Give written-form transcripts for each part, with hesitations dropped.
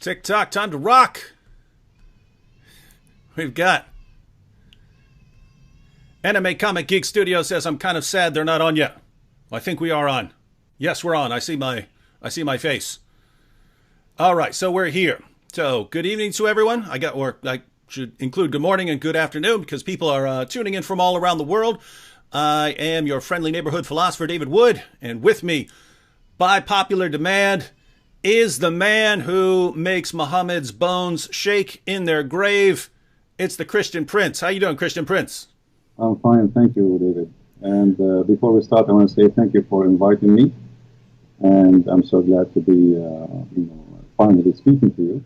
Tick-tock, time to rock. We've got Anime Comic Geek Studio says, I'm kind of sad they're not on yet. I think we are on. Yes, we're on. I see my face. All right, so we're here. So good evening to everyone. I should include good morning and good afternoon because people are tuning in from all around the world. I am your friendly neighborhood philosopher, David Wood, and with me, by popular demand, is the man who makes Muhammad's bones shake in their grave. It's the Christian Prince. How you doing, Christian Prince? I'm fine, thank you, David. And before we start, I want to say thank you for inviting me. And I'm so glad to be, finally speaking to you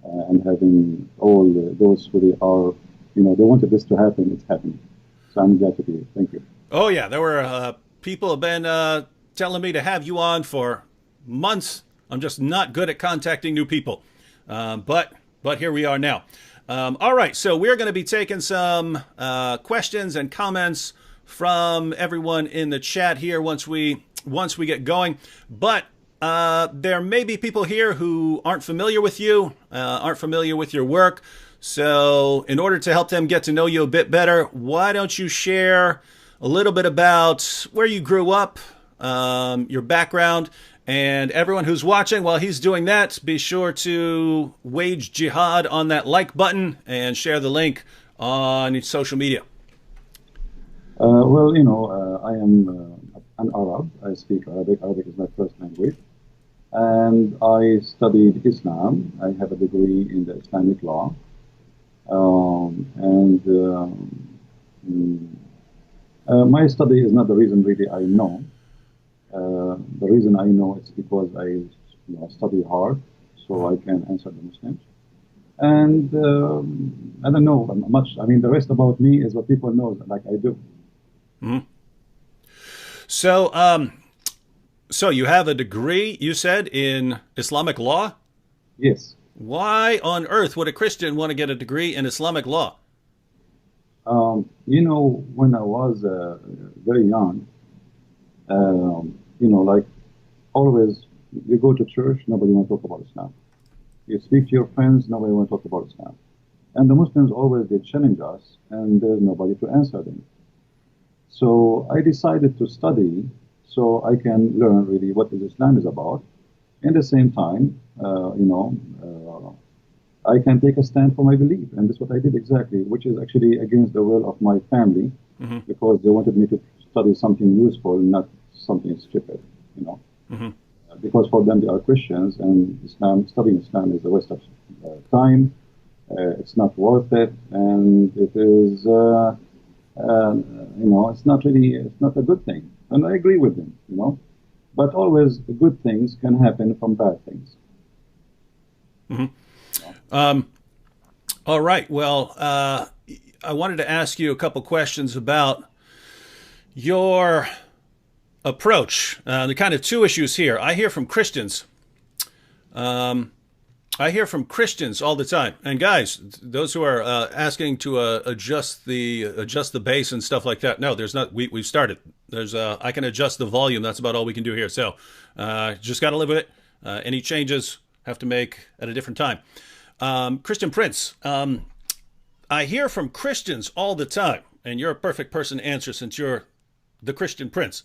and having all those who are, they wanted this to happen. It's happening. So I'm glad to be here. Thank you. Oh yeah, there were people have been telling me to have you on for months. I'm just not good at contacting new people, but here we are now. All right, so we're going to be taking some questions and comments from everyone in the chat here once we get going. But there may be people here who aren't familiar with you, aren't familiar with your work. So in order to help them get to know you a bit better, why don't you share a little bit about where you grew up, your background, and everyone who's watching, while he's doing that, be sure to wage jihad on that like button and share the link on social media. I am an Arab. I speak Arabic. Arabic is my first language. And I studied Islam. I have a degree in the Islamic law. My study is not the reason really I know. The reason I know it's because I study hard, so I can answer the Muslims. And I don't know much. I mean, the rest about me is what people know, like I do. Mm-hmm. So you have a degree, you said, in Islamic law? Yes. Why on earth would a Christian want to get a degree in Islamic law? When I was very young, like always, you go to church, nobody want to talk about Islam. You speak to your friends, nobody want to talk about Islam. And the Muslims always, they challenge us, and there's nobody to answer them. So I decided to study so I can learn really what Islam is about. In the same time, I can take a stand for my belief. And that's what I did exactly, which is actually against the will of my family, mm-hmm. because they wanted me to study something useful, not something stupid, Mm-hmm. Because for them, they are Christians, and studying Islam is a waste of time. It's not worth it, and it is, it's not a good thing. And I agree with them, But always good things can happen from bad things. Mm-hmm. All right. Well, I wanted to ask you a couple questions about your approach. The kind of two issues here. I hear from Christians. I hear from Christians all the time. And guys, those who are asking to adjust the bass and stuff like that. No, there's not. We've started. I can adjust the volume. That's about all we can do here. So just got to live with it. Any changes have to make at a different time. Christian Prince, I hear from Christians all the time, and you're a perfect person to answer since you're the Christian Prince.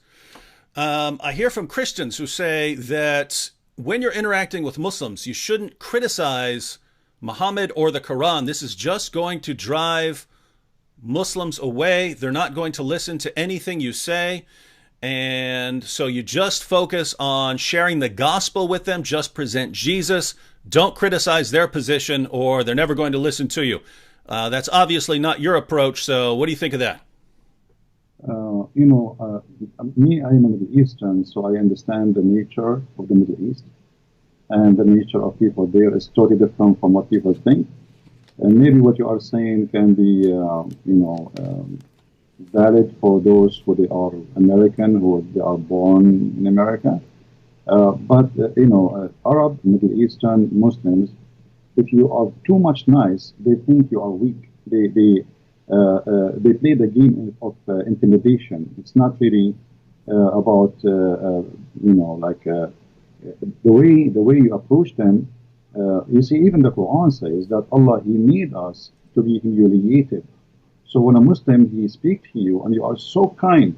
I hear from Christians who say that when you're interacting with Muslims, you shouldn't criticize Muhammad or the Quran. This is just going to drive Muslims away. They're not going to listen to anything you say. And so you just focus on sharing the gospel with them, just present Jesus. Don't criticize their position or they're never going to listen to you. That's obviously not your approach. So what do you think of that? Me, I am a Middle Eastern, so I understand the nature of the Middle East. And the nature of people there is totally different from what people think. And maybe what you are saying can be, valid for those who they are American, who they are born in America. Arab, Middle Eastern Muslims, if you are too much nice, they think you are weak. They play the game of intimidation. It's not really about the way you approach them. You see, even the Quran says that Allah, He made us to be humiliated. So when a Muslim, he speaks to you and you are so kind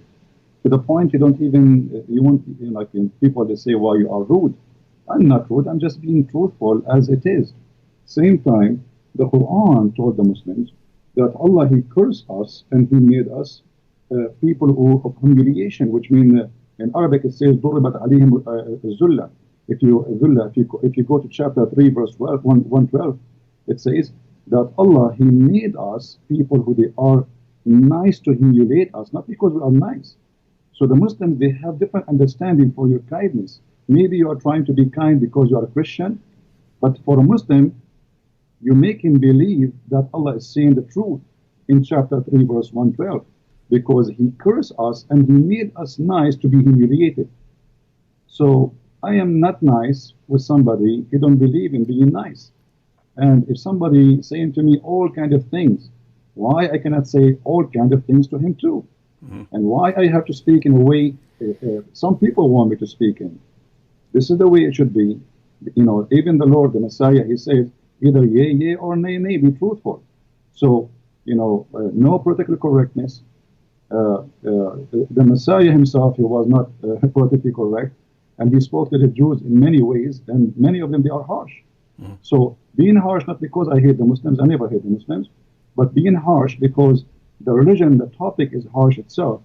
to the point you don't even, you won't, like in people, they say, why you are rude. I'm not rude, I'm just being truthful as it is. Same time, the Quran told the Muslims that Allah, He cursed us and He made us people of humiliation, which means in Arabic it says ضربت عليهم الذلة. If you go to chapter 3 verse 112, it says that Allah, He made us people who they are nice to humiliate us, not because we are nice. So the Muslims, they have different understanding for your kindness. Maybe you are trying to be kind because you are a Christian, but for a Muslim, you make him believe that Allah is saying the truth in chapter 3 verse 112, because He cursed us and He made us nice to be humiliated. So I am not nice with somebody who don't believe in being nice. And if somebody saying to me all kind of things, why I cannot say all kind of things to him too? And why I have to speak in a way some people want me to speak in? This is the way it should be. You know, even the Lord, the Messiah, He says either yea, yea, or nay, nay, be truthful. So, you know, no political correctness. The Messiah Himself, He was not politically correct, and He spoke to the Jews in many ways, and many of them, they are harsh. So being harsh, not because I hate the Muslims, I never hate the Muslims, but being harsh because the religion, the topic is harsh itself,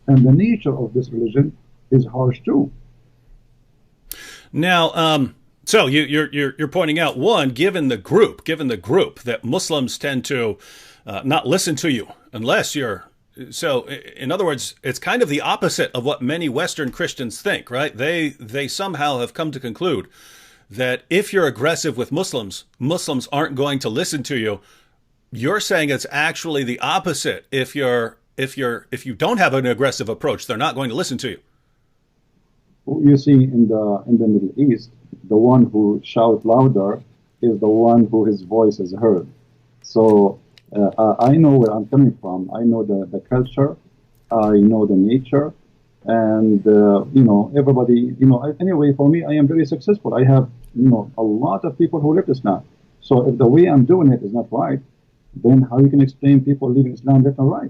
and the nature of this religion is harsh too. Now, so you're pointing out, one, given the group that Muslims tend to not listen to you unless you're. So, in other words, it's kind of the opposite of what many Western Christians think, right? They somehow have come to conclude that if you're aggressive with Muslims, Muslims aren't going to listen to you. You're saying it's actually the opposite. If you don't have an aggressive approach, they're not going to listen to you. You see, in the Middle East, the one who shouts louder is the one who his voice is heard. So I know where I'm coming from. I know the culture. I know the nature. And, you know, everybody, you know, anyway, for me, I am very successful. I have, you know, a lot of people who live Islam. So if the way I'm doing it is not right, then how you can explain people leaving Islam left and right?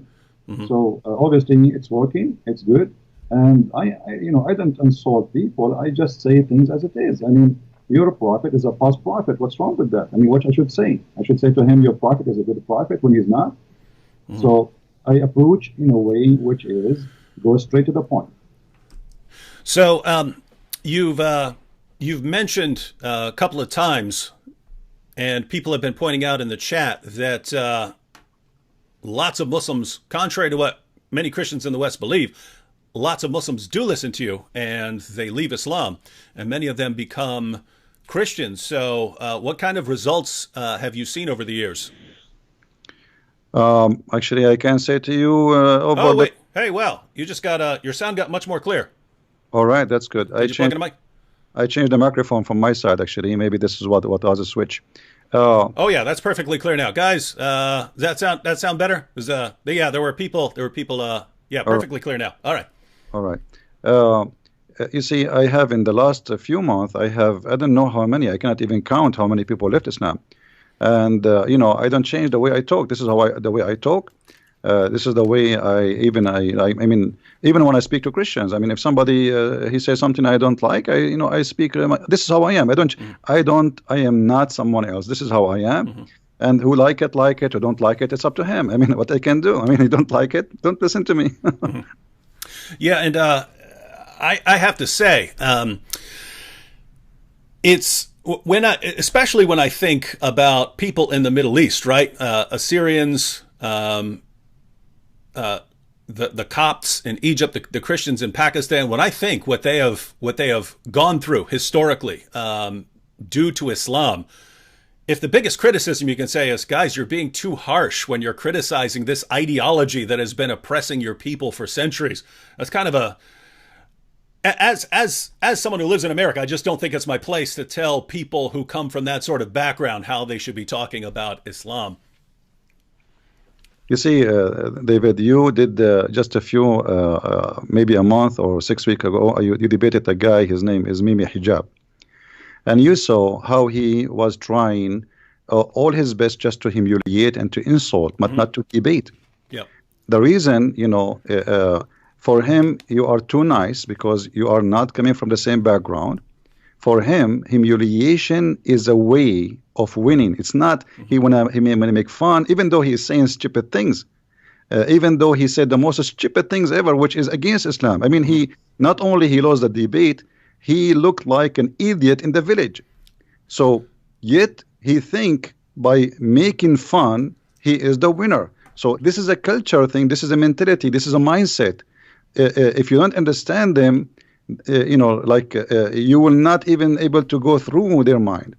So obviously it's working, it's good. And I you know, I don't insult people. I just say things as it is. I mean, your prophet is a false prophet. What's wrong with that? I mean, what I should say? I should say to him, your prophet is a good prophet when he's not. So I approach in a way which is go straight to the point. So you've mentioned a couple of times, and people have been pointing out in the chat that lots of Muslims, contrary to what many Christians in the West believe, lots of Muslims do listen to you and they leave Islam, and many of them become Christians. So what kind of results have you seen over the years? Actually, I can say to you. Oh, wait. Hey, well, you just got your sound got much more clear. All right, that's good. Did you plug in the mic? I changed the microphone from my side, actually. Maybe this is what was a switch. Oh yeah, that's perfectly clear now, guys. Does that sound better? Yeah, there were people. Yeah, perfectly clear now. All right. All right. You see, I have in the last few months, I don't know how many. I cannot even count how many people left Islam. And you know, I don't change the way I talk. This is the way I talk. This is the way I mean, even when I speak to Christians, I mean, if somebody he says something I don't like, I speak. This is how I am. I am not someone else. This is how I am. And who like it, who don't like it, it's up to him. I mean, what I can do. I mean, you don't like it, don't listen to me. Yeah, and I have to say, it's especially when I think about people in the Middle East, right? Assyrians. The Copts in Egypt, the Christians in Pakistan. When I think what they have gone through historically due to Islam, if the biggest criticism you can say is, guys, you're being too harsh when you're criticizing this ideology that has been oppressing your people for centuries, that's kind of a as someone who lives in America, I just don't think it's my place to tell people who come from that sort of background how they should be talking about Islam. You see, David, you did just a few, maybe a month or 6 weeks ago, you debated a guy, his name is Mimi Hijab. And you saw how he was trying all his best just to humiliate and to insult, but not to debate. Yep. The reason, for him, you are too nice because you are not coming from the same background. For him, humiliation is a way of winning. It's not he wanna make fun, even though he is saying stupid things, even though he said the most stupid things ever, which is against Islam. I mean, he not only he lost the debate, he looked like an idiot in the village. So yet he think by making fun he is the winner. So this is a culture thing. This is a mentality. This is a mindset. If you don't understand them, you will not even able to go through their mind.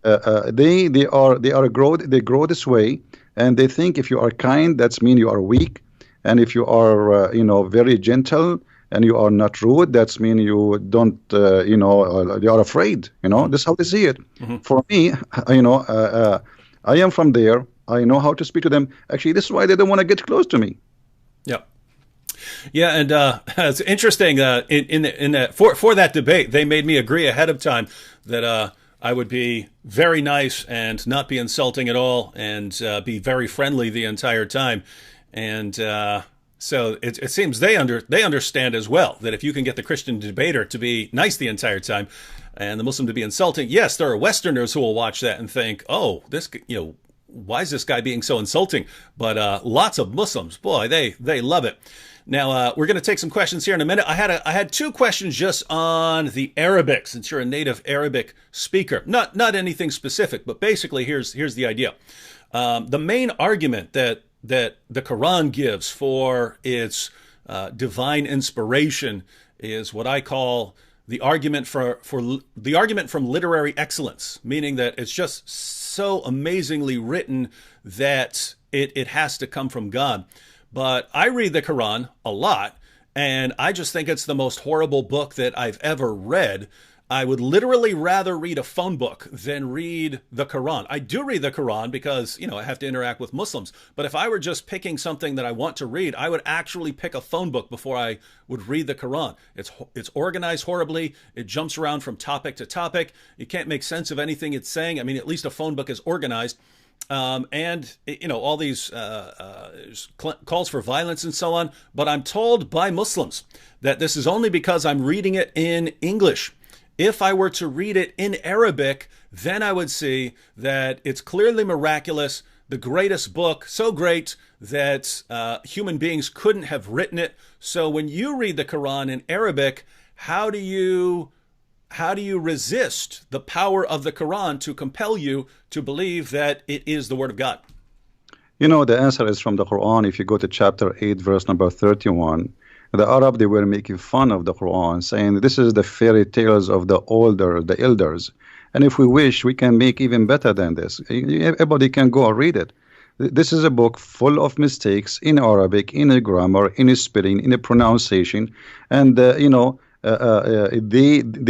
They grow this way, and they think if you are kind, that's mean you are weak, and if you are very gentle and you are not rude, that's mean you don't you are afraid. This is how they see it. For me, I am from there. I know how to speak to them. Actually, this is why they don't want to get close to me. Yeah. Yeah, and it's interesting. For that debate, they made me agree ahead of time that I would be very nice and not be insulting at all, and be very friendly the entire time. And so it seems they understand as well that if you can get the Christian debater to be nice the entire time, and the Muslim to be insulting, yes, there are Westerners who will watch that and think, oh, this why is this guy being so insulting? But lots of Muslims, boy, they love it. Now, we're going to take some questions here in a minute. I had two questions just on the Arabic, since you're a native Arabic speaker. Not anything specific, but basically here's the idea. The main argument that the Quran gives for its divine inspiration is what I call the argument the argument from literary excellence, meaning that it's just so amazingly written that it has to come from God. But I read the Quran a lot, and I just think it's the most horrible book that I've ever read. I would literally rather read a phone book than read the Quran. I do read the Quran because, I have to interact with Muslims. But if I were just picking something that I want to read, I would actually pick a phone book before I would read the Quran. It's organized horribly. It jumps around from topic to topic. You can't make sense of anything it's saying. I mean, at least a phone book is organized. And all these calls for violence and so on. But I'm told by Muslims that this is only because I'm reading it in English. If I were to read it in Arabic, then I would see that it's clearly miraculous, the greatest book, so great that human beings couldn't have written it. So when you read the Quran in Arabic, how do you resist the power of the Quran to compel you to believe that it is the Word of God? The answer is from the Quran. If you go to chapter 8, verse number 31, the Arab, they were making fun of the Quran, saying this is the fairy tales of the elders. And if we wish, we can make even better than this. Everybody can go and read it. This is a book full of mistakes in Arabic, in a grammar, in a spelling, in a pronunciation. And, they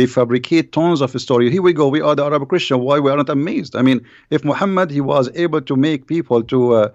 fabricate tons of story. Here we go. We are the Arab Christian. Why we aren't amazed? I mean, if Muhammad, he was able to make people to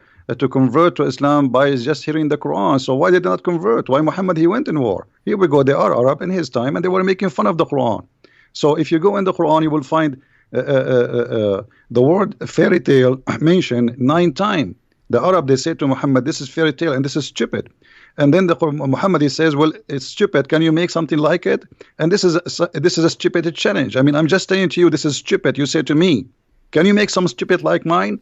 convert to Islam by just hearing the Quran, so why did they not convert? Why Muhammad, he went in war? Here we go. They are Arab in his time, and they were making fun of the Quran. So if you go in the Quran, you will find the word fairy tale mentioned 9 times. The Arab, they say to Muhammad, this is fairy tale and this is stupid. And then Muhammad, he says, well, it's stupid. Can you make something like it? And this is a stupid challenge. I mean, I'm just saying to you, this is stupid. You say to me, can you make some stupid like mine?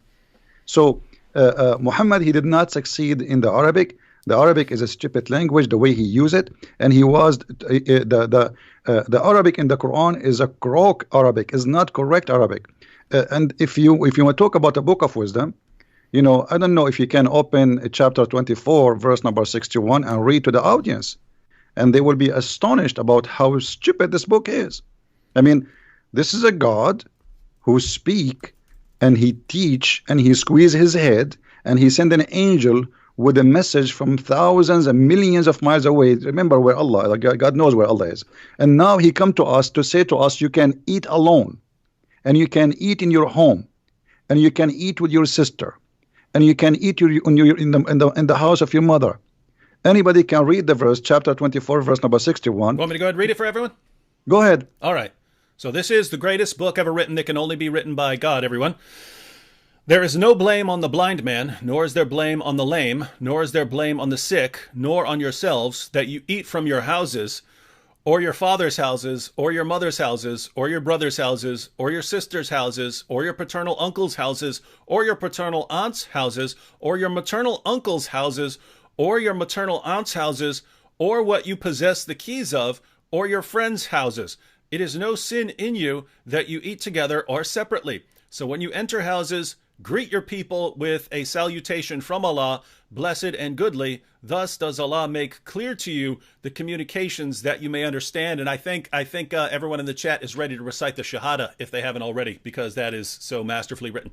So Muhammad, he did not succeed in the Arabic. The Arabic is a stupid language, the way he used it. And he was, the Arabic in the Quran is a crook Arabic, is not correct Arabic. And if you want to talk about a book of wisdom, I don't know if you can open chapter 24, verse number 61 and read to the audience. And they will be astonished about how stupid this book is. I mean, this is a God who speak and he teach and he squeeze his head and he send an angel with a message from thousands and millions of miles away. Remember where Allah, God knows where Allah is. And now he come to us to say to us, you can eat alone and you can eat in your home and you can eat with your sister. And you can eat in the house of your mother. Anybody can read the verse, chapter 24, verse number 61. Want me to go ahead and read it for everyone? Go ahead. All right. So this is the greatest book ever written that can only be written by God, everyone. There is no blame on the blind man, nor is there blame on the lame, nor is there blame on the sick, nor on yourselves, that you eat from your houses, or your father's houses, or your mother's houses, or your brother's houses, or your sister's houses, or your paternal uncle's houses, or your paternal aunt's houses, or your maternal uncle's houses, or your maternal aunt's houses, or what you possess the keys of, or your friends' houses. It is no sin in you that you eat together or separately. So when you enter houses, greet your people with a salutation from Allah, blessed and goodly. Thus does Allah make clear to you the communications that you may understand. And I think everyone in the chat is ready to recite the Shahada if they haven't already, because that is so masterfully written.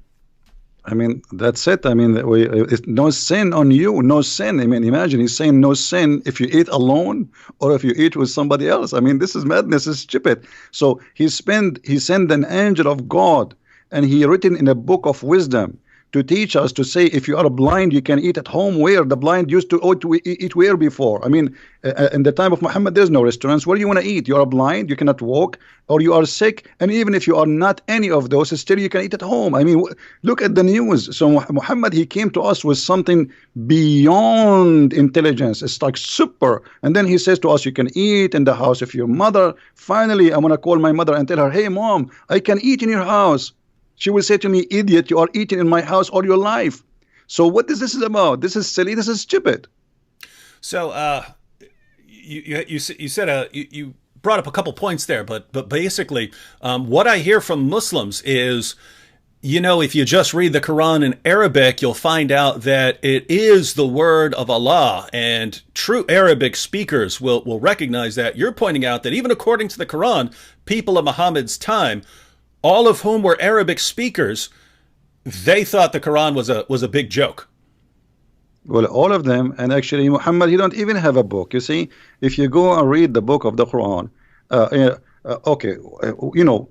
I mean, that's it. I mean, it's no sin on you, no sin. I mean, imagine he's saying no sin if you eat alone or if you eat with somebody else. I mean, this is madness, it's stupid. So he sent an angel of God, and he written in a book of wisdom to teach us to say, if you are blind, you can eat at home. Where the blind used to eat where before? I mean, in the time of Muhammad, there's no restaurants. Where do you want to eat? You are blind, you cannot walk, or you are sick, and even if you are not any of those, still you can eat at home. I mean, look at the news. So Muhammad, he came to us with something beyond intelligence. It's like super. And then he says to us, you can eat in the house of your mother. Finally, I want to call my mother and tell her, hey, Mom, I can eat in your house. She will say to me, idiot, you are eating in my house all your life. So what is this about? This is silly. This is stupid. So you said you brought up a couple points there, but basically what I hear from Muslims is, you know, if you just read the Quran in Arabic, you'll find out that it is the word of Allah, and true Arabic speakers will recognize that. You're pointing out that even according to the Quran, people of Muhammad's time, all of whom were Arabic speakers, they thought the Quran was a big joke. Well, all of them, and actually Muhammad, he don't even have a book. You see, if you go and read the book of the Quran, you know,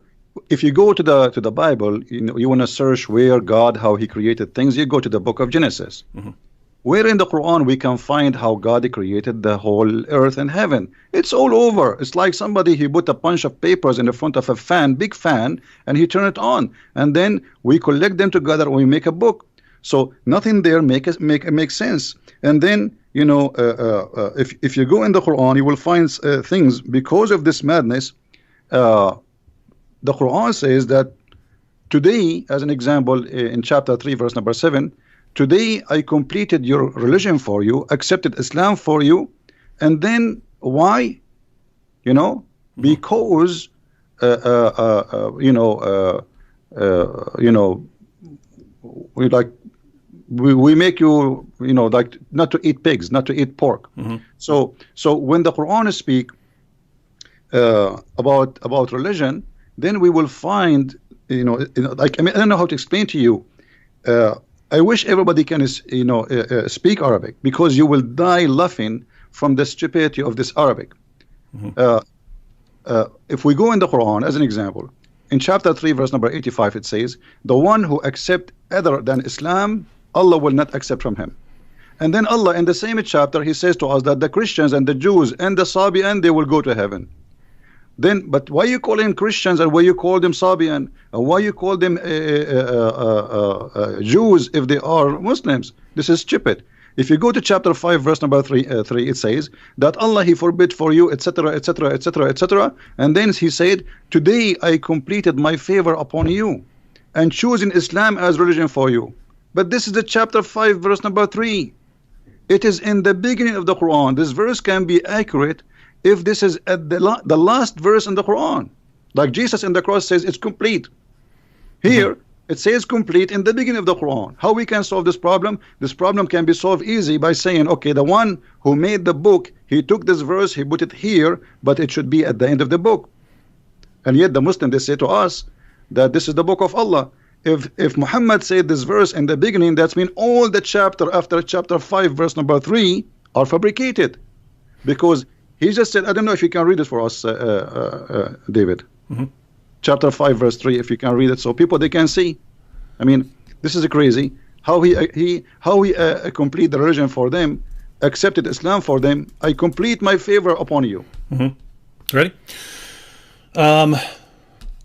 if you go to the Bible, you know, you want to search where God, how he created things, you go to the book of Genesis. Mm-hmm. Where in the Quran we can find how God created the whole earth and heaven. It's all over. It's like somebody, he put a bunch of papers in the front of a fan, big fan, and he turned it on. And then we collect them together and we make a book. So nothing there make sense. And then, you know, if you go in the Quran, you will find things because of this madness. The Quran says that today, as an example, in chapter 3, verse number 7, today I completed your religion for you, accepted Islam for you. And then why? You know, because we make you, you know, like not to eat pigs, not to eat pork. Mm-hmm. So when the Quran speak about religion, then we will find, you know, like, I mean, I don't know how to explain to you. I wish everybody can, you know, speak Arabic, because you will die laughing from the stupidity of this Arabic. Mm-hmm. If we go in the Quran, as an example, in chapter 3, verse number 85, it says, the one who accepts other than Islam, Allah will not accept from him. And then Allah, in the same chapter, he says to us that the Christians and the Jews and the Sabian, they will go to heaven. Then, but why you call them Christians and why you call them Sabian? And why you call them Jews if they are Muslims? This is stupid. If you go to chapter 5, verse number 3, it says that Allah, he forbid for you, etc., etc., etc., etc. And then he said, today I completed my favor upon you and choosing Islam as religion for you. But this is the chapter 5, verse number 3. It is in the beginning of the Quran. This verse can be accurate if this is at the last verse in the Quran. Like Jesus in the cross says it's complete. Here, it says complete in the beginning of the Quran. How we can solve this problem? This problem can be solved easy by saying, okay, the one who made the book, he took this verse, he put it here, but it should be at the end of the book. And yet the Muslims, they say to us that this is the book of Allah. If Muhammad said this verse in the beginning, that means all the chapter after chapter 5, verse number 3 are fabricated. Because he just said, I don't know if you can read it for us, David. Mm-hmm. Chapter 5, verse 3, if you can read it, so people, they can see. I mean, this is crazy. How he complete the religion for them, accepted Islam for them. I complete my favor upon you. Mm-hmm. Ready?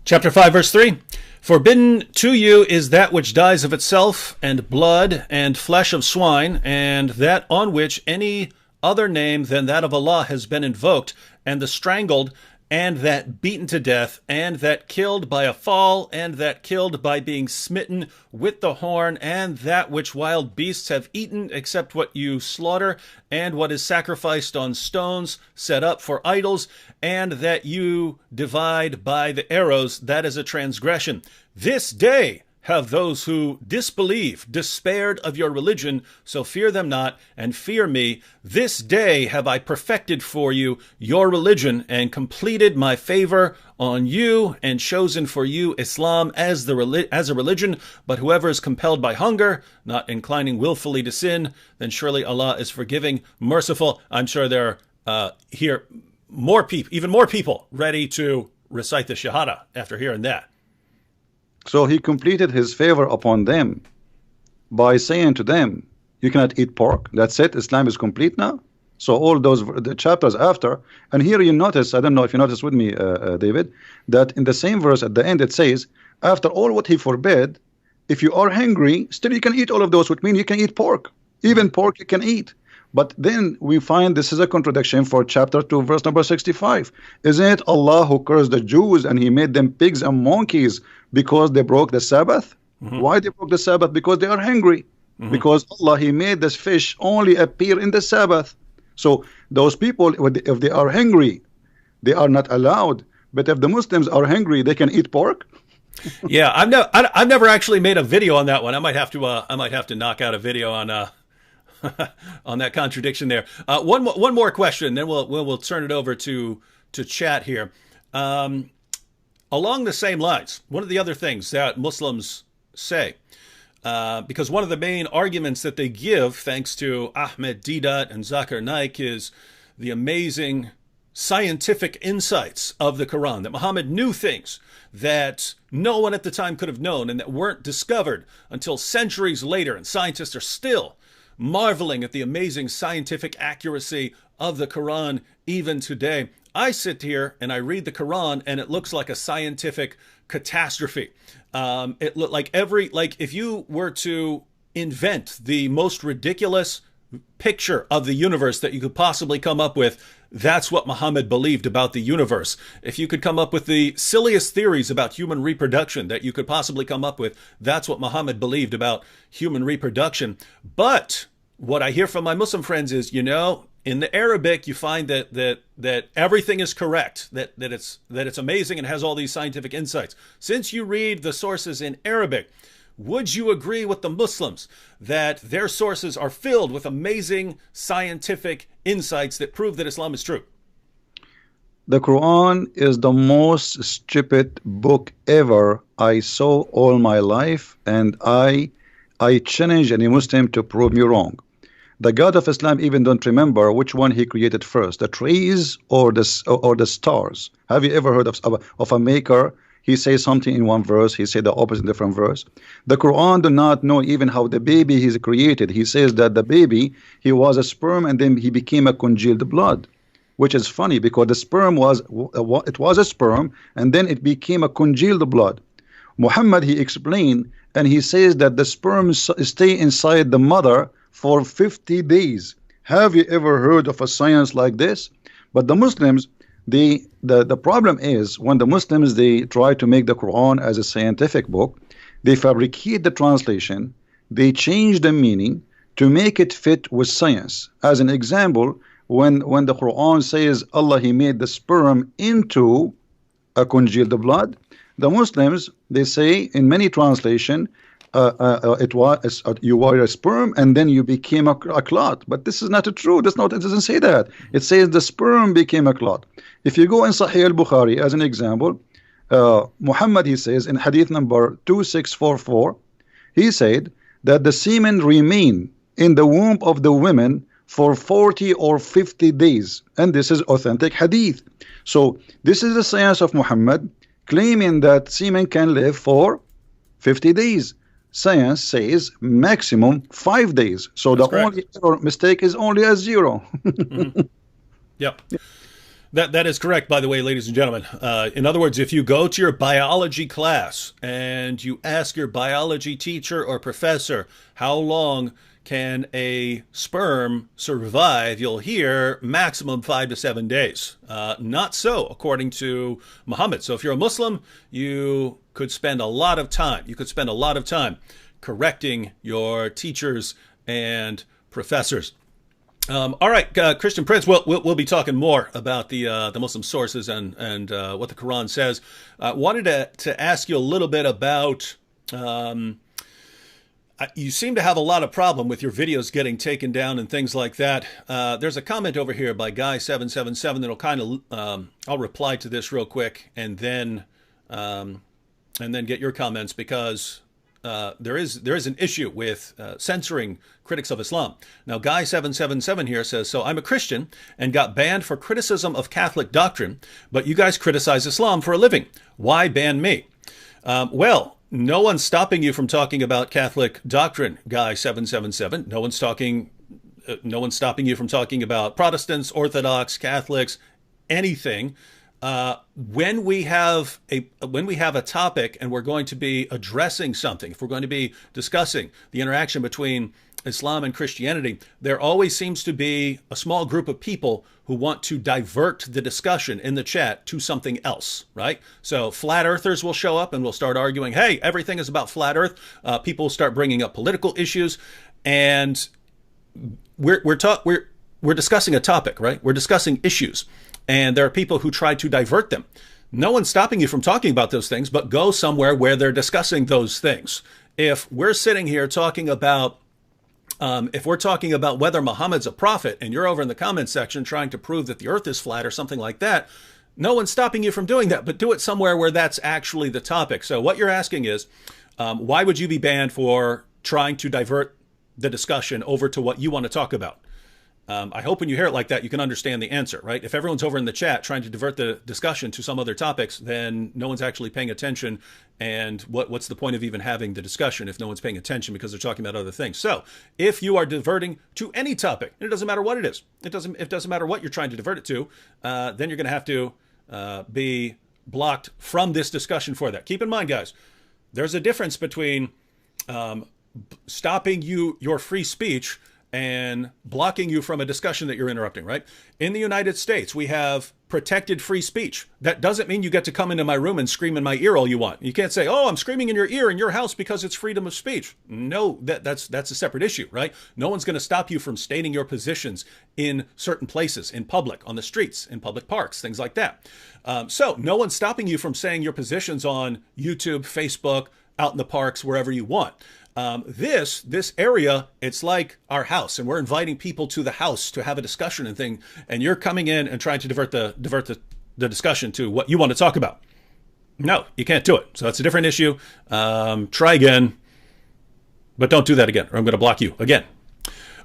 Chapter 5, verse 3. Forbidden to you is that which dies of itself, and blood, and flesh of swine, and that on which any other name than that of Allah has been invoked, and the strangled, and that beaten to death, and that killed by a fall, and that killed by being smitten with the horn, and that which wild beasts have eaten, except what you slaughter, and what is sacrificed on stones set up for idols, and that you divide by the arrows, that is a transgression. This day have those who disbelieve despaired of your religion, so fear them not, and fear me. This day have I perfected for you your religion, and completed my favor on you, and chosen for you Islam as a religion. But whoever is compelled by hunger, not inclining willfully to sin, then surely Allah is forgiving, merciful. I'm sure there are here more people, even more people, ready to recite the Shahada after hearing that. So he completed his favor upon them by saying to them, you cannot eat pork. That's it. Islam is complete now. So all the chapters after, and here you notice, I don't know if you notice with me, David, that in the same verse at the end it says, after all what he forbid, if you are hungry, still you can eat all of those, which means you can eat pork. Even pork you can eat. But then we find this is a contradiction for chapter 2, verse number 65. Isn't it Allah who cursed the Jews and he made them pigs and monkeys because they broke the Sabbath? Why they broke the Sabbath? Because they are hungry. Because Allah, he made this fish only appear in the Sabbath. So those people, if they are hungry, they are not allowed. But if the Muslims are hungry, they can eat pork. Yeah, I've never actually made a video on that one. I might have to knock out a video on on that contradiction there. One more question, then we'll turn it over to chat here. Along the same lines, one of the other things that Muslims say, because one of the main arguments that they give, thanks to Ahmed Deedat and Zakir Naik, is the amazing scientific insights of the Quran, that Muhammad knew things that no one at the time could have known and that weren't discovered until centuries later, and scientists are still marveling at the amazing scientific accuracy of the Quran even today. I sit here and I read the Quran and it looks like a scientific catastrophe. It looked like if you were to invent the most ridiculous picture of the universe that you could possibly come up with, that's what Muhammad believed about the universe. If you could come up with the silliest theories about human reproduction that you could possibly come up with, that's what Muhammad believed about human reproduction. But what I hear from my Muslim friends is, in the Arabic, you find that everything is correct, that it's amazing and has all these scientific insights. Since you read the sources in Arabic, would you agree with the Muslims that their sources are filled with amazing scientific insights that prove that Islam is true? The Quran is the most stupid book ever I saw all my life, and I challenge any Muslim to prove me wrong. The God of Islam even don't remember which one he created first, the trees or the stars. Have you ever heard of a maker? He says something in one verse, he said the opposite in different verse. The Quran do not know even how the baby is created. He says that the baby, he was a sperm and then he became a congealed blood, which is funny because the sperm was a sperm and then it became a congealed blood. Muhammad, he explained, and he says that the sperm stay inside the mother for 50 days. Have you ever heard of a science like this? But the Muslims, the problem is when the Muslims, they try to make the Quran as a scientific book, they fabricate the translation, they change the meaning to make it fit with science. As an example, when the Quran says Allah, he made the sperm into a congealed blood, the Muslims, they say in many translation, you were a sperm and then you became a clot. But this is not true. It doesn't say that. It says the sperm became a clot. If you go in Sahih al-Bukhari as an example, Muhammad, he says in hadith number 2644, he said that the semen remain in the womb of the women for 40 or 50 days, and this is authentic hadith. So this is the science of Muhammad claiming that semen can live for 50 days. Science says maximum 5 days. So that's the correct. Only mistake is only a 0. Yep. That is correct, by the way, ladies and gentlemen. In other words, if you go to your biology class and you ask your biology teacher or professor how long can a sperm survive, you'll hear maximum 5 to 7 days. Not so, according to Muhammad. So if you're a Muslim, you could spend a lot of time. You could spend a lot of time correcting your teachers and professors. All right, Christian Prince. We'll be talking more about the Muslim sources and what the Quran says. Wanted to ask you a little bit about. You seem to have a lot of problem with your videos getting taken down and things like that. There's a comment over here by Guy777 that'll kind of. I'll reply to this real quick and then get your comments because. There is an issue with censoring critics of Islam. Now, Guy777 here says, so I'm a Christian and got banned for criticism of Catholic doctrine, but you guys criticize Islam for a living. Why ban me? Well, no one's stopping you from talking about Catholic doctrine, Guy777. No one's stopping you from talking about Protestants, Orthodox, Catholics, anything. When we have a topic and we're going to be addressing something, if we're going to be discussing the interaction between Islam and Christianity, there always seems to be a small group of people who want to divert the discussion in the chat to something else, right? So flat earthers will show up and we'll start arguing, hey, everything is about flat earth. People will start bringing up political issues, and we're discussing a topic, right? We're discussing issues. And there are people who try to divert them. No one's stopping you from talking about those things, but go somewhere where they're discussing those things. If we're sitting here talking about, whether Muhammad's a prophet, and you're over in the comments section trying to prove that the earth is flat or something like that, no one's stopping you from doing that, but do it somewhere where that's actually the topic. So what you're asking is, why would you be banned for trying to divert the discussion over to what you want to talk about? I hope when you hear it like that, you can understand the answer, right? If everyone's over in the chat trying to divert the discussion to some other topics, then no one's actually paying attention. And what's the point of even having the discussion if no one's paying attention because they're talking about other things? So if you are diverting to any topic, and it doesn't matter what it is, it doesn't matter what you're trying to divert it to, then you're going to have to be blocked from this discussion for that. Keep in mind, guys, there's a difference between stopping your free speech and blocking you from a discussion that you're interrupting, right? In the United States, we have protected free speech. That doesn't mean you get to come into my room and scream in my ear all you want. You can't say, oh, I'm screaming in your ear in your house because it's freedom of speech. No, that's a separate issue, right? No one's going to stop you from stating your positions in certain places, in public, on the streets, in public parks, things like that. So no one's stopping you from saying your positions on YouTube, Facebook, out in the parks, wherever you want. This area, it's like our house, and we're inviting people to the house to have a discussion and thing, and you're coming in and trying to divert the discussion to what you want to talk about. No, you can't do it. So that's a different issue. Try again, but don't do that again, or I'm going to block you again.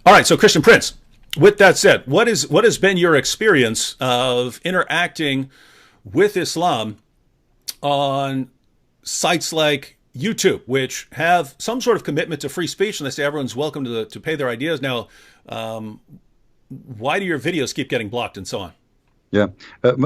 All right. So Christian Prince, with that said, what has been your experience of interacting with Islam on sites like YouTube, which have some sort of commitment to free speech, and they say everyone's welcome to pay their ideas. Now, why do your videos keep getting blocked and so on? Yeah.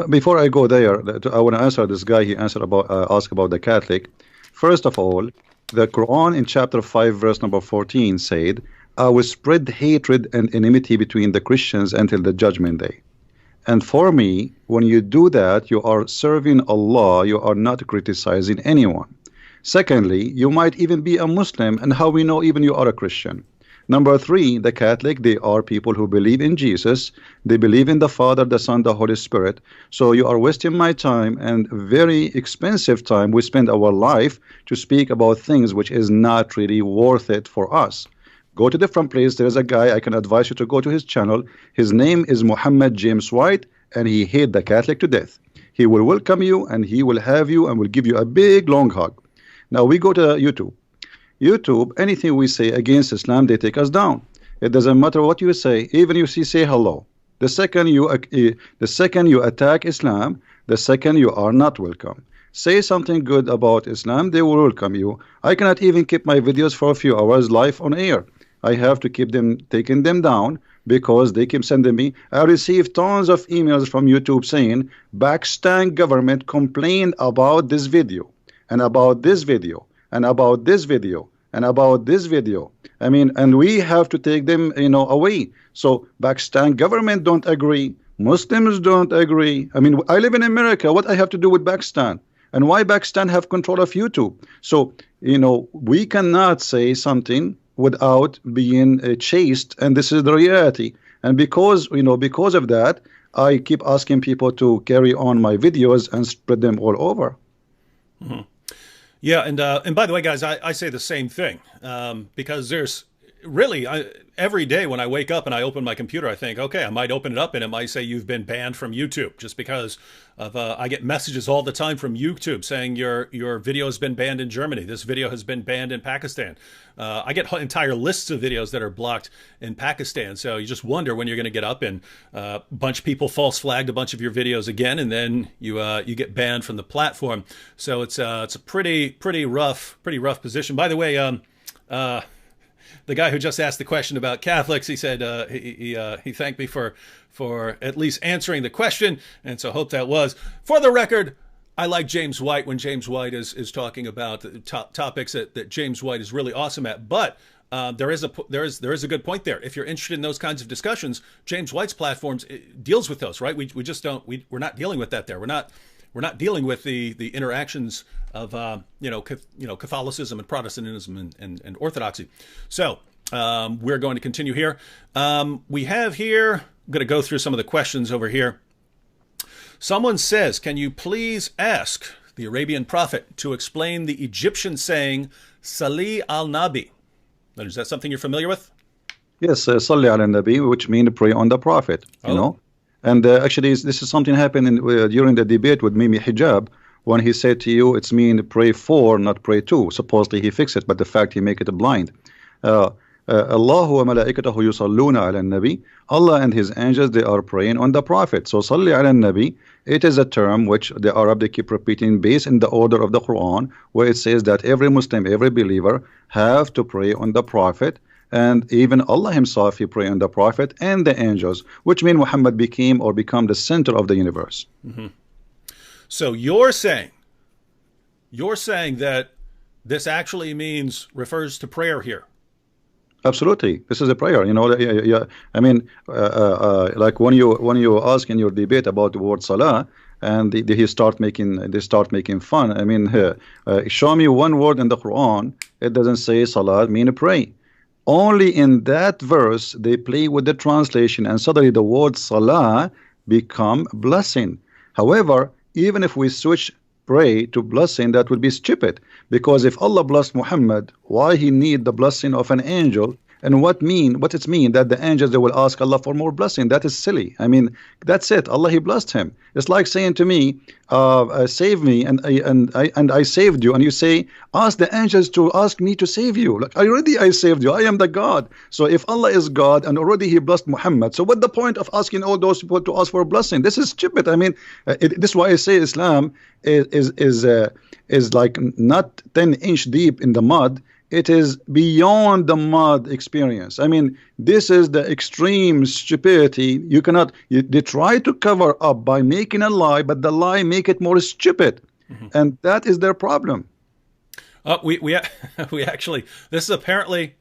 Before I go there, I want to answer this guy. He asked about the Catholic. First of all, the Quran in chapter 5, verse number 14 said, I will spread hatred and enmity between the Christians until the judgment day. And for me, when you do that, you are serving Allah. You are not criticizing anyone. Secondly, you might even be a Muslim, and how we know even you are a Christian. Number 3, the Catholic, they are people who believe in Jesus. They believe in the Father, the Son, the Holy Spirit. So you are wasting my time and very expensive time. We spend our life to speak about things which is not really worth it for us. Go to different place. There's a guy, I can advise you to go to his channel. His name is Muhammad James White, and he hate the Catholic to death. He will welcome you, and he will have you, and will give you a big long hug. Now we go to YouTube. YouTube, anything we say against Islam, they take us down. It doesn't matter what you say, even you say hello. The second you attack Islam, the second you are not welcome. Say something good about Islam, they will welcome you. I cannot even keep my videos for a few hours live on air. I have to keep them, taking them down because they keep sending me. I received tons of emails from YouTube saying Pakistan government complained about this video and about this video and about this video and about this video. I mean, and we have to take them, away. So Pakistan government don't agree. Muslims don't agree. I mean, I live in America. What I have to do with Pakistan? And why Pakistan have control of YouTube? So, we cannot say something without being chased, and this is the reality. And because of that, I keep asking people to carry on my videos and spread them all over. Mm-hmm. Yeah, and by the way, guys, I say the same thing, because there's really, every day when I wake up and I open my computer, I think, okay, I might open it up and it might say you've been banned from YouTube, just because of I get messages all the time from YouTube saying your video has been banned in Germany. This video has been banned in Pakistan. I get entire lists of videos that are blocked in Pakistan. So you just wonder when you're going to get up and a bunch of people false flagged a bunch of your videos again, and then you get banned from the platform. So it's a pretty rough position. By the way, the guy who just asked the question about Catholics, he said he thanked me for at least answering the question, and so hope that was. For the record, I like James White when James White is talking about the topics that James White is really awesome at. But there is a good point there. If you're interested in those kinds of discussions, James White's platforms deals with those, right? We just don't we're not dealing with that there. We're not dealing with the interactions of Catholicism and Protestantism and Orthodoxy. So we're going to continue here. We have here, I'm going to go through some of the questions over here. Someone says, can you please ask the Arabian prophet to explain the Egyptian saying Salli al-Nabi? Is that something you're familiar with? Yes, Salli al-Nabi, which means pray on the prophet, you know. And actually, this is something happened during the debate with Mimi Hijab, when he said to you, it's mean pray for, not pray to. Supposedly he fixed it, but the fact he make it blind. Allah wa malaikatahu yusalluna ala nabi. Allah and his angels, they are praying on the prophet. So salli ala nabi, it is a term which the Arab, they keep repeating based in the order of the Quran, where it says that every Muslim, every believer have to pray on the prophet. And even Allah himself, he prayed on the prophet and the angels, which means Muhammad became the center of the universe. Mm-hmm. So you're saying that this actually refers to prayer here. Absolutely, this is a prayer. I mean, like when you ask in your debate about the word salah, and they start making fun. I mean, show me one word in the Quran. It doesn't say salah mean pray. Only in that verse they play with the translation, and suddenly the word salah become blessing. However, even if we switch pray to blessing, that would be stupid, because if Allah blessed Muhammad, why he need the blessing of an angel? And what it mean that the angels, they will ask Allah for more blessing? That is silly. I mean, that's it. Allah, he blessed him. It's like saying to me, save me, and I saved you, and you say, ask the angels to ask me to save you. Like, I saved you. I am the God. So if Allah is God and already he blessed Muhammad, so what the point of asking all those people to ask for a blessing? This is stupid. I mean, this is why I say Islam is like not 10-inch deep in the mud. It is beyond the mud experience. I mean, this is the extreme stupidity. They try to cover up by making a lie, but the lie make it more stupid. Mm-hmm. And that is their problem. We actually, this is apparently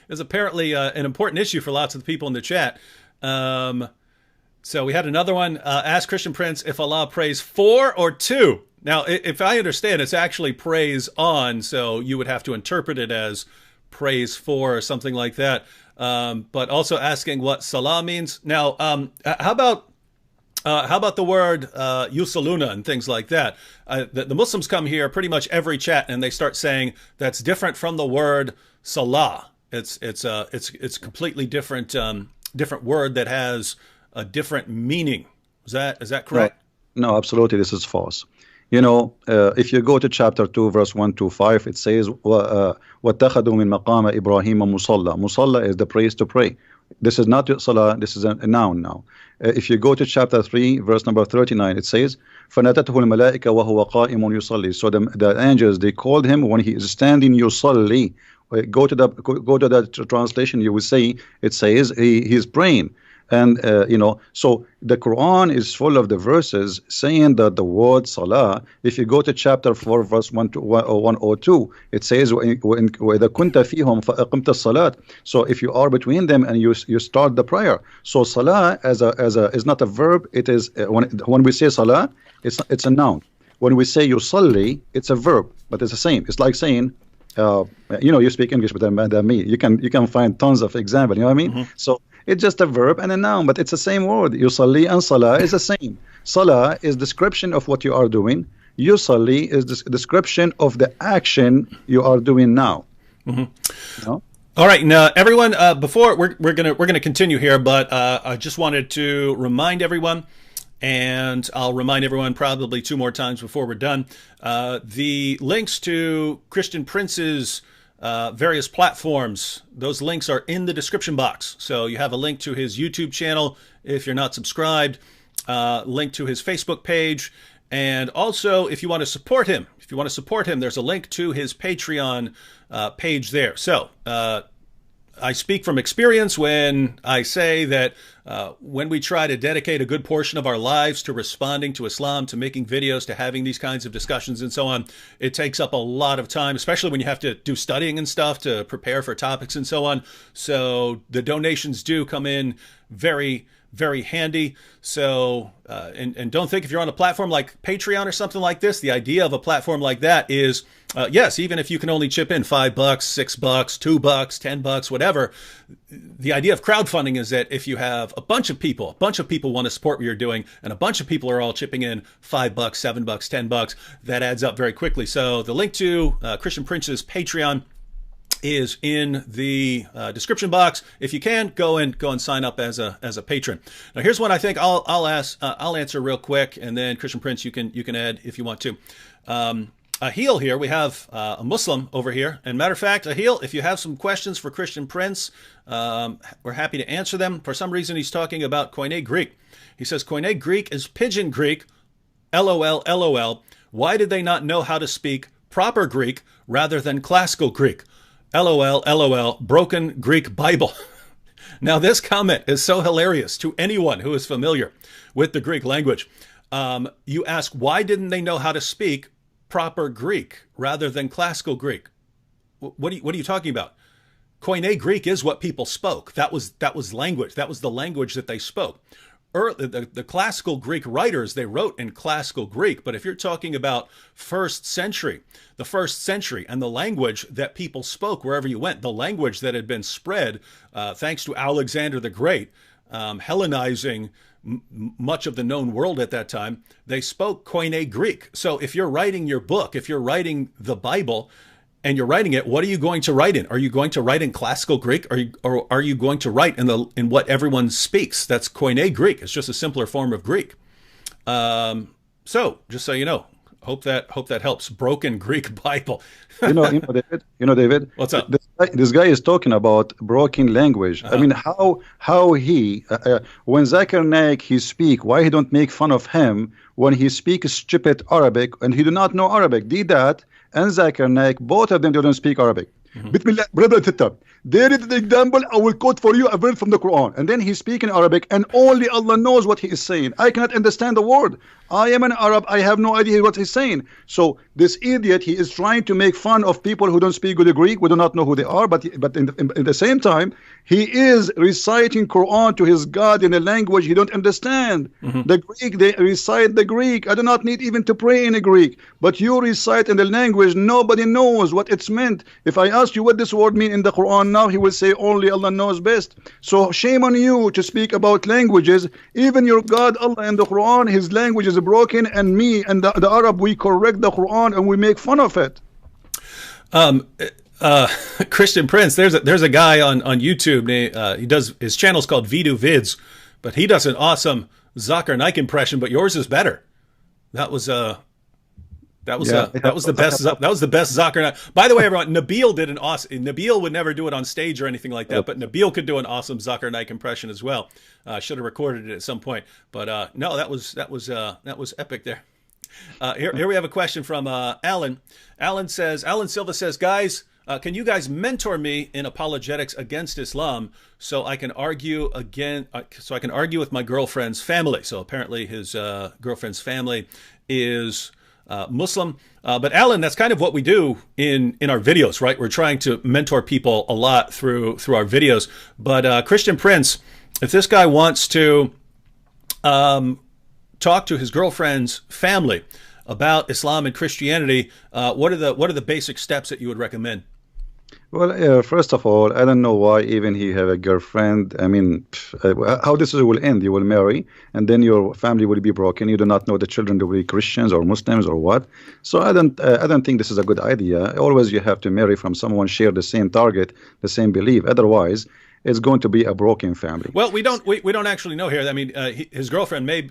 an important issue for lots of the people in the chat. So we had another one. Ask Christian Prince if Allah prays for or to. Now, if I understand, it's actually praise on, so you would have to interpret it as praise for or something like that. But also asking what salah means. Now, how about the word yusaluna and things like that? The Muslims come here pretty much every chat and they start saying that's different from the word salah. It's completely different word that has a different meaning. Is that correct? No, absolutely. This is false. If you go to chapter 2, verse 1 to 5, it says, وَاتَّخَذُوا مِن مَقَامَ إِبْرَاهِيمَ مُصَلَّى. Musalla is the place to pray. This is not salah, this is a noun now. If you go to chapter 3, verse number 39, it says, فَنَتَتْهُ الْمَلَائِكَ وَهُوَ قَائِمٌ يُصَلِّي. So the angels, they called him when he is standing, yusalli. go to that translation, you will see it says he's praying. And so the Quran is full of the verses saying that the word salah, if you go to chapter 4 verse 102, it says وَإِذَا كُنْتَ فِيهُمْ فَأَقِمْتَ الصَّلَاةِ. So if you are between them and you start the prayer. So salah is not a verb. It is when we say salah, it's a noun. When we say yusalli, it's a verb, but it's the same. It's like saying you speak English better than me. You can find tons of examples. You know what I mean? Mm-hmm. So it's just a verb and a noun, but it's the same word. Yusalli and salah is the same. Salah is description of what you are doing. Yusalli is the description of the action you are doing now. Mm-hmm. You know? All right, now everyone. Before we're gonna continue here, but I just wanted to remind everyone, and I'll remind everyone probably 2 more times before we're done. The links to Christian Prince's various platforms, those links are in the description box. So you have a link to his YouTube channel if you're not subscribed, link to his Facebook page, and also if you want to support him, there's a link to his Patreon page there. So I speak from experience when I say that when we try to dedicate a good portion of our lives to responding to Islam, to making videos, to having these kinds of discussions and so on, it takes up a lot of time, especially when you have to do studying and stuff to prepare for topics and so on. So the donations do come in very, very handy. So, and don't think if you're on a platform like Patreon or something like this, the idea of a platform like that is, yes, even if you can only chip in $5, $6, $2, $10, whatever, the idea of crowdfunding is that if you have a bunch of people want to support what you're doing, and a bunch of people are all chipping in $5, $7, $10, that adds up very quickly. So the link to Christian Prince's Patreon is in the description box. If you can, go and sign up as a patron. Now, here's one I think I'll answer real quick, and then Christian Prince, you can add if you want to. Ahil here, we have a Muslim over here, and matter of fact, Ahil, if you have some questions for Christian Prince, we're happy to answer them. For some reason, he's talking about Koine Greek. He says Koine Greek is Pidgin Greek. LOL, LOL. Why did they not know how to speak proper Greek rather than classical Greek? LOL, LOL, broken Greek Bible. Now, this comment is so hilarious to anyone who is familiar with the Greek language. You ask, why didn't they know how to speak proper Greek rather than classical Greek? What are you talking about? Koine Greek is what people spoke. That was language. That was the language that they spoke. The classical Greek writers, they wrote in classical Greek, but if you're talking about the first century and the language that people spoke wherever you went, the language that had been spread thanks to Alexander the Great, Hellenizing much of the known world at that time, they spoke Koine Greek. So if you're writing your book, if you're writing the Bible, and you're writing it, what are you going to write in? Are you going to write in classical Greek, or are you going to write in what everyone speaks? That's Koine Greek. It's just a simpler form of Greek. So just so you know, hope that helps. Broken Greek Bible. David. What's up? This guy is talking about broken language. I mean, how he when Zakir Naik he speak, why he don't make fun of him when he speaks stupid Arabic and he do not know Arabic? Did that? And Zakir Naik, both of them don't speak Arabic. Bismillah, brother Tita. There is the example. I will quote for you a verse from the Quran. And then he's speaking Arabic, and only Allah knows what he is saying. I cannot understand the word. I am an Arab. I have no idea what he's saying. So this idiot, he is trying to make fun of people who don't speak good Greek. We do not know who they are, but in the same time, he is reciting Quran to his God in a language he don't understand. The Greek, they recite the Greek. I do not need even to pray in a Greek. But you recite in the language nobody knows what it's meant. If I ask you what this word means in the Quran now, he will say only Allah knows best. So shame on you to speak about languages. Even your God Allah in the Quran, his language is broken, and me and the Arab, we correct the Quran and we make fun of it. Christian Prince, there's a guy on YouTube. He does, his channel's called Vidu Vids, but he does an awesome Zakir Naik impression. But yours is better. That was the best Zakir Naik. By the way, everyone, Nabil did an awesome. Nabil would never do it on stage or anything like that, but Nabil could do an awesome Zakir Naik impression as well. Should have recorded it at some point, but no, that was epic there. Here we have a question from Alan. Alan Silva says, guys, Can you guys mentor me in apologetics against Islam so I can argue again? So I can argue with my girlfriend's family. So apparently his girlfriend's family is Muslim. But Alan, that's kind of what we do in our videos, right? We're trying to mentor people a lot through our videos. But Christian Prince, if this guy wants to talk to his girlfriend's family about Islam and Christianity, what are the basic steps that you would recommend? Well, first of all, I don't know why even he have a girlfriend. I mean, how this will end? You will marry, and then your family will be broken. You do not know the children will be Christians or Muslims or what. So I don't think this is a good idea. Always you have to marry from someone share the same target, the same belief. Otherwise, it's going to be a broken family. Well, we don't actually know here. I mean, his girlfriend may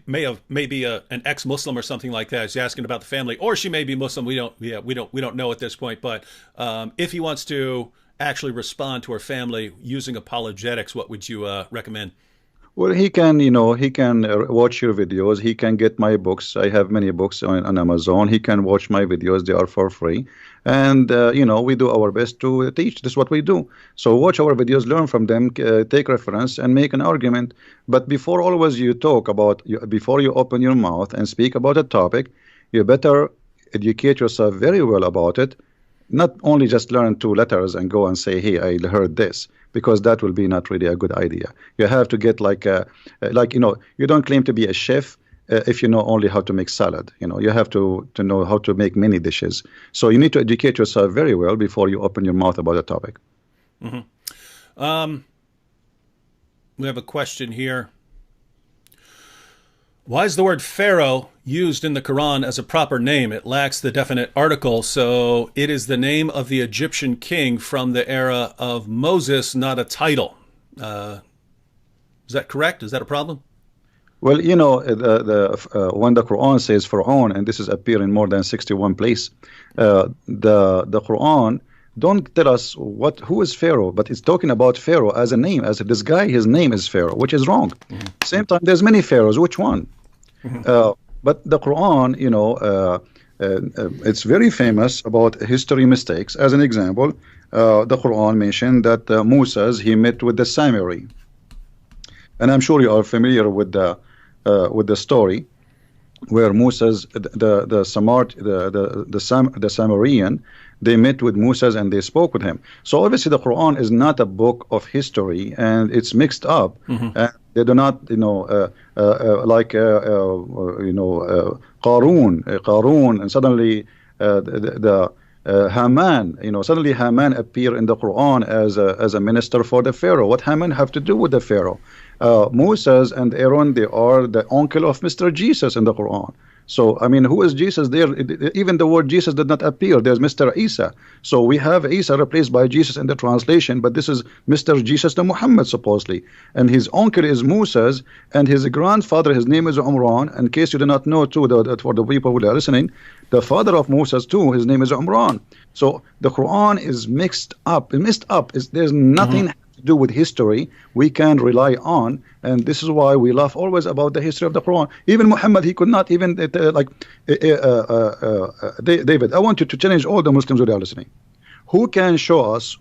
be an ex-Muslim or something like that. He's asking about the family, or she may be Muslim. We don't know at this point. But if he wants to actually respond to her family using apologetics, what would you recommend? Well, he can, he can watch your videos. He can get my books. I have many books on Amazon. He can watch my videos. They are for free. And, we do our best to teach. This is what we do. So watch our videos, learn from them, take reference, and make an argument. But before always you talk about, before you open your mouth and speak about a topic, you better educate yourself very well about it. Not only just learn 2 letters and go and say, hey, I heard this, because that will be not really a good idea. You have to get you don't claim to be a chef if you know only how to make salad. You have to know how to make many dishes. So you need to educate yourself very well before you open your mouth about a topic. Mm-hmm. We have a question here. Why is the word Pharaoh used in the Quran as a proper name? It lacks the definite article, so it is the name of the Egyptian king from the era of Moses, not a title. Is that correct? Is that a problem? Well, when the Quran says Pharaoh, and this is appear in more than 61 places, the Quran don't tell us who is Pharaoh, but it's talking about Pharaoh as a name, as this guy, his name is Pharaoh, which is wrong. Mm-hmm. Same time, there's many pharaohs. Which one? Mm-hmm. But the Quran, it's very famous about history mistakes. As an example, the Quran mentioned that Moses, he met with the Samiri, and I'm sure you are familiar with the story where Moses, the Samarian, they met with Moses and they spoke with him. So obviously the Quran is not a book of history, and it's mixed up. Mm-hmm. And they do not, Qarun, and suddenly Haman, suddenly Haman appear in the Quran as a minister for the Pharaoh. What Haman have to do with the Pharaoh? Moses and Aaron, they are the uncle of Mr. Jesus in the Quran. So, I mean, who is Jesus there? Even the word Jesus did not appear. There's Mr. Isa. So we have Isa replaced by Jesus in the translation, but this is Mr. Jesus the Muhammad, supposedly. And his uncle is Moses, and his grandfather, his name is Umran. In case you do not know, too, for the people who are listening, the father of Moses, too, his name is Umran. So the Quran is mixed up. There's nothing to do with history we can rely on, and this is why we laugh always about the history of the Quran. Even Muhammad, he could not even David, I want you to challenge all the Muslims who are listening. Who can show us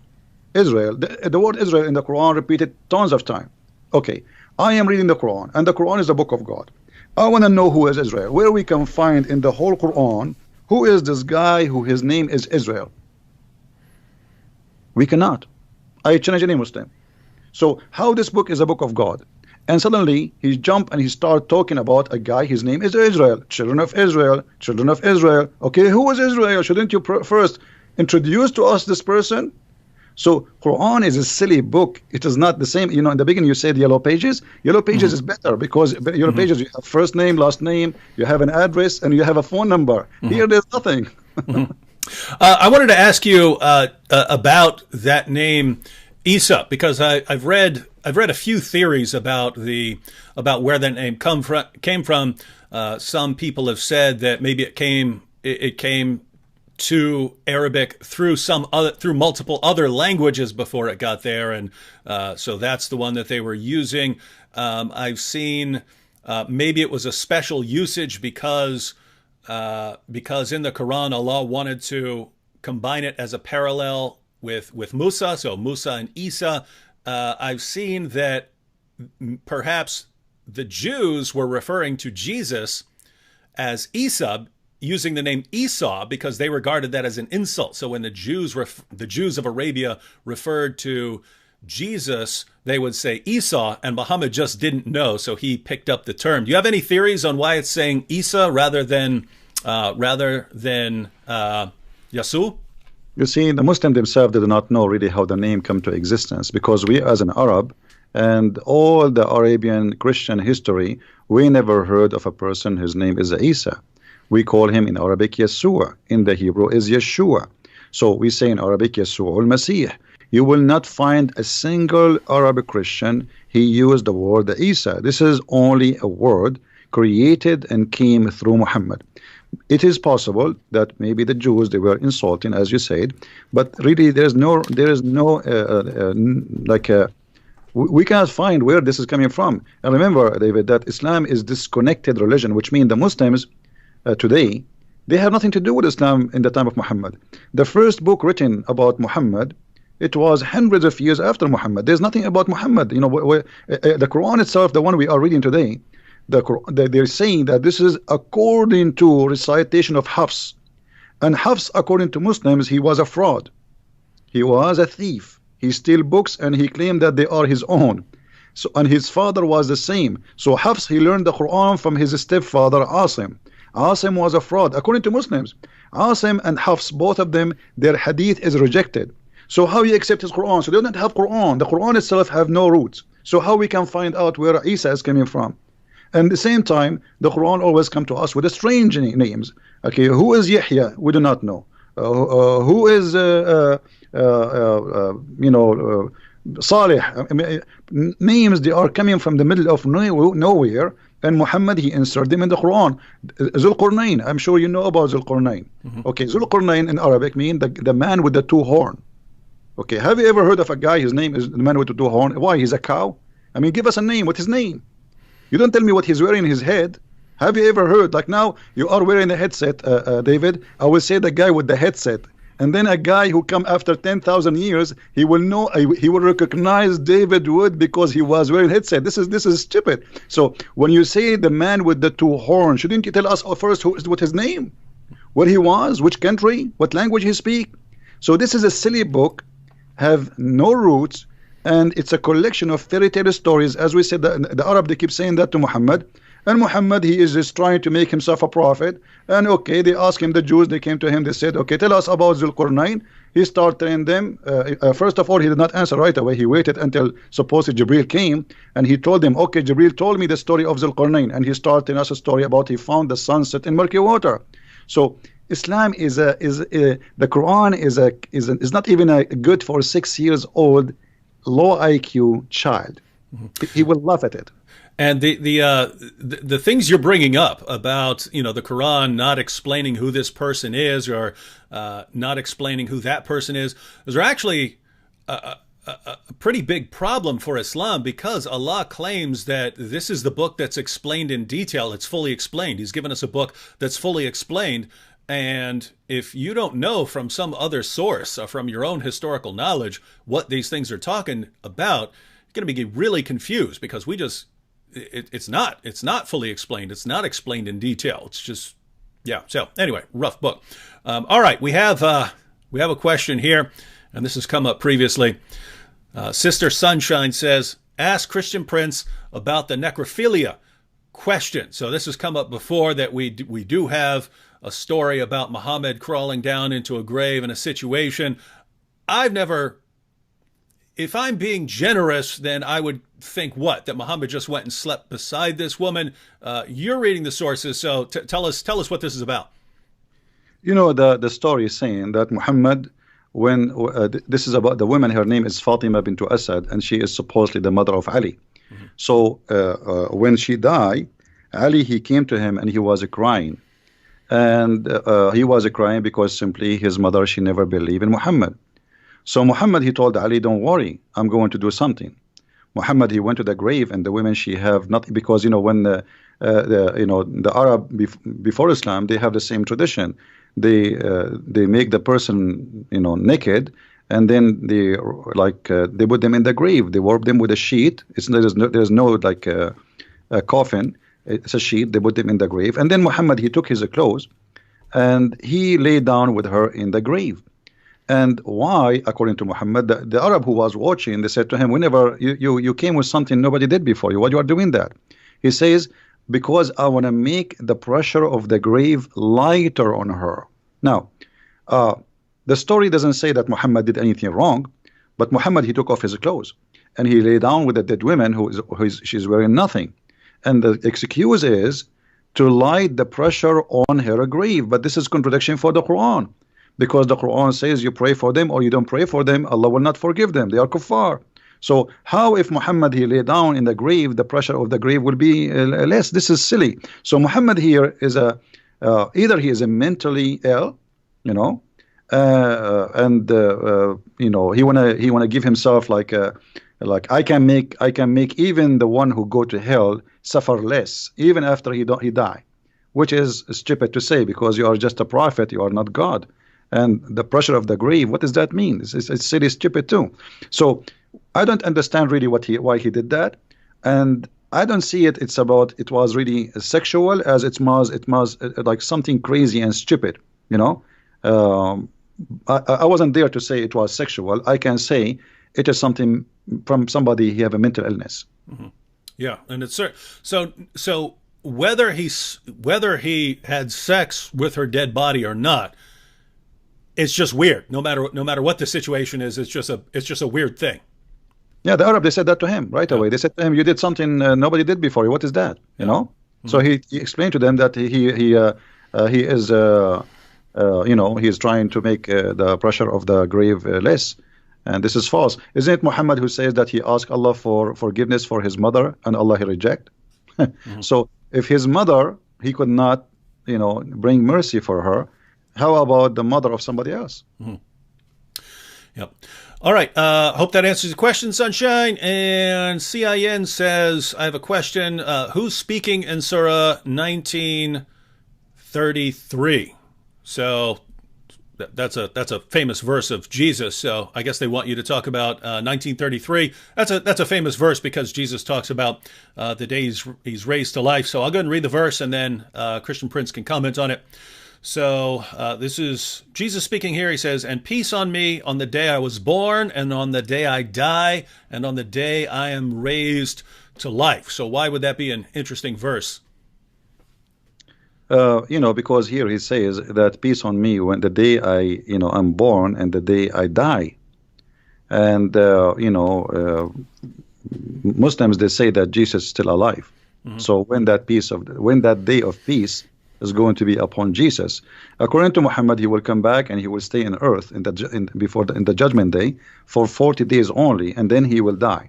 Israel? The word Israel in the Quran repeated tons of time. Okay, I am reading the Quran, and the Quran is the book of God. I want to know who is Israel, where we can find in the whole Quran who is this guy who his name is Israel. We cannot. I challenge any Muslim. So how this book is a book of God, and suddenly he jump and he start talking about a guy, his name is Israel, children of Israel. Okay, who is Israel? Shouldn't you first introduce to us this person? So Quran is a silly book. It is not the same. In the beginning you said yellow pages. Yellow pages is better because yellow pages, you have first name, last name, you have an address, and you have a phone number. Here there's nothing. I wanted to ask you about that name Isa, because I've read a few theories about where that name came from. Some people have said that maybe it came to Arabic through multiple other languages before it got there, and so that's the one that they were using. I've seen maybe it was a special usage because in the Quran Allah wanted to combine it as a parallel with Musa, so Musa and Isa. I've seen that perhaps the Jews were referring to Jesus as Isa, using the name Esau because they regarded that as an insult. So when the Jews of Arabia referred to Jesus, they would say Esau, and Muhammad just didn't know, so he picked up the term. Do you have any theories on why it's saying Isa rather than Yasu? You see, the Muslims themselves did not know really how the name came to existence, because we as an Arab and all the Arabian Christian history, we never heard of a person whose name is Isa. We call him in Arabic Yeshua. In the Hebrew is Yeshua. So we say in Arabic Yeshua al-Masih. You will not find a single Arabic Christian he used the word Isa. This is only a word created and came through Muhammad. It is possible that maybe the Jews, they were insulting, as you said, but really we cannot find where this is coming from. And remember, David, that Islam is disconnected religion, which means the Muslims today, they have nothing to do with Islam in the time of Muhammad. The first book written about Muhammad, it was hundreds of years after Muhammad. There's nothing about Muhammad. You know, the Quran itself, the one we are reading today, they're saying that this is according to recitation of Hafs. And Hafs, according to Muslims, he was a fraud. He was a thief. He steals books and he claimed that they are his own. So, and his father was the same. So Hafs, he learned the Quran from his stepfather Asim. Asim was a fraud, according to Muslims. Asim and Hafs, both of them, their hadith is rejected. So how you accept his Quran? So they don't have Quran. The Quran itself have no roots. So how we can find out where Isa is coming from? And at the same time, the Quran always come to us with strange names. Okay, who is Yahya? We do not know. Who is Salih? I mean, names, they are coming from the middle of nowhere. And Muhammad, he inserted them in the Quran. Zulqarnain, I'm sure you know about Zulqarnain. Okay, Zulqarnain in Arabic means the man with the two horns. Okay, have you ever heard of a guy, his name is the man with the two horns? Why, he's a cow? I mean, give us a name. What's his name? You don't tell me what he's wearing in his head. Have you ever heard, like now, you are wearing a headset, David, I will say the guy with the headset. And then a guy who come after 10,000 years, he will know, he will recognize David Wood because he was wearing a headset. This is stupid. So when you say the man with the two horns, shouldn't you tell us first what his name, where he was, which country, what language he speak? So this is a silly book, have no roots, and it's a collection of fairy tale stories. As we said, the Arab, they keep saying that to Muhammad. And Muhammad, he is just trying to make himself a prophet. And okay, they asked him, the Jews, they came to him, they said, okay, tell us about Zulqarnain. He started telling them, first of all, he did not answer right away. He waited until supposedly Jibril came, and he told them, okay, Jibril told me the story of Zulqarnain, and he started telling us a story about he found the sunset in murky water. So Islam is the Quran is not even a good for 6 years old low IQ child. He will laugh at it. And the things you're bringing up about, you know, the Quran not explaining who this person is, or not explaining who that person is, those are actually a pretty big problem for Islam, because Allah claims that this is the book that's explained in detail. It's fully explained. He's given us a book that's fully explained. And if you don't know from some other source or from your own historical knowledge what these things are talking about, you're going to be really confused, because it's not fully explained. It's not explained in detail. It's just, yeah. So anyway, rough book. All right, we have a question here, and this has come up previously. Sister Sunshine says, ask Christian Prince about the necrophilia question. So this has come up before, that we do have a story about Muhammad crawling down into a grave in a situation. I've never, if I'm being generous, then I would think that Muhammad just went and slept beside this woman. You're reading the sources, so tell us what this is about. You know, the story is saying that Muhammad, when this is about the woman, her name is Fatima bint Asad, and she is supposedly the mother of Ali. So when she died, Ali, he came to him and he was crying. And he was crying because simply his mother, she never believed in Muhammad. So Muhammad, he told Ali, don't worry, I'm going to do something. Muhammad, he went to the grave, and the women, she have nothing, because when the Arab before Islam, they have the same tradition. They make the person naked, and then they put them in the grave. They warp them with a sheet. There's no like a coffin. It's a sheet. They put them in the grave, and then Muhammad, he took his clothes and he lay down with her in the grave. And why? According to Muhammad, the Arab who was watching, they said to him, whenever you came with something nobody did before you, why you are doing that? He says, because I want to make the pressure of the grave lighter on her. Now, the story doesn't say that Muhammad did anything wrong, but Muhammad, he took off his clothes and he lay down with a dead woman she's wearing nothing. And the excuse is to light the pressure on her grave. But this is contradiction for the Quran, because the Quran says you pray for them or you don't pray for them, Allah will not forgive them. They are kuffar. So how, if Muhammad, he lay down in the grave, the pressure of the grave will be less? This is silly. So Muhammad here is either he is a mentally ill, you know, and you know, he wanna give himself like I can make even the one who go to hell suffer less even after he die, which is stupid to say, because you are just a prophet, you are not God. And the pressure of the grave, what does that mean? It's silly, stupid too. So I don't understand really why he did that, and I don't see it was really sexual as it was like something crazy and stupid, you know. I wasn't there to say it was sexual. I can say it is something from somebody he have a mental illness. Mm-hmm. Yeah, and it's so whether he had sex with her dead body or not, it's just weird. No matter what the situation is, it's just a weird thing. Yeah, the Arab, they said that to him right away. They said to him, "You did something nobody did before you. What is that?" You know. Mm-hmm. So he explained to them that he is you know, he is trying to make the pressure of the grave less, and this is false. Isn't it Muhammad who says that he asked Allah for forgiveness for his mother and Allah he reject? Mm-hmm. So if his mother, he could not, you know, bring mercy for her, how about the mother of somebody else? Mm-hmm. Yep. All right. Hope that answers the question, Sunshine. And CIN says, I have a question. Who's speaking in Surah 1933? So that's a famous verse of Jesus. So I guess they want you to talk about 1933. That's a famous verse because Jesus talks about the day he's raised to life. So I'll go ahead and read the verse, and then Christian Prince can comment on it. So this is Jesus speaking here. He says, "And peace on me on the day I was born, and on the day I die, and on the day I am raised to life." So why would that be an interesting verse? You know, because here he says that peace on me when the day I'm born and the day I die. And, you know, Muslims, they say that Jesus is still alive. Mm-hmm. So when that day of peace is going to be upon Jesus, according to Muhammad, he will come back and he will stay in earth in the judgment day for 40 days only, and then he will die.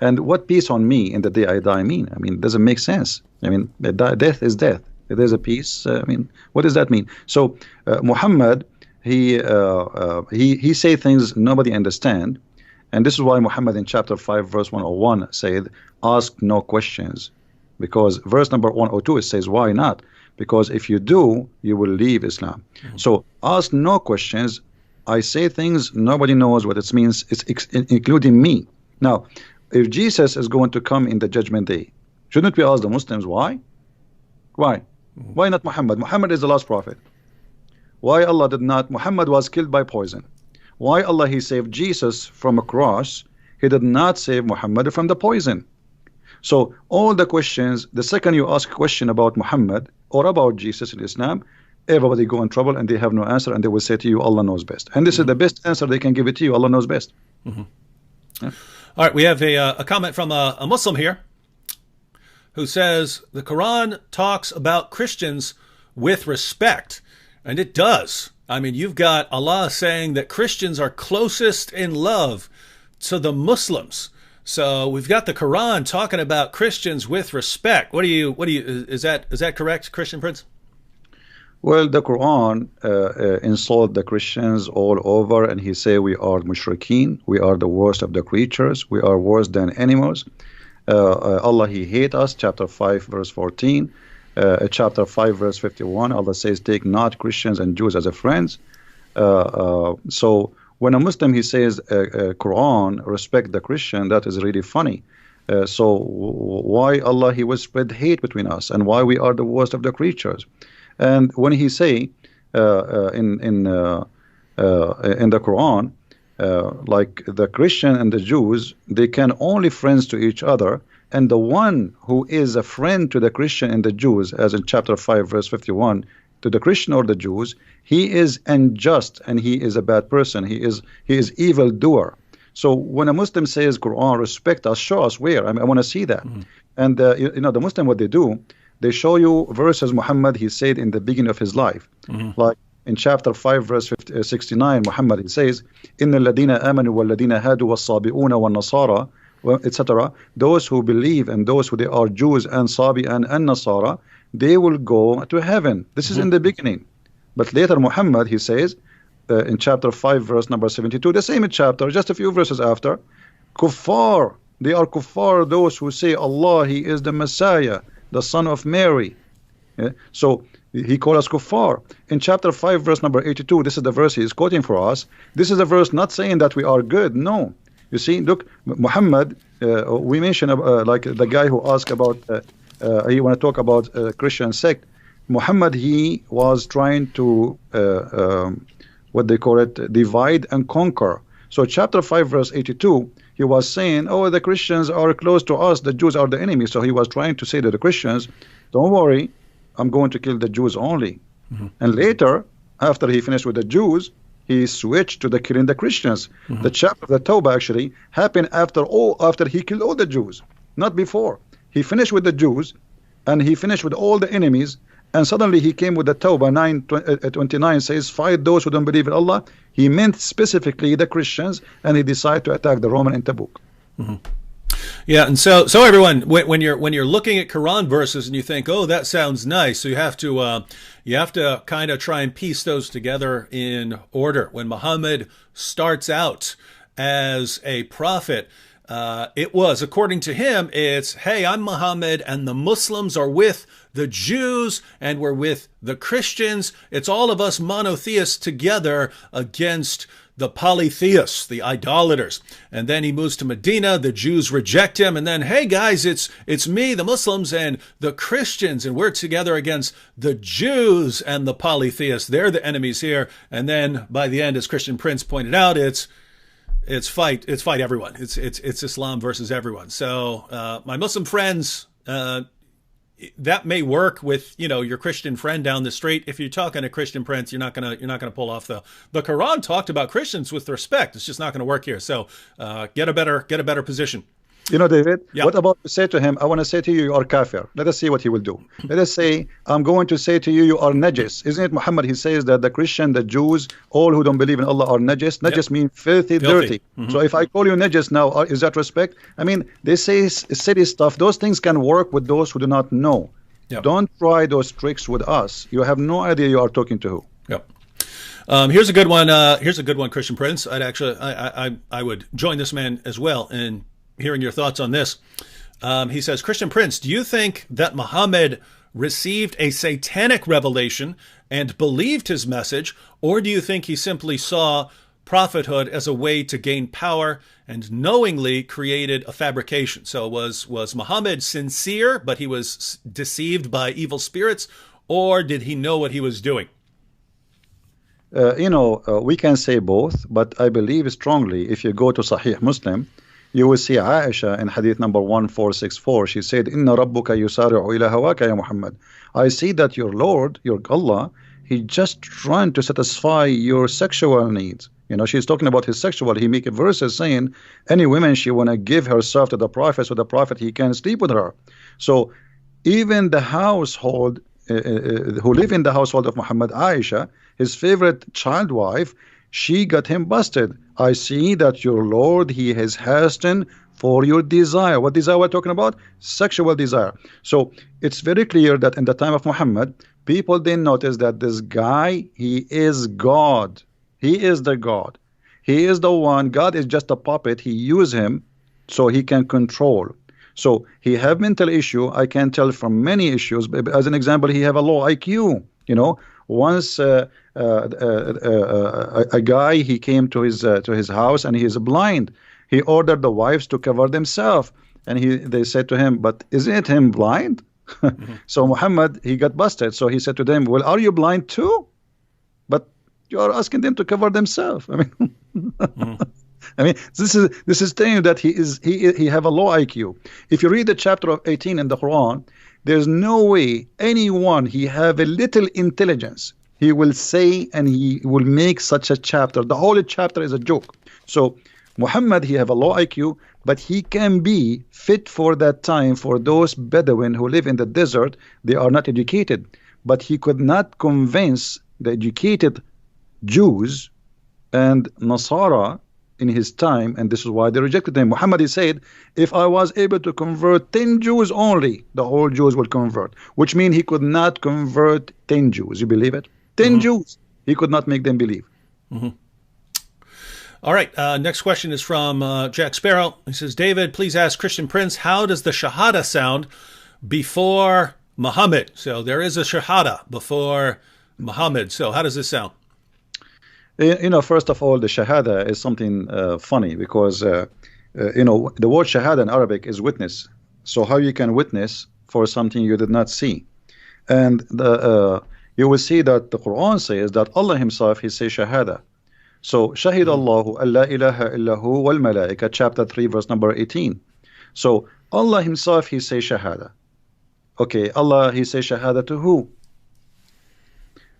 And what peace on me in the day I die mean? I mean, it doesn't make sense. I mean, death is death. If there's a peace, I mean, what does that mean? So Muhammad, he say things nobody understand, and this is why Muhammad in chapter 5 verse 101 said, "Ask no questions," because verse number 102 it says, "Why not?" Because if you do, you will leave Islam. Mm-hmm. So ask no questions. I say things nobody knows what it means. It's including me. Now, if Jesus is going to come in the judgment day, shouldn't we ask the Muslims why? Why? Why not Muhammad? Muhammad is the last prophet. Why Allah did not? Muhammad was killed by poison. Why Allah he saved Jesus from a cross? He did not save Muhammad from the poison. So all the questions, the second you ask a question about Muhammad or about Jesus in Islam, everybody go in trouble and they have no answer, and they will say to you, Allah knows best. And this is the best answer they can give it to you. Allah knows best. Mm-hmm. Yeah. All right, we have a comment from a Muslim here who says the Quran talks about Christians with respect, and it does. I mean, you've got Allah saying that Christians are closest in love to the Muslims. So we've got the Quran talking about Christians with respect. What do you is that correct, Christian Prince? Well, the Quran insult the Christians all over, and he say we are mushrikeen, we are the worst of the creatures, we are worse than animals. Allah he hate us, chapter 5 verse 14, chapter 5 verse 51, Allah says take not Christians and Jews as a friends. So when a Muslim he says Quran respect the Christian, that is really funny. So why Allah he will spread hate between us, and why we are the worst of the creatures? And when he say in the Quran, like the Christian and the Jews, they can only friends to each other, and the one who is a friend to the Christian and the Jews, as in chapter 5 verse 51, to the Christian or the Jews, he is unjust and he is a bad person. He is evil doer. So when a Muslim says Quran respect us, show us where. I want to see that. And the Muslim, what they do, they show you verses Muhammad he said in the beginning of his life, like in chapter 5 verse 69, Muhammad he says, inna alladhina amanu walladhina hadu was-sabi'una wan-nasara, etc. Those who believe and those who they are Jews and Sabi and Nasara, they will go to heaven. This is in the beginning. But later Muhammad he says in chapter 5 verse number 72, the same chapter, just a few verses after, kuffar, they are kuffar, those who say Allah he is the Messiah, the son of Mary. So he called us kuffar. In chapter 5 verse number 82, this is the verse he is quoting for us. This is a verse not saying that we are good. No, you see, look, Muhammad, we mentioned like the guy who asked about he want to talk about Christian sect. Muhammad he was trying to what they call it, divide and conquer. So chapter 5 verse 82, he was saying, oh, the Christians are close to us, the Jews are the enemy. So he was trying to say to the Christians, don't worry, I'm going to kill the Jews only. And later, after he finished with the Jews, he switched to the killing the Christians. The chapter of the Tawbah actually happened after he killed all the Jews, not before. He finished with the Jews and he finished with all the enemies, and suddenly he came with the Tawbah 9:29 says, fight those who don't believe in Allah. He meant specifically the Christians, and he decided to attack the Roman in Tabuk. Yeah, and so everyone, when you're looking at Quran verses and you think, oh, that sounds nice, so you have to kind of try and piece those together in order. When Muhammad starts out as a prophet, it was, according to him, it's, hey, I'm Muhammad and the Muslims are with the Jews and we're with the Christians. It's all of us monotheists together against the polytheists, the idolaters. And then he moves to Medina, the Jews reject him, and then, hey guys, it's me, the Muslims, and the Christians, and we're together against the Jews and the polytheists. They're the enemies here. And then by the end, as Christian Prince pointed out, it's fight everyone. It's Islam versus everyone. So my Muslim friends, that may work with your Christian friend down the street. If you're talking to Christian Prince, you're not gonna pull off the Quran talked about Christians with respect. It's just not gonna work here. So get a better position. David, yeah. What about to say to him, I want to say to you, you are kafir. Let us see what he will do. Let us say, I'm going to say to you, you are najis. Isn't it Muhammad? He says that the Christian, the Jews, all who don't believe in Allah are najis. Najis means filthy, dirty. So if I call you najis now, is that respect? I mean, they say silly stuff. Those things can work with those who do not know. Yep. Don't try those tricks with us. You have no idea you are talking to who. Yep. Here's a good one. Christian Prince. I would join this man as well in hearing your thoughts on this. He says, Christian Prince, do you think that Muhammad received a satanic revelation and believed his message, or do you think he simply saw prophethood as a way to gain power and knowingly created a fabrication? So was Muhammad sincere, but he was deceived by evil spirits, or did he know what he was doing? We can say both, but I believe strongly if you go to Sahih Muslim, you will see Aisha in hadith number 1464. She said, Inna rabbuka yusari'u ila hawaka ya Muhammad. I see that your Lord, your Allah, he just trying to satisfy your sexual needs. She's talking about his sexual. He make verses saying any woman she want to give herself to the prophet, so the prophet he can sleep with her. So even the household who live in the household of Muhammad, Aisha, his favorite child wife, she got him busted. I see that your Lord, he has hastened for your desire. What desire we're talking about? Sexual desire. So it's very clear that in the time of Muhammad, people didn't notice that this guy, he is God. He is the God. He is the one. God is just a puppet. He use him so he can control. So he have mental issue. I can tell from many issues. As an example, he have a low IQ. Once a guy, he came to his house and he is blind. He ordered the wives to cover themselves, and they said to him, "But isn't him blind?" So Muhammad, he got busted. So he said to them, "Well, are you blind too? But you are asking them to cover themselves." I mean, I mean, this is telling you that he have a low IQ. If you read the chapter of 18 in the Quran, there's no way anyone he have a little intelligence he will say and he will make such a chapter. The whole chapter is a joke. So Muhammad, he have a low IQ, but he can be fit for that time for those Bedouin who live in the desert. They are not educated, but he could not convince the educated Jews and Nasara in his time, and this is why they rejected him. Muhammad, he said, if I was able to convert 10 Jews only, the whole Jews will convert, which means he could not convert 10 Jews. You believe it? 10 Jews, he could not make them believe. All right, next question is from Jack Sparrow. He says, David, please ask Christian Prince, how does the Shahada sound before Muhammad? So there is a Shahada before Muhammad. So how does this sound? You know, first of all, the Shahada is something funny because, you know, the word Shahada in Arabic is witness. So how you can witness for something you did not see? And you will see that the Quran says that Allah himself, he says Shahada. So, Shahid Allahu alla ilaha illahu wal malaika, chapter 3, verse number 18. So, Allah himself, he says Shahada. Okay, Allah, he says Shahada to who?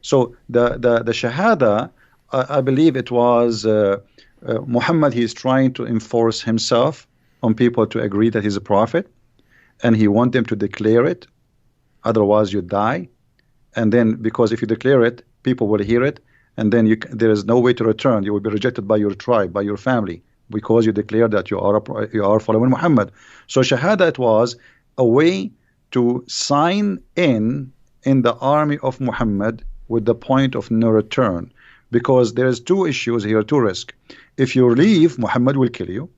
So, the Shahada, I believe it was Muhammad, he is trying to enforce himself on people to agree that he's a prophet, and he wants them to declare it, otherwise you die. And then, because if you declare it, people will hear it, and then there is no way to return. You will be rejected by your tribe, by your family, because you declare that you are following Muhammad. So Shahada, it was a way to sign in the army of Muhammad with the point of no return, because there is two issues here, two risks. If you leave, Muhammad will kill you,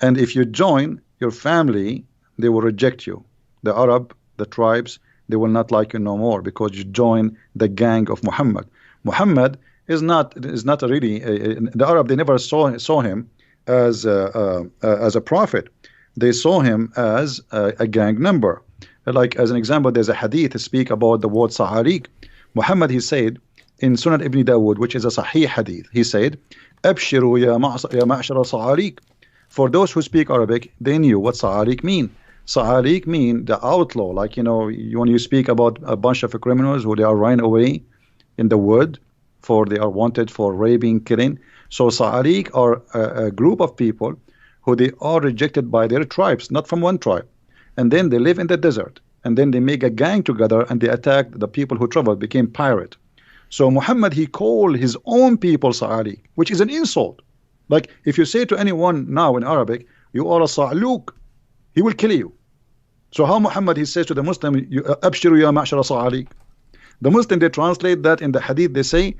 and if you join your family, they will reject you. The Arab, the tribes, they will not like you no more because you join the gang of Muhammad. Muhammad is not really the Arab. They never saw him as a prophet. They saw him as a gang member. Like as an example, there's a hadith to speak about the word Sa'ariq. Muhammad, he said in Sunan Ibn Dawood, which is a Sahih hadith, he said, "Abshiru ya ma'shara Sa'ariq." For those who speak Arabic, they knew what Sa'ariq mean. Sa'ariq mean the outlaw, like, you know, when you speak about a bunch of criminals who they are running away in the wood, for they are wanted for raping, killing. So Sa'ariq are a group of people who they are rejected by their tribes, not from one tribe. And then they live in the desert, and then they make a gang together and they attack the people who traveled, became pirate. So Muhammad, he called his own people Sa'ariq, which is an insult. Like if you say to anyone now in Arabic, you are a Sa'luq, he will kill you. So how Muhammad, he says to the Muslim, Abshiru ya ma'shara Sa'ariq. The Muslim, they translate that in the hadith, they say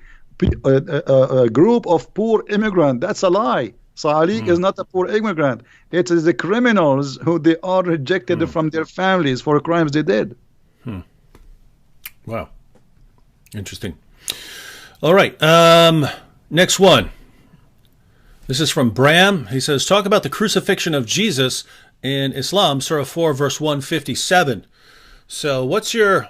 a group of poor immigrants. That's a lie. Sa'ariq is not a poor immigrant. It is the criminals who they are rejected from their families for crimes they did. Wow. Interesting. All right. Next one. This is from Bram. He says, talk about the crucifixion of Jesus in Islam, Surah 4, verse 157. So what's your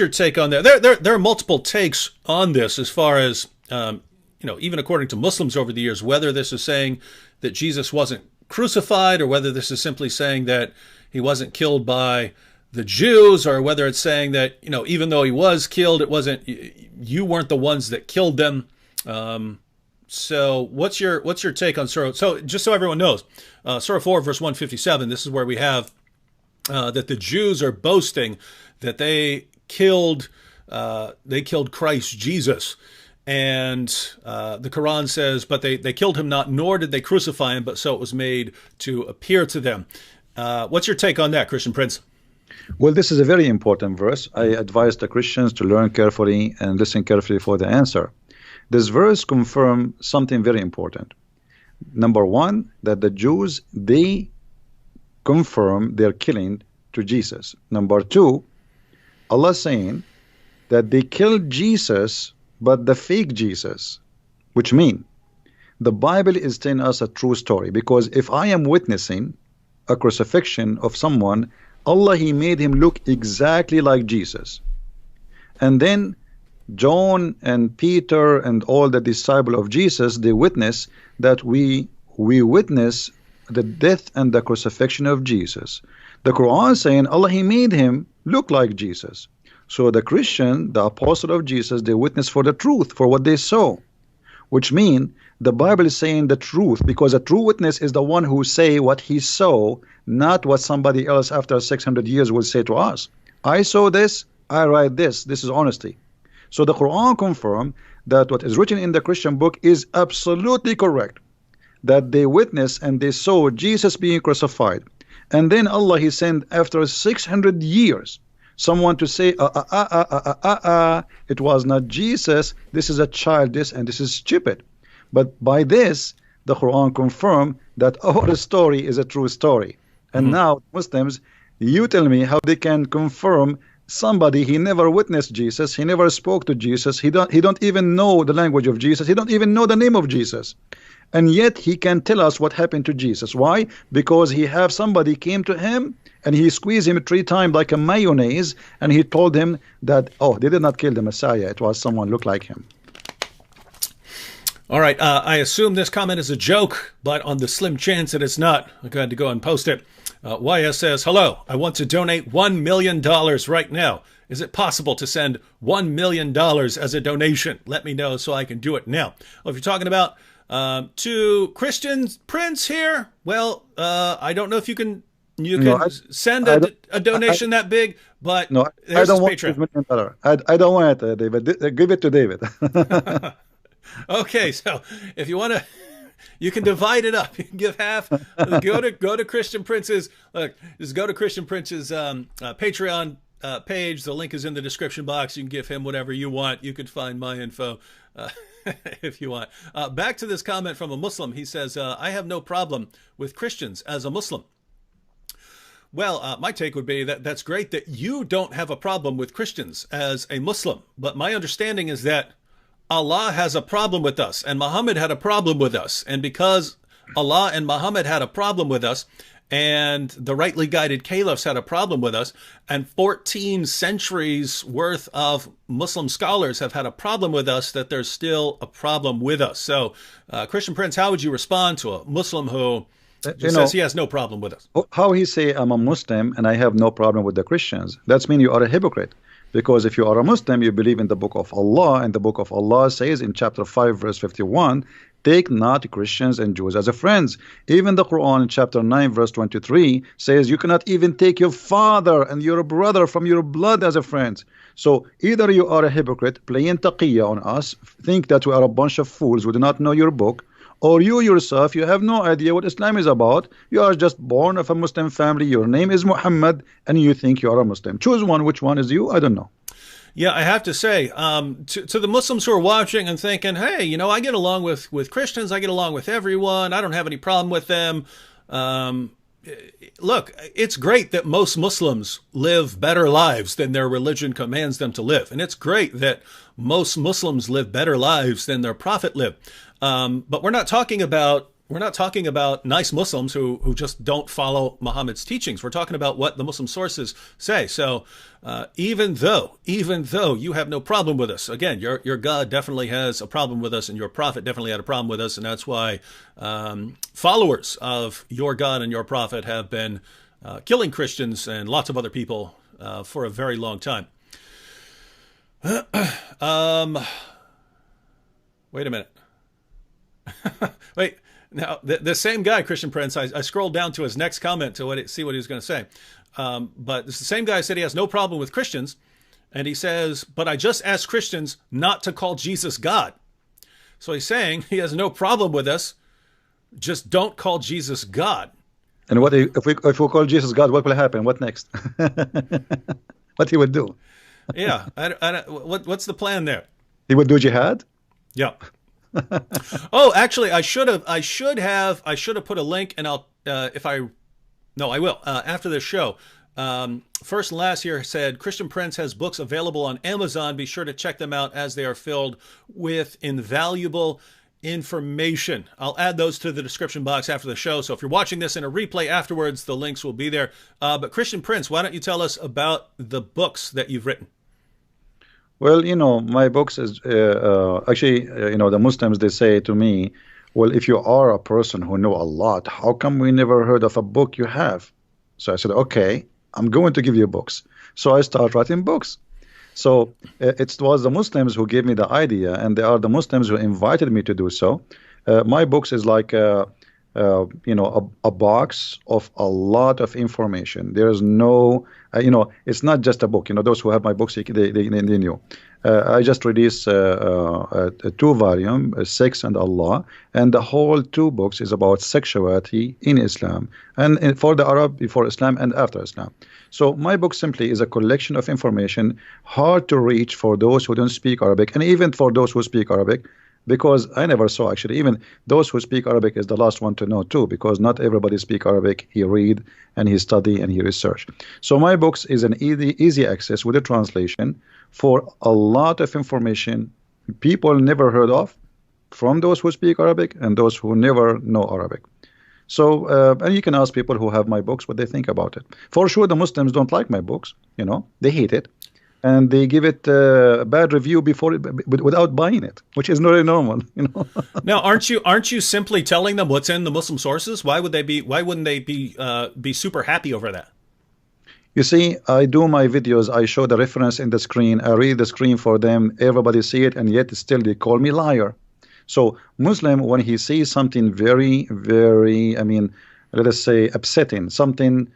take on that? There are multiple takes on this as far as, you know, even according to Muslims over the years, whether this is saying that Jesus wasn't crucified or whether this is simply saying that he wasn't killed by the Jews, or whether it's saying that, you know, even though he was killed, it wasn't, you weren't the ones that killed them. So what's your take on Surah? So just so everyone knows, Surah 4, verse 157, this is where we have that the Jews are boasting that they killed Christ Jesus. And the Quran says, but they killed him not, nor did they crucify him, but so it was made to appear to them. What's your take on that, Christian Prince? Well, this is a very important verse. I advise the Christians to learn carefully and listen carefully for the answer. This verse confirms something very important. Number one, that the Jews, they confirm their killing to Jesus. Number two, Allah saying that they killed Jesus, but the fake Jesus, which mean the Bible is telling us a true story. Because if I am witnessing a crucifixion of someone, Allah, He made him look exactly like Jesus. And then John and Peter and all the disciples of Jesus, they witness that we witness the death and the crucifixion of Jesus. The Quran saying Allah, He made him look like Jesus. So the Christian, the apostle of Jesus, they witness for the truth, for what they saw. Which mean the Bible is saying the truth, because a true witness is the one who say what he saw, not what somebody else after 600 years will say to us. I saw this, I write this. This is honesty. So the Quran confirm that what is written in the Christian book is absolutely correct, that they witnessed and they saw Jesus being crucified. And then Allah, He sent after 600 years someone to say, it was not Jesus, this is a child, this, and this is stupid. But by this, the Quran confirmed that our story is a true story. And now Muslims, you tell me how they can confirm somebody, he never witnessed Jesus, he never spoke to Jesus, he don't even know the language of Jesus, he don't even know the name of Jesus, and yet he can tell us what happened to Jesus. Why? Because he have somebody came to him and he squeezed him 3 times like a mayonnaise, and he told him that, oh, they did not kill the Messiah, it was someone looked like him. All right, I assume this comment is a joke, but on the slim chance that it's not, I'm going to go and post it. YS says, hello, I want to donate $1 million right now. Is it possible to send $1 million as a donation? Let me know so I can do it now. Well, if you're talking about to Christian Prince here, well, I don't know if you can send a donation that big, but no, I don't want $1 million. I don't want it, David. Give it to David. Okay, so if you want to, you can divide it up. You can give half. Go to Christian Prince's. Just go to Christian Prince's Patreon page. The link is in the description box. You can give him whatever you want. You can find my info if you want. Back to this comment from a Muslim. He says, "I have no problem with Christians as a Muslim." Well, my take would be that that's great that you don't have a problem with Christians as a Muslim. But my understanding is that Allah has a problem with us, and Muhammad had a problem with us. And because Allah and Muhammad had a problem with us, and the rightly guided caliphs had a problem with us, and 14 centuries worth of Muslim scholars have had a problem with us, that there's still a problem with us. So, Christian Prince, how would you respond to a Muslim who says he has no problem with us? How he say, I'm a Muslim and I have no problem with the Christians? That means you are a hypocrite. Because if you are a Muslim, you believe in the book of Allah, and the book of Allah says in chapter 5, verse 51, take not Christians and Jews as a friends. Even the Quran in chapter 9, verse 23 says you cannot even take your father and your brother from your blood as a friend. So either you are a hypocrite, playing taqiyya on us, think that we are a bunch of fools who do not know your book, or you yourself, you have no idea what Islam is about. You are just born of a Muslim family. Your name is Muhammad, and you think you are a Muslim. Choose one. Which one is you? I don't know. Yeah, I have to say, to the Muslims who are watching and thinking, hey, I get along with Christians. I get along with everyone. I don't have any problem with them. Look, it's great that most Muslims live better lives than their religion commands them to live. And it's great that most Muslims live better lives than their prophet lived. But we're not talking about nice Muslims who just don't follow Muhammad's teachings. We're talking about what the Muslim sources say. So even though you have no problem with us, again, your God definitely has a problem with us, and your prophet definitely had a problem with us, and that's why followers of your God and your prophet have been killing Christians and lots of other people for a very long time. Wait a minute. Wait, now the same guy, Christian Prince, I scrolled down to his next comment to see what he was going to say. But it's the same guy said he has no problem with Christians. And he says, but I just asked Christians not to call Jesus God. So he's saying he has no problem with us. Just don't call Jesus God. And what if we call Jesus God, what will happen? What next? What he would do? Yeah. What's the plan there? He would do jihad? Yeah. Oh, actually, I should have put a link, and I will after this show. First and last here said, Christian Prince has books available on Amazon. Be sure to check them out as they are filled with invaluable information. I'll add those to the description box after the show. So if you're watching this in a replay afterwards, the links will be there. But Christian Prince, why don't you tell us about the books that you've written? Well, my books is actually, the Muslims, they say to me, well, if you are a person who know a lot, how come we never heard of a book you have? So I said, okay, I'm going to give you books. So I start writing books. So it was the Muslims who gave me the idea, and they are the Muslims who invited me to do so. My books is like a box of a lot of information. There's no, it's not just a book. Those who have my books, they knew. I just released a 2-volume, Sex and Allah, and the whole 2 books is about sexuality in Islam, and for the Arab, before Islam and after Islam. So my book simply is a collection of information, hard to reach for those who don't speak Arabic, and even for those who speak Arabic, because I never saw, actually, even those who speak Arabic is the last one to know too, because not everybody speak Arabic. He read and he study and he research. So my books is an easy access with a translation for a lot of information people never heard of, from those who speak Arabic and those who never know Arabic. So, and you can ask people who have my books what they think about it. For sure, the Muslims don't like my books. They hate it. And they give it a bad review without buying it, which is very normal. Now, aren't you simply telling them what's in the Muslim sources? Why wouldn't they be super happy over that? You see, I do my videos. I show the reference in the screen. I read the screen for them. Everybody see it, and yet still they call me liar. So Muslim, when he sees something very, very, let us say upsetting, something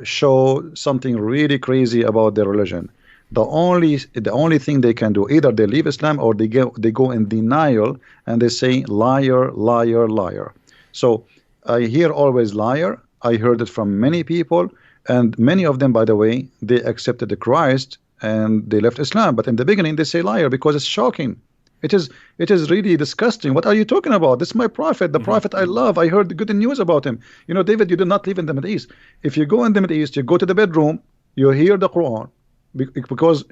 show something really crazy about their religion, the only thing they can do, either they leave Islam or they go in denial and they say liar, liar, liar. So I hear always liar. I heard it from many people, and many of them, by the way, they accepted the Christ and they left Islam. But in the beginning they say liar because it's shocking. It is really disgusting. What are you talking about? This is my prophet, the prophet I love. I heard good news about him. David, you do not live in the Middle East. If you go in the Middle East, you go to the bedroom, you hear the Quran, because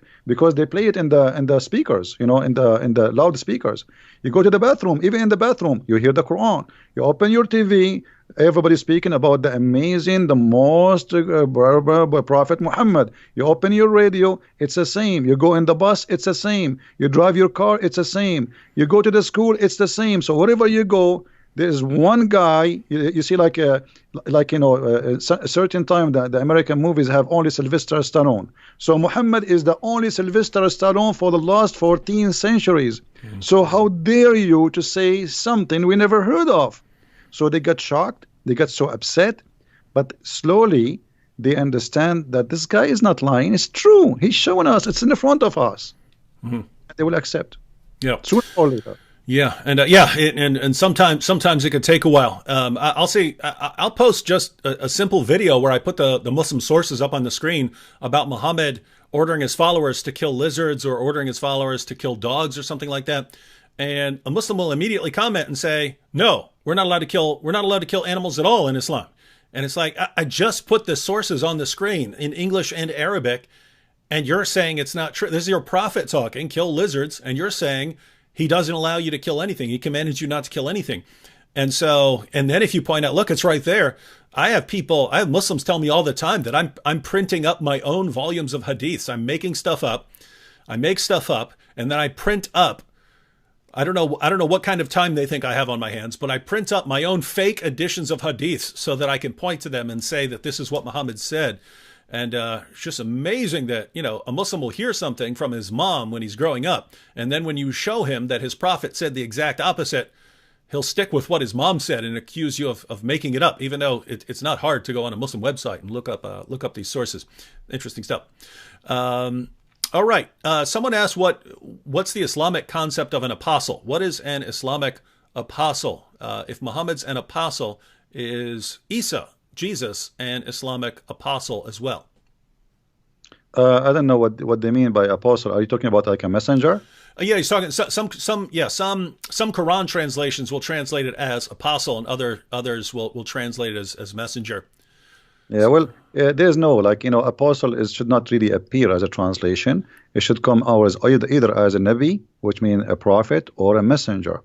they play it in the speakers, in the loudspeakers. You go to the bathroom, even in the bathroom, you hear the Quran. You open your TV, everybody speaking about the amazing, the most Prophet Muhammad. You open your radio, it's the same. You go in the bus, it's the same. You drive your car, it's the same. You go to the school, it's the same. So wherever you go, there's one guy. You see, a certain time the American movies have only Sylvester Stallone. So Muhammad is the only Sylvester Stallone for the last 14 centuries. So how dare you to say something we never heard of? So they got shocked, they got so upset, but slowly they understand that this guy is not lying. It's true. He's showing us. It's in the front of us. They will accept. Yeah. Sooner or later. Yeah, and sometimes it could take a while. I'll post just a simple video where I put the Muslim sources up on the screen about Muhammad ordering his followers to kill lizards or ordering his followers to kill dogs or something like that. And a Muslim will immediately comment and say, "No, we're not allowed to kill animals at all in Islam." And it's like, I just put the sources on the screen in English and Arabic, and you're saying it's not true. This is your prophet talking, kill lizards, and you're saying he doesn't allow you to kill anything. He commanded you not to kill anything. And then if you point out, look, it's right there. I have Muslims tell me all the time that I'm printing up my own volumes of hadiths. I'm making stuff up. I make stuff up, and then I print up. I don't know what kind of time they think I have on my hands, but I print up my own fake editions of hadiths so that I can point to them and say that this is what Muhammad said. And it's just amazing that, a Muslim will hear something from his mom when he's growing up. And then when you show him that his prophet said the exact opposite, he'll stick with what his mom said and accuse you of making it up, even though it's not hard to go on a Muslim website and look up these sources. Interesting stuff. All right. Someone asked, what's the Islamic concept of an apostle? What is an Islamic apostle? If Muhammad's an apostle, is Isa, Jesus, an Islamic apostle as well? I don't know what they mean by apostle. Are you talking about like a messenger? Yeah, he's talking some Quran translations will translate it as apostle, and others will translate it as messenger. Yeah, well, there's no, like, apostle should not really appear as a translation. It should come out as either as a Nabi, which means a prophet, or a messenger.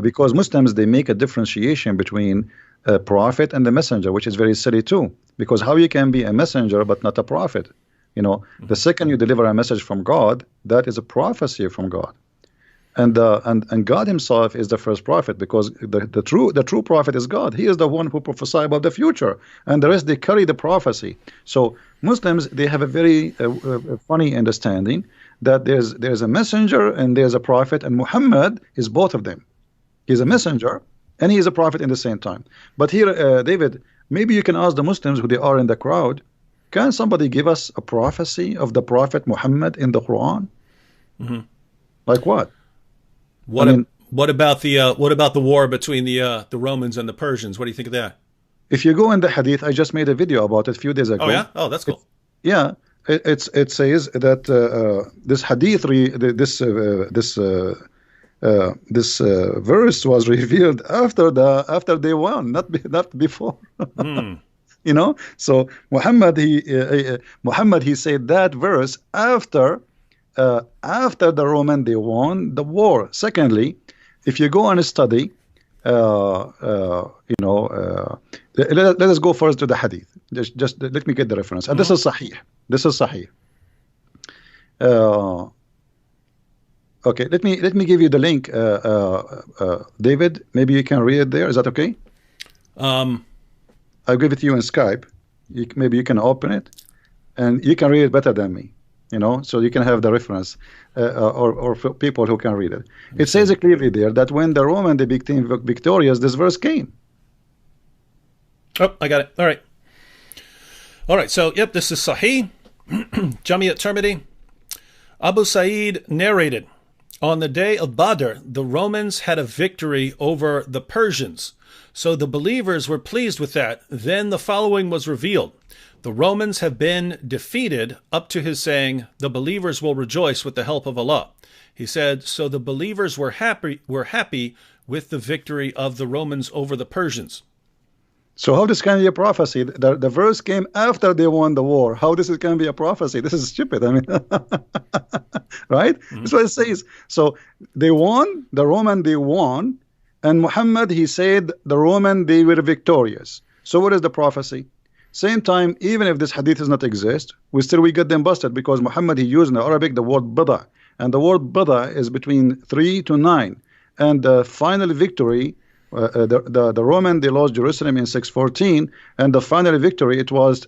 Because Muslims, they make a differentiation between a prophet and a messenger, which is very silly too. Because how you can be a messenger but not a prophet? The second you deliver a message from God, that is a prophecy from God. And God Himself is the first prophet, because the true prophet is God. He is the one who prophesies about the future, and the rest, they carry the prophecy. So Muslims, they have a very funny understanding that there's a messenger and there's a prophet, and Muhammad is both of them. He's a messenger and he is a prophet in the same time. But here, David, maybe you can ask the Muslims who they are in the crowd, can somebody give us a prophecy of the prophet Muhammad in the Quran? Like what? What about the war between the Romans and the Persians? What do you think of that? If you go in the hadith, I just made a video about it a few days ago. Oh yeah, oh that's cool. It says that this hadith, this verse was revealed after they won, not before. So Muhammad he said that verse after the Roman they won the war. Secondly, if you go and study, let us go first to the hadith. Just let me get the reference. And this is Sahih. This is Sahih. Okay, let me give you the link. David, maybe you can read it there. Is that okay? I'll give it to you in Skype. Maybe you can open it, and you can read it better than me. So you can have the reference, or for people who can read it. It says clearly there that when the Roman they became victorious, this verse came. Oh, I got it. All right. So, yep, this is Sahih, Jami' at-Tirmidhi. Abu Sa'id narrated, on the day of Badr, the Romans had a victory over the Persians. So the believers were pleased with that. Then the following was revealed. The Romans have been defeated, up to his saying, the believers will rejoice with the help of Allah. He said, so the believers were happy with the victory of the Romans over the Persians. So how this can be a prophecy? The verse came after they won the war. How this can be a prophecy? This is stupid. I mean, right? That's what it says. So they won, the Roman they won, and Muhammad, he said the Roman they were victorious. So what is the prophecy? Same time, even if this hadith does not exist, we get them busted, because Muhammad, he used in Arabic the word bada, and the word bada is between 3 to 9, and the final victory, the Roman they lost Jerusalem in 614, and the final victory it was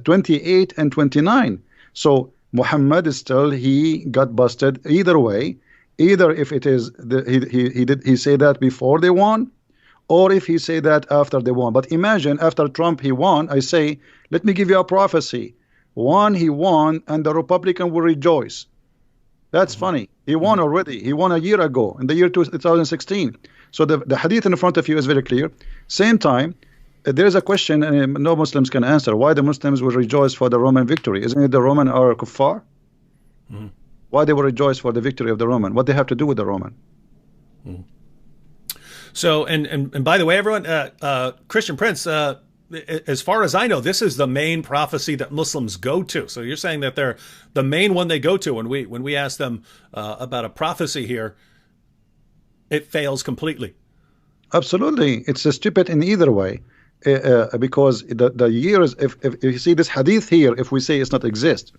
28 and 29. So Muhammad is still, he got busted either way, either if it is he say that before they won, or if he say that after they won. But imagine after Trump he won, I say, let me give you a prophecy. He won, and the Republican will rejoice. That's funny. He won already. He won a year ago, in the year 2016. So the hadith in front of you is very clear. Same time, there is a question, and no Muslims can answer, why the Muslims will rejoice for the Roman victory. Isn't it the Roman are kuffar? Why they will rejoice for the victory of the Roman? What they have to do with the Roman? So, and by the way, everyone, Christian Prince, as far as I know, this is the main prophecy that Muslims go to. So you're saying that they're the main one they go to when we ask them about a prophecy here, it fails completely. Absolutely, it's stupid in either way, because the years. If you see this hadith here, if we say it's not exist,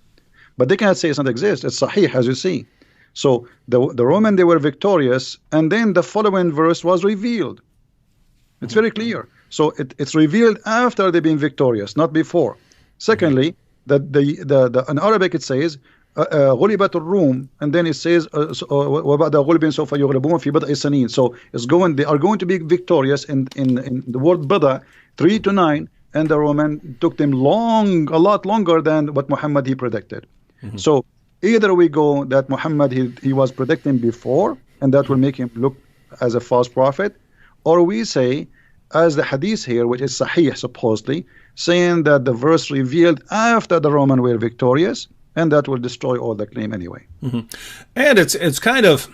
but they cannot say it's not exist. It's sahih, as you see. So the Roman they were victorious, and then the following verse was revealed. It's very clear. So it's revealed after they've been victorious, not before. Secondly, that in Arabic it says غُلِبَتُ الروم, and then it says وَبَعْدَ غُلِبٍ سَوْفَ يُغْلَبُونَ فِي بِضْعِ سَنِينَ. So they are going to be victorious in the word bada 3 to 9, and the Roman took them a lot longer than what Muhammad he predicted. So either we go that Muhammad he was predicting before, and that will make him look as a false prophet, or we say, as the hadith here, which is sahih supposedly, saying that the verse revealed after the Roman were victorious, and that will destroy all the claim anyway. And it's kind of,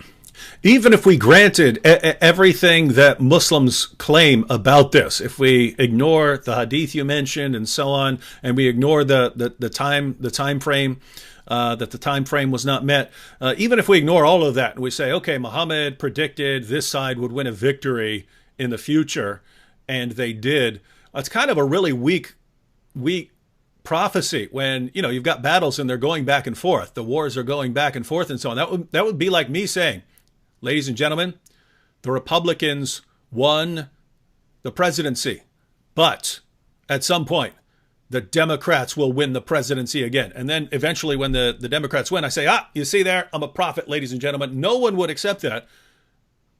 Even if we granted everything that Muslims claim about this, if we ignore the hadith you mentioned and so on, and we ignore the time frame, that the time frame was not met, even if we ignore all of that and we say, okay, Muhammad predicted this side would win a victory in the future, and they did, it's kind of a really weak prophecy when, you know, you've got battles and they're going back and forth. The wars are going back and forth and so on. That would be like me saying, ladies and gentlemen, the Republicans won the presidency, but at some point, the Democrats will win the presidency again. And then eventually when the Democrats win, I say, you see there, I'm a prophet, ladies and gentlemen. No one would accept that.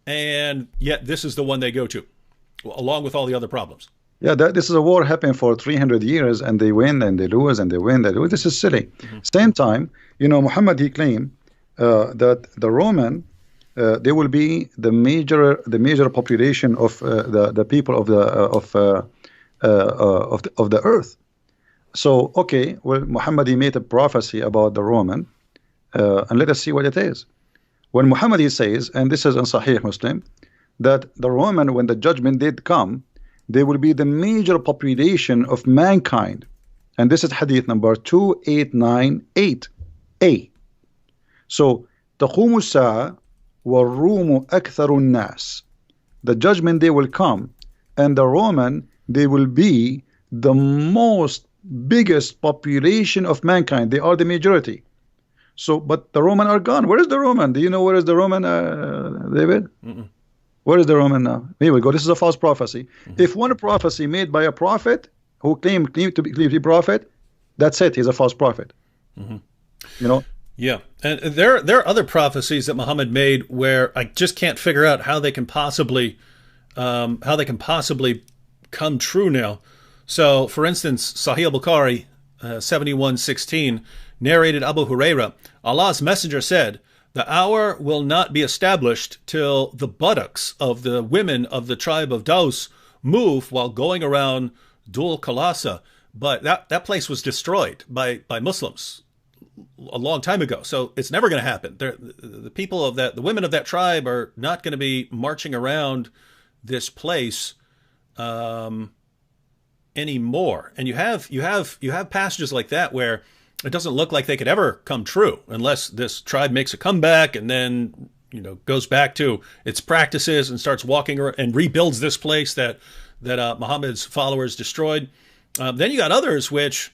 And yet this is the one they go to, along with all the other problems. Yeah, this is a war happening for 300 years, and they win and they lose and they win. They lose. This is silly. Same time, you know, Muhammad, he claimed that the Roman, they will be the major population of the people of the earth. So, okay, well, Muhammad, he made a prophecy about the Roman, and let us see what it is. When Muhammad, he says, and this is in Sahih Muslim, that the Roman, when the judgment did come, they will be the major population of mankind. And this is hadith number 2898a. So, تقوم الساعة والروم أكثر الناس. The judgment day will come, and the Roman, they will be the biggest population of mankind. They are the majority. So, but the Roman are gone. Where is the Roman? Do you know where is the Roman, David? Where is the Roman now? Here we go. This is a false prophecy. If one prophecy made by a prophet who claimed to be prophet, that's it. He's a false prophet. You know. Yeah, and there are other prophecies that Muhammad made where I just can't figure out how they can possibly come true now. So, for instance, Sahih al-Bukhari 71:16 narrated Abu Huraira, Allah's messenger said, "The hour will not be established till the buttocks of the women of the tribe of Daus move while going around Dhul Khalasa." But that place was destroyed by Muslims a long time ago, so it's never going to happen. The people of the women of that tribe are not going to be marching around this place anymore. And you have passages like that where it doesn't look like they could ever come true unless this tribe makes a comeback and then, you know, goes back to its practices and starts walking and rebuilds this place that Muhammad's followers destroyed. Then you got others which,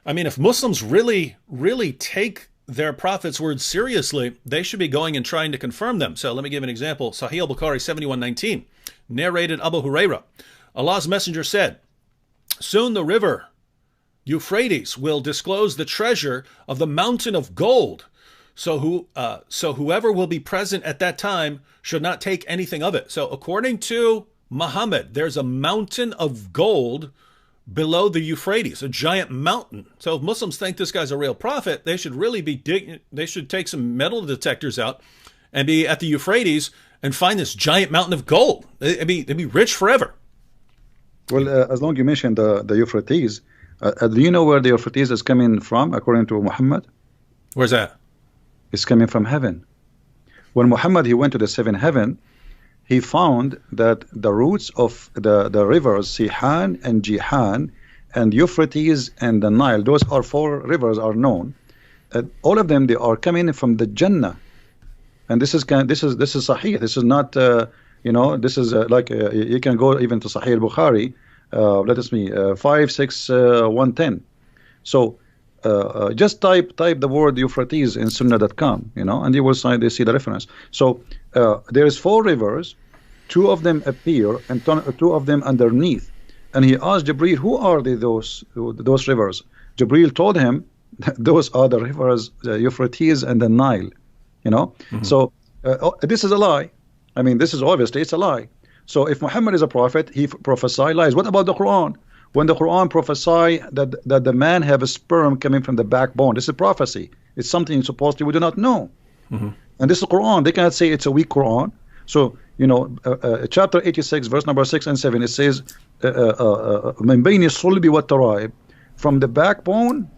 I mean, if Muslims really, really take their prophet's words seriously, they should be going and trying to confirm them. So let me give an example. Sahih al-Bukhari 71:19 narrated Abu Huraira, Allah's messenger said, "Soon the river Euphrates will disclose the treasure of the mountain of gold. So whoever will be present at that time should not take anything of it." So according to Muhammad, there's a mountain of gold below the Euphrates, a giant mountain. So if Muslims think this guy's a real prophet, they should really they should take some metal detectors out and be at the Euphrates and find this giant mountain of gold. They'd be rich forever. Well, as long as you mentioned the Euphrates, do you know where the Euphrates is coming from, according to Muhammad? Where's that? It's coming from heaven. When Muhammad, he went to the seventh heaven, he found that the roots of the rivers, Sihan and Jihan, and Euphrates and the Nile, those are 4 rivers are known. All of them, they are coming from the Jannah. And this is Sahih. This is not, you know, this is like, you can go even to Sahih al-Bukhari, let us see, 56110. So just type the word Euphrates in Sunnah.com, you know, and you will see the reference. So there is 4 rivers, 2 of them appear and 2 of them underneath. And he asked Jibreel, who are those rivers? Jibreel told him that those are the rivers, Euphrates and the Nile, you know. So this is a lie. I mean, this is obviously, it's a lie. So if Muhammad is a prophet, he prophesied lies. What about the Quran? When the Quran prophesy that the man have a sperm coming from the backbone, this is prophecy. It's something supposedly we do not know. And this is the Quran. They cannot say it's a weak Quran. So, you know, chapter 86, verse number 6 and 7, it says, من بين الصلب والترائب, from the backbone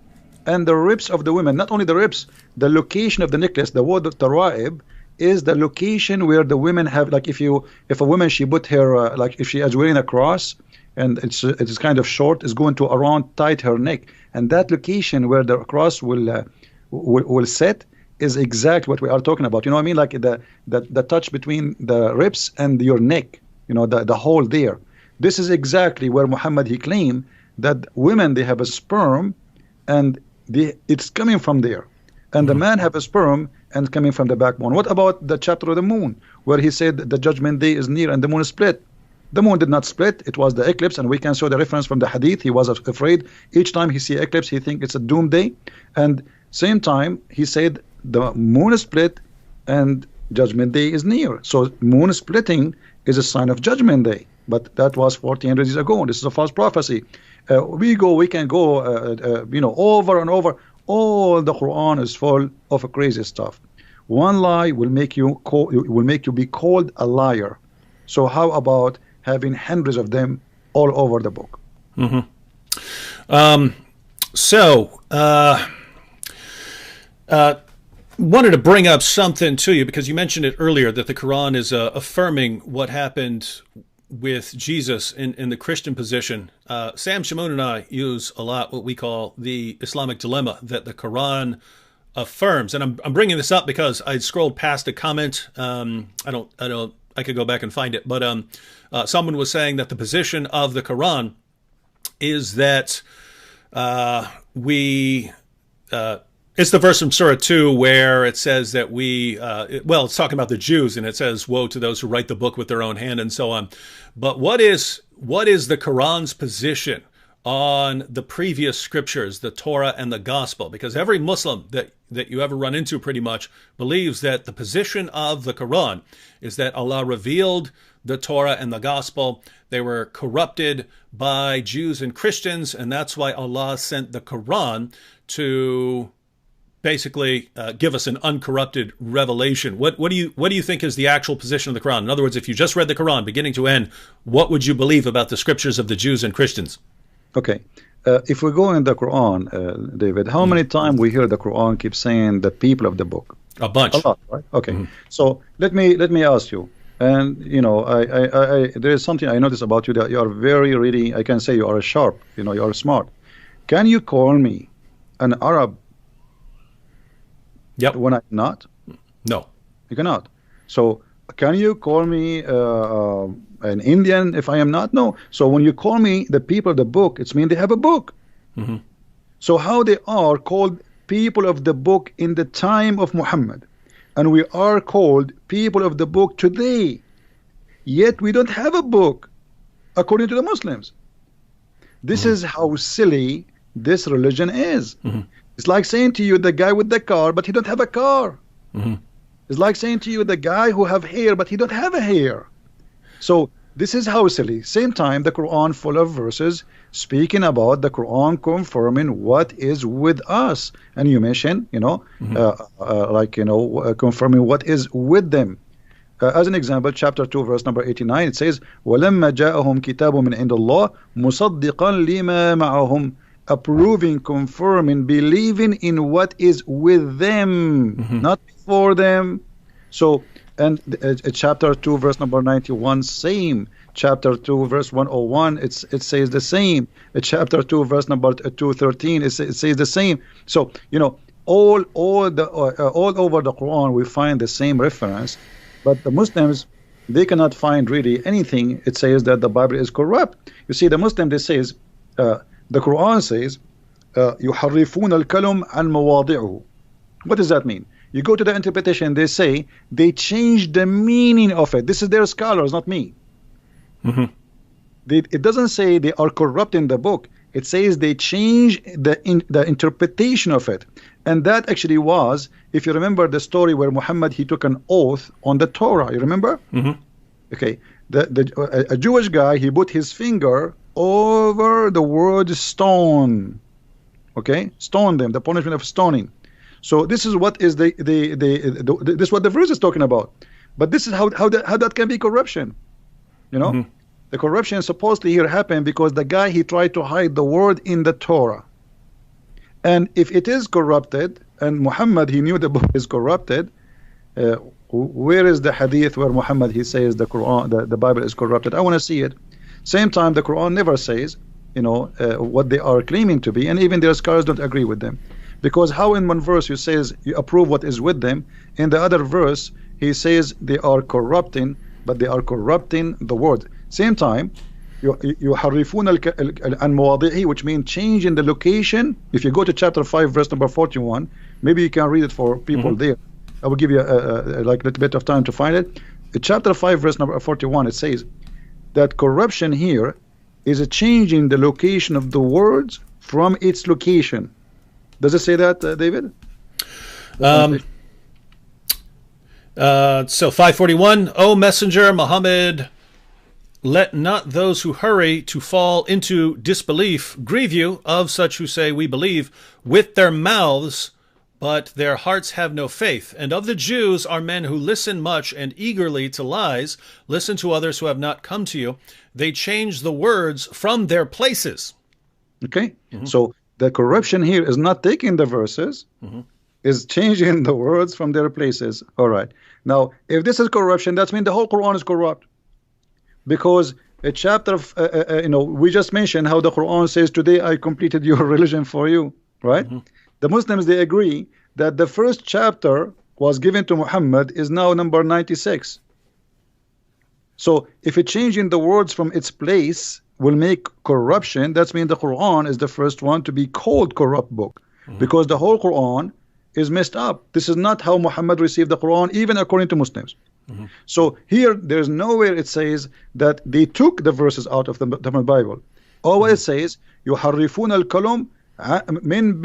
and the ribs of the women. Not only the ribs, the location of the necklace, the word of taraib is the location where the women have, like, if a woman, she put her like if she is wearing a cross and it's kind of short, is going to around tight her neck, and that location where the cross will set is exactly what we are talking about. You know what I mean? Like the touch between the ribs and your neck, you know, the hole there. This is exactly where Muhammad, he claimed that women, they have a sperm and it's coming from there, and the man have a sperm and coming from the backbone. What about the chapter of the moon, where he said that the judgment day is near and the moon is split? The moon did not split, it was the eclipse, and we can show the reference from the hadith. He was afraid each time he see eclipse, he think it's a doomsday, and same time he said the moon is split and judgment day is near. So moon splitting is a sign of judgment day, but that was 1400 years ago. This is a false prophecy. We can go you know, over and over. All the Quran is full of crazy stuff. One lie will make you be called a liar. So how about having hundreds of them all over the book? Wanted to bring up something to you because you mentioned it earlier that the Quran is affirming what happened with Jesus in the Christian position. Sam Shamoun and I use a lot what we call the Islamic dilemma that the Quran affirms, and I'm bringing this up because I scrolled past a comment. I could go back and find it, but someone was saying that the position of the Quran is that it's the verse from Surah 2 where it says that it's talking about the Jews, and it says, woe to those who write the book with their own hand and so on. But what is the Quran's position on the previous scriptures, the Torah and the Gospel? Because every Muslim that you ever run into pretty much believes that the position of the Quran is that Allah revealed the Torah and the Gospel. They were corrupted by Jews and Christians, and that's why Allah sent the Quran to basically give us an uncorrupted revelation. What do you think is the actual position of the Quran? In other words, if you just read the Quran beginning to end, what would you believe about the scriptures of the Jews and Christians? Okay, if we go in the Quran, David, how many times we hear the Quran keep saying the people of the book? A bunch. A lot, right? Okay. So let me ask you, and you know, I there is something I notice about you, that you are very really, I can say you are sharp. You know, you are smart. Can you call me an Arab? Yep. When I'm not? No. You cannot. So can you call me an Indian if I am not? No. So when you call me the people of the book, it's mean they have a book. So how they are called people of the book in the time of Muhammad, and we are called people of the book today, yet we don't have a book according to the Muslims. This is how silly this religion is. It's like saying to you the guy with the car, but he don't have a car. It's like saying to you the guy who have hair, but he don't have a hair. So this is how silly. Same time, the Quran full of verses speaking about the Quran confirming what is with us. And you mentioned, you know, confirming what is with them. As an example, chapter 2, verse number 89, it says, وَلَمَّا جَاءَهُمْ كِتَابٌ مِنْ عِنْدِ اللَّهِ مُصَدِّقًا لِمَا مَعَهُمْ, approving, confirming, believing in what is with them, not before them. So, and chapter 2, verse number 91, same. Chapter 2, verse 101, it says the same. Chapter 2, verse number 213, it says the same. So, you know, all over the Quran, we find the same reference. But the Muslims, they cannot find really anything. It says that the Bible is corrupt. You see, the Muslim, they says, the Quran says, يُحَرِّفُونَ الْكَلُمْ عَنْ مَوَاضِعُهُ. What does that mean? You go to the interpretation, they say they change the meaning of it. This is their scholars, not me. It doesn't say they are corrupting the book. It says they change the interpretation of it. And that actually was, if you remember the story where Muhammad, he took an oath on the Torah. You remember? Okay. A Jewish guy, he put his finger over the word stone. Okay? Stone them, the punishment of stoning. So this is what is this is what the verse is talking about. But this is how that can be corruption. You know? The corruption supposedly here happened because the guy, he tried to hide the word in the Torah. And if it is corrupted, and Muhammad, he knew the book is corrupted, Where is the hadith where Muhammad he says the Quran, the Bible is corrupted? I want to see it. Same time, the Quran never says, what they are claiming to be, and even their scholars don't agree with them. Because how in one verse you says you approve what is with them, in the other verse he says they are corrupting, but they are corrupting the word. Same time, يحرفون عن مواضعه, which means changing the location. If you go to chapter 5 verse number 41, maybe you can read it for people there. I will give you like a little bit of time to find it. In chapter 5 verse number 41, it says that corruption here is a change in the location of the words from its location. Does it say that, David? So 541, O Messenger Muhammad, let not those who hurry to fall into disbelief grieve you, of such who say we believe with their mouths, but their hearts have no faith. And of the Jews are men who listen much and eagerly to lies, listen to others who have not come to you. They change the words from their places. Okay, so the corruption here is not taking the verses, is changing the words from their places. All right. Now, if this is corruption, that means the whole Quran is corrupt. Because a chapter of, we just mentioned how the Quran says, today I completed your religion for you, right? The Muslims, they agree that the first chapter was given to Muhammad is now number 96. So if it changing the words from its place will make corruption, that means the Quran is the first one to be called corrupt book, because the whole Quran is messed up. This is not how Muhammad received the Quran, even according to Muslims. So here, there's nowhere it says that they took the verses out of the Bible. Always it says, يُحَرِّفُونَ الْكَلُمْ مِنْ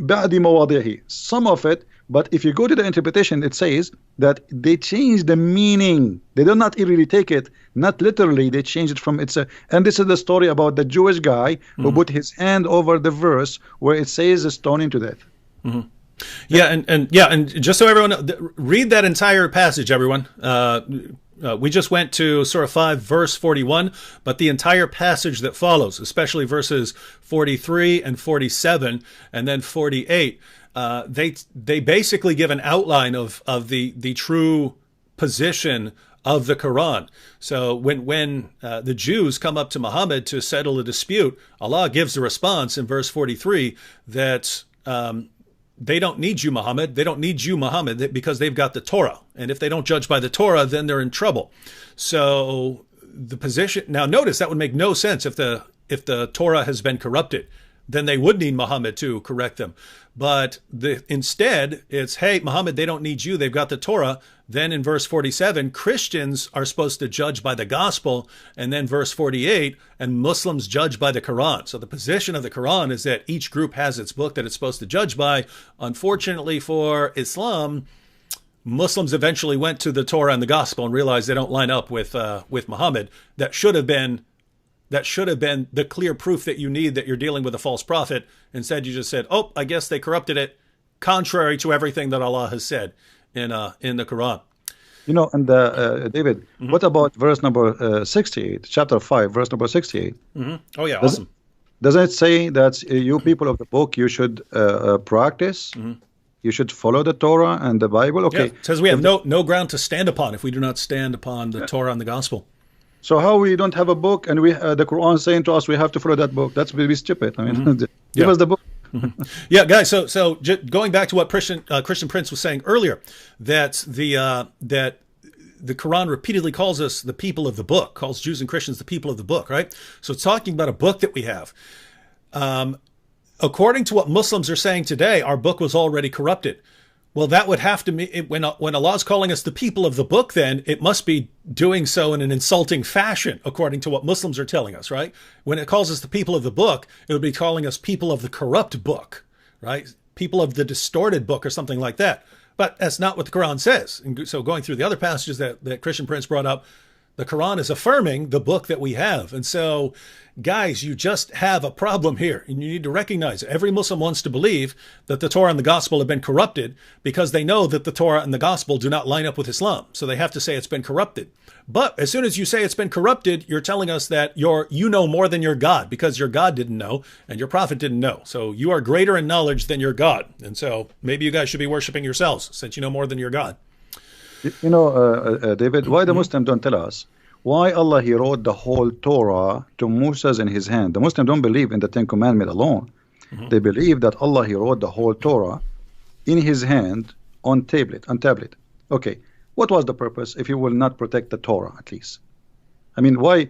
بَعْدِ مَوَاضِعِهِ. Some of it, but if you go to the interpretation, it says that they change the meaning. They do not really take it, not literally, they change it from its... and this is the story about the Jewish guy who put his hand over the verse where it says stoning to death. Yeah, and just so everyone read that entire passage, everyone. We just went to Surah 5, verse 41, but the entire passage that follows, especially verses 43 and 47, and then 48, they basically give an outline of the true position of the Quran. So when the Jews come up to Muhammad to settle a dispute, Allah gives the response in verse 43 that they don't need you, Muhammad. They don't need you, Muhammad, because they've got the Torah. And if they don't judge by the Torah, then they're in trouble. So the position... Now notice that would make no sense if the Torah has been corrupted. Then they would need Muhammad to correct them. But instead, it's, hey, Muhammad, they don't need you. They've got the Torah. Then in verse 47, Christians are supposed to judge by the gospel. And then verse 48, and Muslims judge by the Quran. So the position of the Quran is that each group has its book that it's supposed to judge by. Unfortunately for Islam, Muslims eventually went to the Torah and the gospel and realized they don't line up with Muhammad. That should have been the clear proof that you need that you're dealing with a false prophet. Instead, you just said, oh, I guess they corrupted it, contrary to everything that Allah has said in the Quran. And David, what about verse number 68, chapter 5, verse number 68? Oh, yeah, awesome. Doesn't it say that you people of the book, you should practice, you should follow the Torah and the Bible? Okay. Yeah, it says we have no ground to stand upon if we do not stand upon the Torah and the gospel. So how we don't have a book and we the Quran saying to us we have to follow that book? That's really stupid. I mean, give us the book. Yeah, guys. So going back to what Christian Prince was saying earlier, that the Quran repeatedly calls us the people of the book, calls Jews and Christians the people of the book, right? So it's talking about a book that we have. According to what Muslims are saying today, our book was already corrupted. Well, that would have to mean when Allah is calling us the people of the book, then it must be doing so in an insulting fashion, according to what Muslims are telling us, right? When it calls us the people of the book, it would be calling us people of the corrupt book, right? People of the distorted book or something like that. But that's not what the Quran says. And so going through the other passages that Christian Prince brought up, the Quran is affirming the book that we have. And so, guys, you just have a problem here. And you need to recognize every Muslim wants to believe that the Torah and the gospel have been corrupted because they know that the Torah and the gospel do not line up with Islam. So they have to say it's been corrupted. But as soon as you say it's been corrupted, you're telling us that you know more than your God, because your God didn't know and your prophet didn't know. So you are greater in knowledge than your God. And so maybe you guys should be worshiping yourselves since you know more than your God. David, why the Muslims don't tell us why Allah he wrote the whole Torah to Moses in his hand? The Muslims don't believe in the Ten Commandments alone. They believe that Allah he wrote the whole Torah in his hand on tablet. Okay, what was the purpose if he will not protect the Torah at least? I mean, why?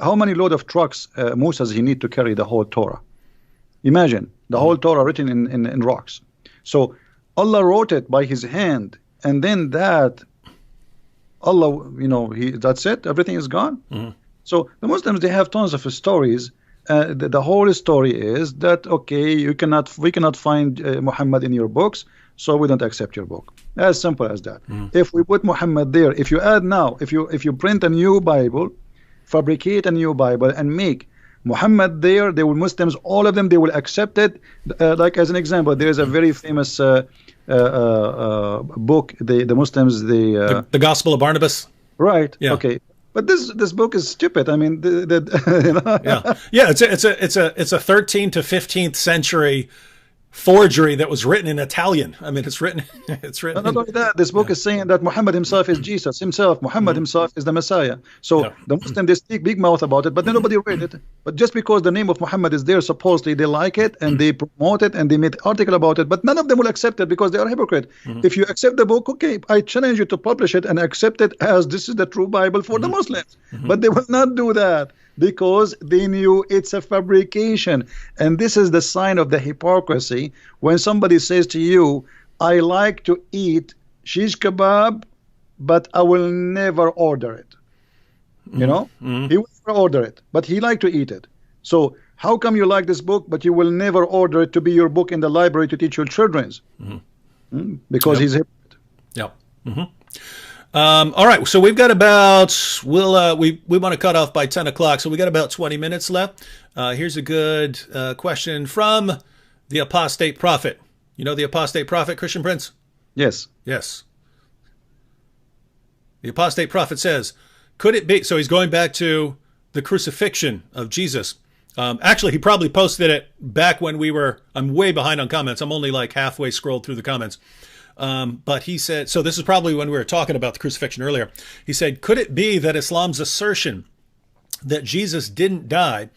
How many load of trucks Moses he need to carry the whole Torah? Imagine the whole Torah written in rocks. So Allah wrote it by his hand, and then that Allah, that's it. Everything is gone. So the Muslims, they have tons of stories. The whole story is that okay, we cannot find Muhammad in your books, so we don't accept your book. As simple as that. If we put Muhammad there, if you add now, if you print a new Bible, fabricate a new Bible and make Muhammad there, they will, Muslims, all of them, they will accept it. Like as an example, there is a very famous book. The Muslims, the Gospel of Barnabas. Right. Yeah. Okay. But this book is stupid. I mean, yeah. It's a 13th to 15th century forgery that was written in Italian. I mean, it's written. Not only that, this book is saying that Muhammad himself is Jesus himself. Muhammad himself is the Messiah. So the Muslims, they speak big mouth about it, but then nobody read it. But just because the name of Muhammad is there, supposedly they like it and they promote it and they made article about it. But none of them will accept it because they are hypocrite. If you accept the book, okay, I challenge you to publish it and accept it as this is the true Bible for the Muslims. But they will not do that, because they knew it's a fabrication. And this is the sign of the hypocrisy when somebody says to you, I like to eat shish kebab, but I will never order it. He will never order it, but he like to eat it. So how come you like this book, but you will never order it to be your book in the library to teach your children? Because he's a hypocrite. Yep. All right, so we've got about we want to cut off by 10 o'clock, so we got about 20 minutes left. Here's a good question from the apostate prophet. You know the apostate prophet, Christian Prince? Yes. The apostate prophet says, could it be, so he's going back to the crucifixion of Jesus. Actually, he probably posted it back when I'm way behind on comments. I'm only like halfway scrolled through the comments. But he said, so this is probably when we were talking about the crucifixion earlier. He said, could it be that Islam's assertion that Jesus didn't die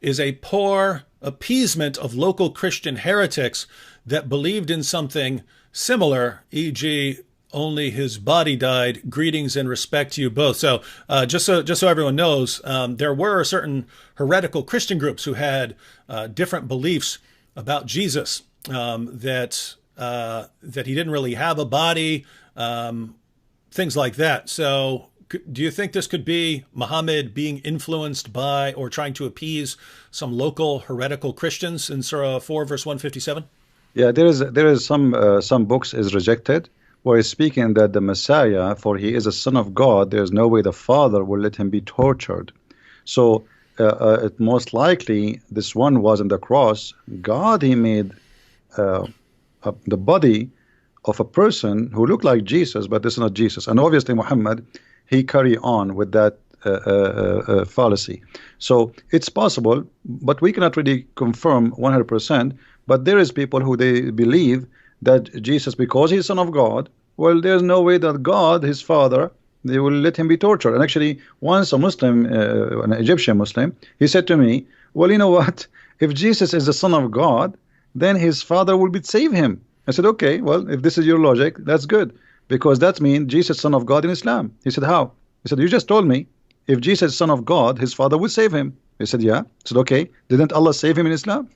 is a poor appeasement of local Christian heretics that believed in something similar, e.g., only his body died? Greetings and respect to you both. So just so everyone knows, there were certain heretical Christian groups who had different beliefs about Jesus, that he didn't really have a body, things like that. So do you think this could be Muhammad being influenced by or trying to appease some local heretical Christians in Surah 4, verse 157? Yeah, there is some books is rejected where he's speaking that the Messiah, for he is a son of God, there is no way the Father will let him be tortured. So it most likely this one was on the cross. God, he made the body of a person who looked like Jesus, but this is not Jesus. And obviously Muhammad, he carry on with that fallacy. So it's possible, but we cannot really confirm 100%. But there is people who they believe that Jesus, because he's son of God, well, there's no way that God, his father, they will let him be tortured. And actually, once a Muslim, an Egyptian Muslim, he said to me, well, you know what? If Jesus is the son of God, then his father will save him. I said, okay, well, if this is your logic, that's good. Because that means Jesus son of God in Islam. He said, how? He said, you just told me if Jesus is son of God, his father would save him. He said, yeah. I said, okay, didn't Allah save him in Islam?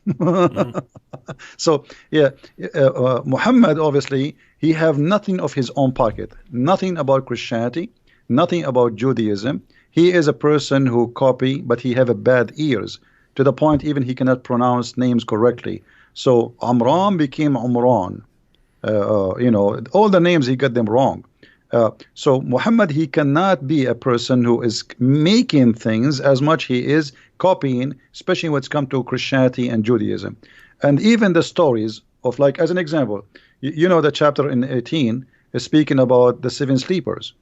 So, yeah, Muhammad, obviously, he have nothing of his own pocket, nothing about Christianity, nothing about Judaism. He is a person who copy, but he have a bad ears, to the point even he cannot pronounce names correctly. So Amran became Umran. All the names, he got them wrong. So Muhammad, he cannot be a person who is making things as much he is copying, especially when it's come to Christianity and Judaism. And even the stories of, like, as an example, the chapter in 18 is speaking about the 7 sleepers.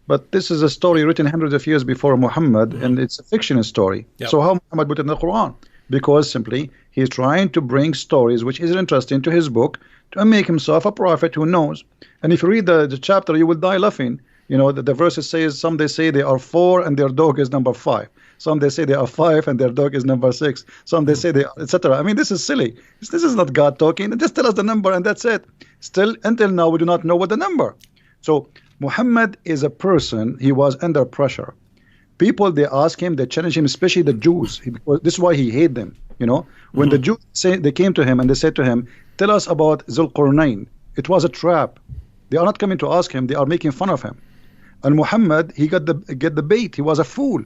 But this is a story written hundreds of years before Muhammad, and it's a fictional story. Yep. So how Muhammad put it in the Quran? because simply he's trying to bring stories which is interesting to his book to make himself a prophet who knows. And if you read the chapter, you will die laughing. You know, the verses says, some they say they are 4 and their dog is number 5. Some they say they are 5 and their dog is number 6. Some they say they are, etc. I mean, this is silly. This is not God talking. Just tell us the number and that's it. Still, until now, we do not know what the number. So Muhammad is a person, he was under pressure. People, they ask him, they challenge him, especially the Jews, because this is why he hated them. You know, when the Jews they came to him and they said to him, tell us about Zulqarnain. It was a trap. They are not coming to ask him, they are making fun of him. And Muhammad, he get the bait. He was a fool.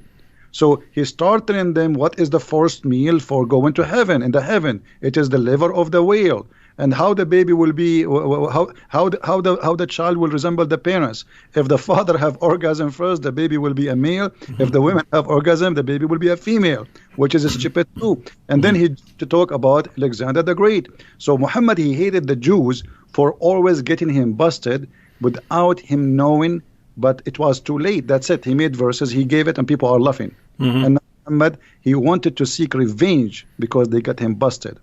So he started telling them what is the first meal for going to heaven. In the heaven, it is the liver of the whale, and how the baby will be, how the child will resemble the parents. If the father have orgasm first, the baby will be a male. If the women have orgasm, the baby will be a female, which is stupid too. And then he to talk about Alexander the Great. So Muhammad, he hated the Jews for always getting him busted without him knowing. But it was too late. That's it. He made verses, he gave it, and people are laughing. And Muhammad, he wanted to seek revenge because they got him busted.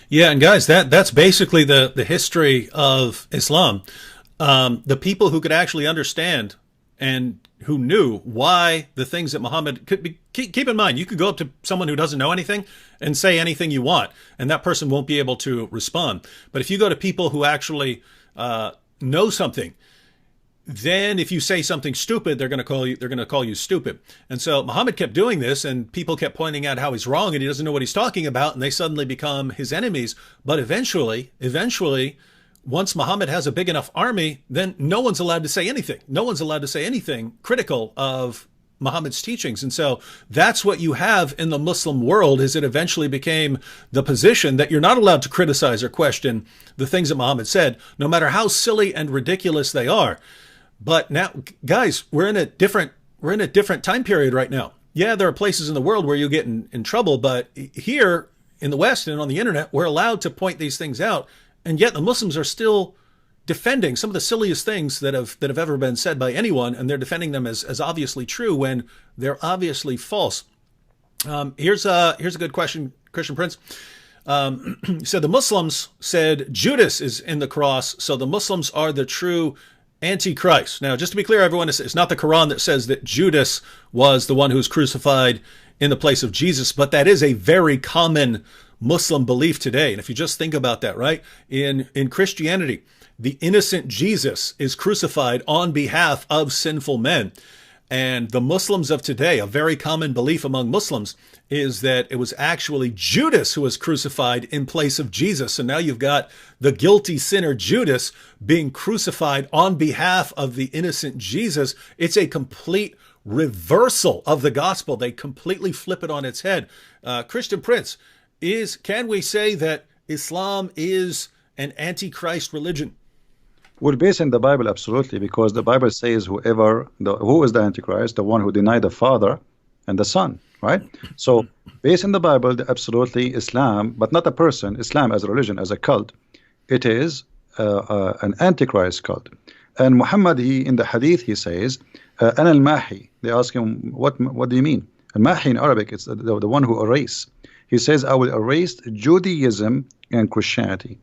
Yeah, and guys, that's basically the history of Islam. The people who could actually understand and who knew why the things that Muhammad could be. Keep in mind, you could go up to someone who doesn't know anything and say anything you want, and that person won't be able to respond. But if you go to people who actually know something, then if you say something stupid, they're going to call you stupid. And so Muhammad kept doing this, and people kept pointing out how he's wrong and he doesn't know what he's talking about, and they suddenly become his enemies. But eventually, once Muhammad has a big enough army, then no one's allowed to say anything. No one's allowed to say anything critical of Muhammad's teachings. And so that's what you have in the Muslim world, is it eventually became the position that you're not allowed to criticize or question the things that Muhammad said, no matter how silly and ridiculous they are. But now, guys, we're in a different time period right now. Yeah, there are places in the world where you get in trouble, but here in the West and on the internet, we're allowed to point these things out, and yet the Muslims are still defending some of the silliest things that have ever been said by anyone, and they're defending them as obviously true when they're obviously false. Here's a good question, Christian Prince. So the Muslims said Judas is in the cross, so the Muslims are the true Antichrist. Now, just to be clear, everyone, it's not the Quran that says that Judas was the one who was crucified in the place of Jesus, but that is a very common Muslim belief today. And if you just think about that, right? In Christianity, the innocent Jesus is crucified on behalf of sinful men. And the Muslims of today, a very common belief among Muslims, is that it was actually Judas who was crucified in place of Jesus. And now you've got the guilty sinner Judas being crucified on behalf of the innocent Jesus. It's a complete reversal of the gospel. They completely flip it on its head. Christian Prince, can we say that Islam is an antichrist religion? Well, based in the Bible, absolutely, because the Bible says who is the Antichrist? The one who denied the Father and the Son, right? So, based in the Bible, absolutely Islam, but not a person, Islam as a religion, as a cult, it is an Antichrist cult. And Muhammad, in the Hadith, he says, Ana al-Mahi. They ask him, what do you mean? Al-Mahi in Arabic, it's the one who erased. He says, I will erase Judaism and Christianity.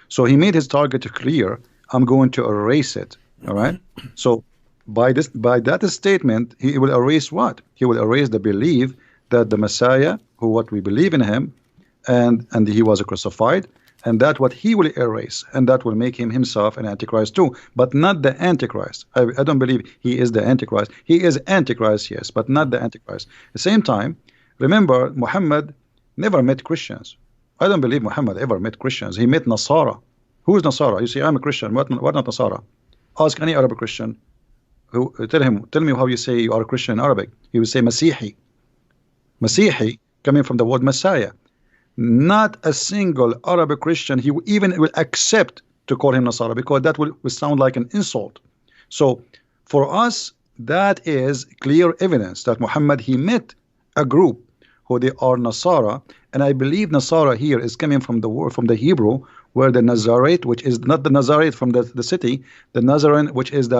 So he made his target clear. I'm going to erase it. All right. So by that statement, he will erase what? He will erase the belief that the Messiah, what we believe in him, and he was crucified, and that what he will erase, and that will make him himself an Antichrist too, but not the Antichrist. I don't believe he is the Antichrist. He is Antichrist, yes, but not the Antichrist. At the same time, remember, Muhammad never met Christians. I don't believe Muhammad ever met Christians. He met Nasara. Who is Nasara? You say, I'm a Christian. What not Nasara? Ask any Arab Christian. Tell me how you say you are a Christian in Arabic. He will say Masihi. Masihi, coming from the word Messiah. Not a single Arab Christian he even will accept to call him Nasara, because that will sound like an insult. So for us, that is clear evidence that Muhammad, he met a group who they are Nasara, and I believe Nasara here is coming from the word, from the Hebrew, where the Nazarite, which is not the Nazarite from the city, the Nazarene, which is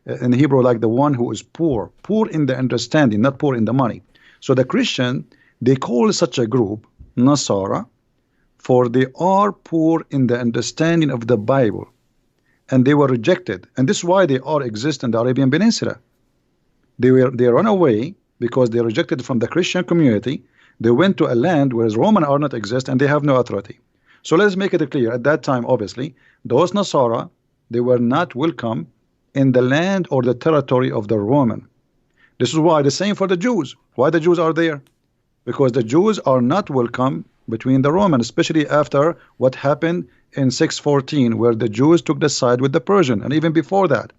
in Hebrew like the one who is poor in the understanding, not poor in the money. So the Christian, they call such a group Nasara, for they are poor in the understanding of the Bible, and they were rejected. And this is why they all exist in the Arabian Peninsula. They run away because they rejected from the Christian community. They went to a land where Roman are not exist, and they have no authority. So let's make it clear. At that time, obviously, those Nasara, they were not welcome in the land or the territory of the Roman. This is why the same for the Jews. Why the Jews are there? Because the Jews are not welcome between the Roman, especially after what happened in 614, where the Jews took the side with the Persian, and even before that.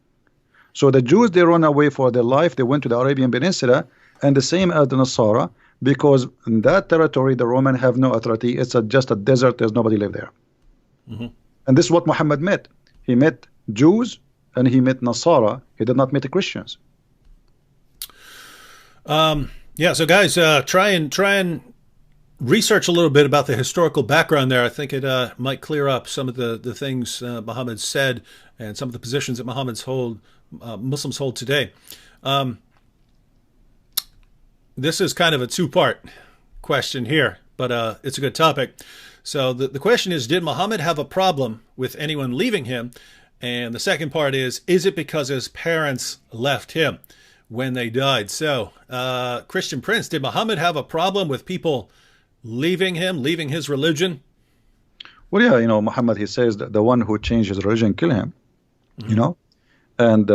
So the Jews, they run away for their life. They went to the Arabian Peninsula, and the same as the Nasara, because in that territory the Roman have no authority. It's just a desert. There's nobody live there. And this is what Muhammad met. He met Jews and he met Nasara. He did not meet the Christians. Yeah, so guys, try and research a little bit about the historical background there. I think it might clear up some of the things Muhammad said and some of the positions that Muslims hold today. This is kind of a two-part question here, but it's a good topic. So the question is, did Muhammad have a problem with anyone leaving him? And the second part is it because his parents left him when they died? So, Christian Prince, did Muhammad have a problem with people leaving him, leaving his religion? Well, yeah, Muhammad, he says that the one who changed his religion, kill him, and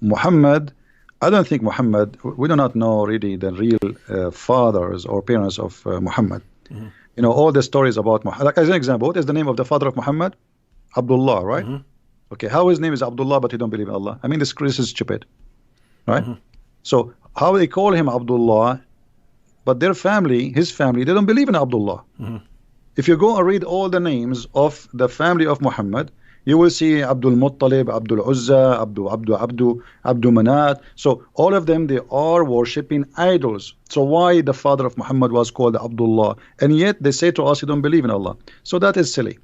Muhammad, I don't think Muhammad, we do not know really the real fathers or parents of Muhammad. All the stories about Muhammad, like as an example, what is the name of the father of Muhammad? Abdullah, right? Okay, how his name is Abdullah, but he don't believe in Allah? I mean, this is stupid, right? So how they call him Abdullah, but their family, his family, they don't believe in Abdullah. If you go and read all the names of the family of Muhammad, you will see Abdul Muttalib, Abdul Uzza, Abdul Manat. So all of them, they are worshipping idols. So why the father of Muhammad was called Abdullah? And yet they say to us, you don't believe in Allah. So that is silly.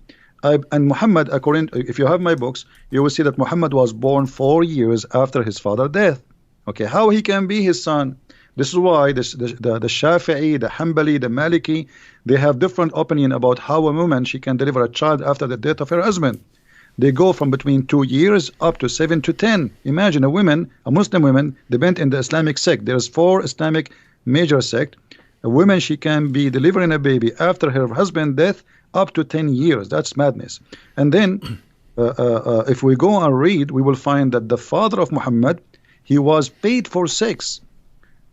And Muhammad, if you have my books, you will see that Muhammad was born 4 years after his father's death. Okay, how he can be his son? This is why the Shafi'i, the Hanbali, the Maliki, they have different opinion about how a woman, she can deliver a child after the death of her husband. They go from between 2 years up to 7 to 10. Imagine a Muslim woman, depend in the Islamic sect. There's 4 Islamic major sect. A woman, she can be delivering a baby after her husband's death up to 10 years. That's madness. And then if we go and read, we will find that the father of Muhammad, he was paid for sex.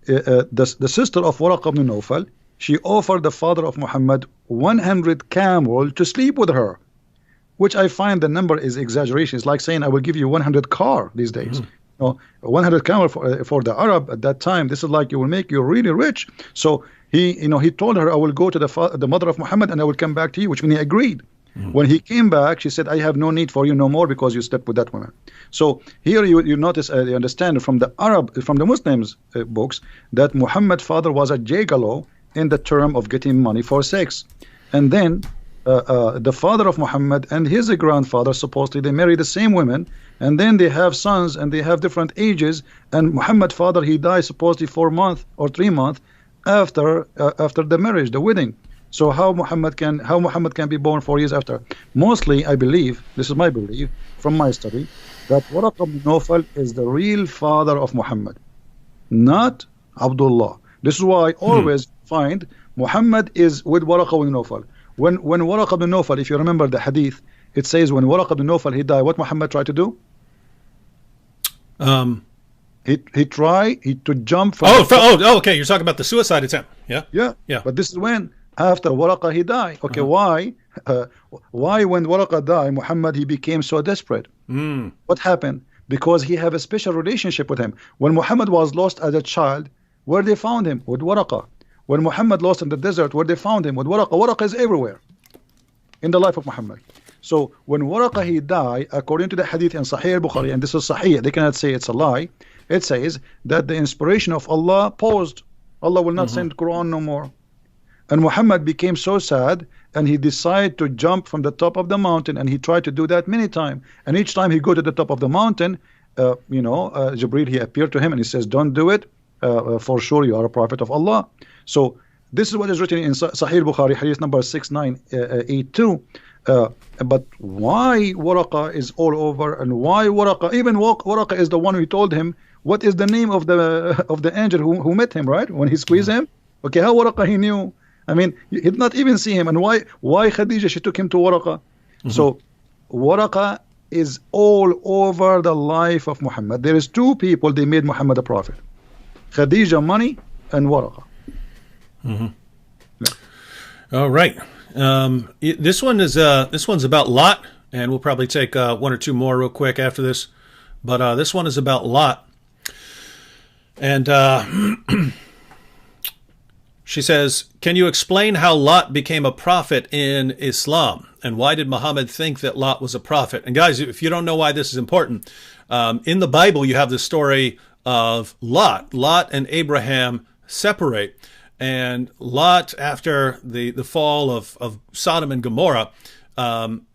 The sister of Waraq ibn Nawfal, she offered the father of Muhammad 100 camel to sleep with her, which I find the number is exaggeration. It's like saying I will give you 100 car these days. 100 camel for the Arab at that time, this is like you will make you really rich. So he told her, I will go to the mother of Muhammad and I will come back to you, which means he agreed. When he came back, she said, I have no need for you no more because you slept with that woman. So here you notice, you understand from the Muslims books that Muhammad's father was a gigolo in the term of getting money for sex. And then the father of Muhammad and his grandfather, supposedly they marry the same women, and then they have sons and they have different ages, and Muhammad's father, he died supposedly 4 months or 3 months after the marriage, the wedding. So how Muhammad can be born 4 years after? Mostly, I believe, this is my belief from my study, that Waraq ibn Nawfal is the real father of Muhammad, not Abdullah. This is why I always find Muhammad is with Waraq ibn Nawfal. When Waraq ibn Nawfal, if you remember the hadith, it says when Waraq ibn Nawfal he died, what Muhammad tried to do? He tried to jump from. Okay. You're talking about the suicide attempt. Yeah. But this is when after Waraqa he died. Okay, why? Why when Waraqa died, Muhammad he became so desperate? What happened? Because he have a special relationship with him. When Muhammad was lost as a child, where they found him? With Waraqa. When Muhammad lost in the desert, where they found him? With Waraqa. Waraqa is everywhere in the life of Muhammad. So when Waraqa he died, according to the hadith in Sahih al-Bukhari, and this is Sahih, they cannot say it's a lie. It says that the inspiration of Allah paused. Allah will not send Quran no more. And Muhammad became so sad, and he decided to jump from the top of the mountain, and he tried to do that many times. And each time he go to the top of the mountain, Jibreel, he appeared to him and he says, don't do it, for sure you are a prophet of Allah. So This is what is written in Sahih Bukhari, hadith number 6982. But why Waraqa is all over, and why Waraqa, even Waraqa is the one who told him what is the name of the angel who met him, right? When he squeezed him. Okay, how Waraqa he knew? I mean, he did not even see him. And why Khadija, she took him to Waraqa? So Waraqa is all over the life of Muhammad. There is two people, they made Muhammad a prophet. Khadija money and Waraqa. All right. This one's about Lot, and we'll probably take one or two more real quick after this. But this one is about Lot. And she says, can you explain how Lot became a prophet in Islam? And why did Muhammad think that Lot was a prophet? And guys, if you don't know why this is important, in the Bible you have the story of Lot. Lot and Abraham separate. And Lot, after the fall of Sodom and Gomorrah,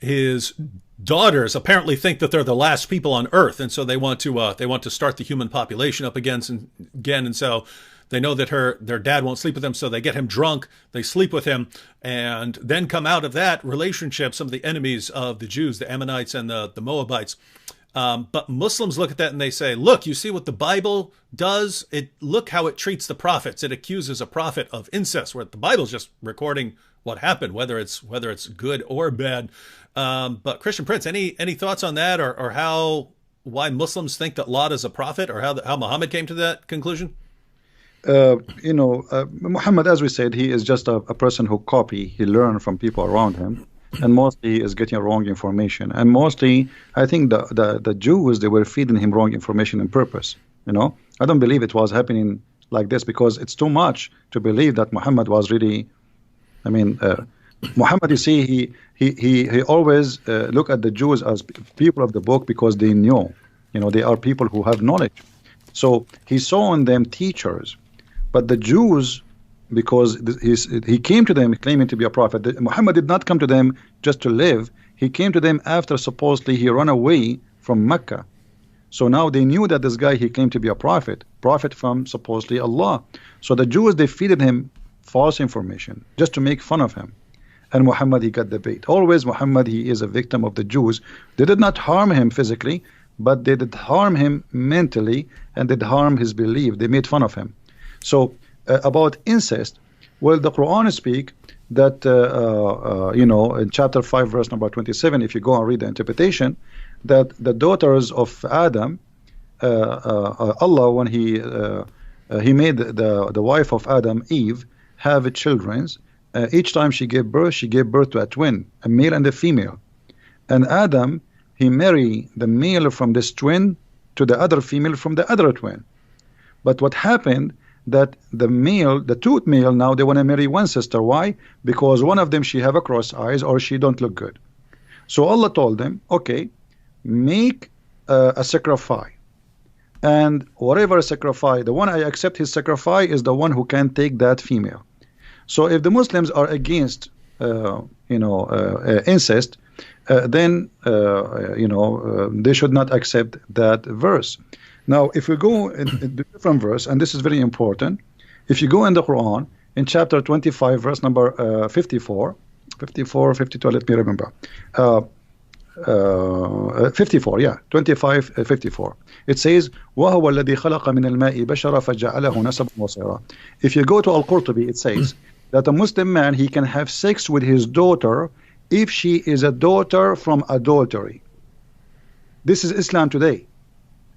his daughters apparently think that they're the last people on earth, and so they want to start the human population up again. And so they know that their dad won't sleep with them, so they get him drunk, they sleep with him, and then come out of that relationship some of the enemies of the Jews, the Ammonites and the Moabites. But Muslims look at that and they say, look, you see what the Bible does? Look how it treats the prophets. It accuses a prophet of incest, where the Bible's just recording what happened, whether it's good or bad. But Christian Prince, any thoughts on that, or why Muslims think that Lot is a prophet, or how Muhammad came to that conclusion? Muhammad, as we said, he is just a person who he learned from people around him. And mostly he is getting wrong information. And mostly, I think the Jews, they were feeding him wrong information on purpose. I don't believe it was happening like this, because it's too much to believe that Muhammad was really. I mean, Muhammad, you see, he always look at the Jews as people of the book, because they knew, they are people who have knowledge. So he saw in them teachers, but the Jews, because he came to them claiming to be a prophet. Muhammad did not come to them just to live. He came to them after supposedly he ran away from Mecca. So now they knew that this guy, he claimed to be a prophet from supposedly Allah. So the Jews, they feeded him false information just to make fun of him. And Muhammad, he got the bait. Always Muhammad, he is a victim of the Jews. They did not harm him physically, but they did harm him mentally, and did harm his belief. They made fun of him. So about incest, well, the Quran speak that in chapter 5 verse number 27, if you go and read the interpretation, that the daughters of Adam, Allah, when he made the wife of Adam, Eve, have children. Each time she gave birth to a twin, a male and a female. And Adam, he married the male from this twin to the other female from the other twin. But what happened, that the two male, now they want to marry one sister. Why? Because one of them, she have a cross eyes, or she don't look good. So Allah told them, okay, make a sacrifice, and whatever sacrifice, the one I accept his sacrifice is the one who can take that female. So if the Muslims are against incest, then they should not accept that verse. Now, if we go in the different verse, and this is very important, if you go in the Quran, in chapter 25, verse number 54, 52, let me remember. 54, yeah, 25, 54. It says, وَهُوَ الَّذِي خَلَقَ مِنَ الْمَاءِ بَشَرًا فَجَعَلَهُ نَسَبًا وَصِيرًا. If you go to Al-Qurtubi, it says that a Muslim man, he can have sex with his daughter if she is a daughter from adultery. This is Islam today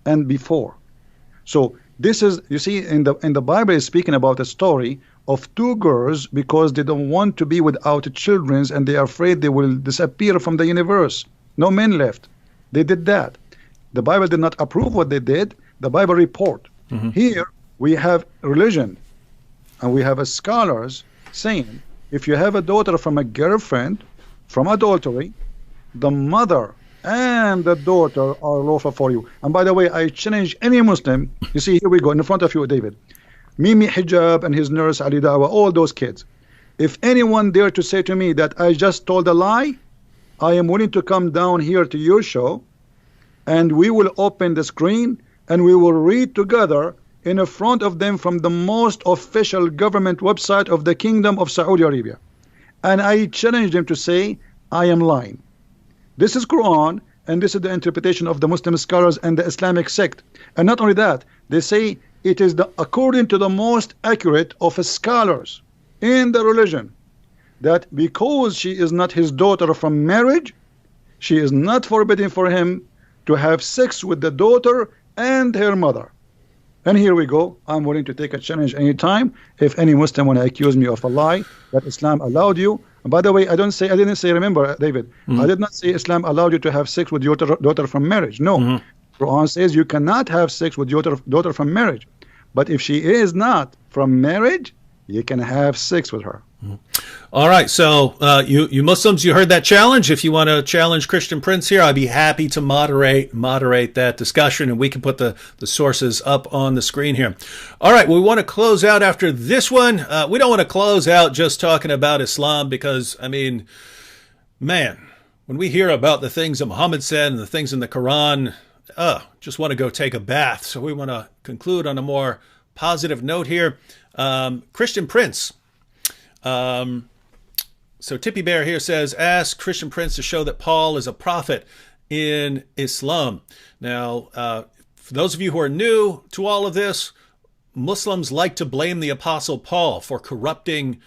and before. So this is, you see, in the Bible is speaking about a story of two girls, because they don't want to be without children, and they are afraid they will disappear from the universe. No men left. They did that. The Bible did not approve what they did. The Bible report. Here we have religion, and we have scholars saying, if you have a daughter from a girlfriend from adultery, the mother and the daughter are lawful for you. And by the way, I challenge any Muslim. You see, here we go in front of you, David, Mimi Hijab and his nurse Ali Dawa, all those kids. If anyone dare to say to me that I just told a lie, I am willing to come down here to your show, and we will open the screen and we will read together in front of them from the most official government website of the Kingdom of Saudi Arabia. And I challenge them to say, I am lying. This is Quran, and this is the interpretation of the Muslim scholars and the Islamic sect. And not only that, they say it is according to the most accurate of scholars in the religion, that because she is not his daughter from marriage, she is not forbidden for him to have sex with the daughter and her mother. And here we go. I'm willing to take a challenge anytime. If any Muslim want to accuse me of a lie that Islam allowed you. And by the way, I didn't say, remember, David, I did not say Islam allowed you to have sex with your daughter from marriage. No. Quran says you cannot have sex with your daughter from marriage. But if she is not from marriage, you can have sex with her. All right, so you Muslims, you heard that challenge. If you want to challenge Christian Prince here, I'd be happy to moderate that discussion, and we can put the sources up on the screen here. All right, we want to close out after this one. We don't want to close out just talking about Islam because, I mean, man, when we hear about the things that Muhammad said and the things in the Quran, just want to go take a bath. So we want to conclude on a more positive note here. Christian Prince. So Tippy Bear here says, ask Christian Prince to show that Paul is a prophet in Islam. Now, for those of you who are new to all of this, Muslims like to blame the Apostle Paul for corrupting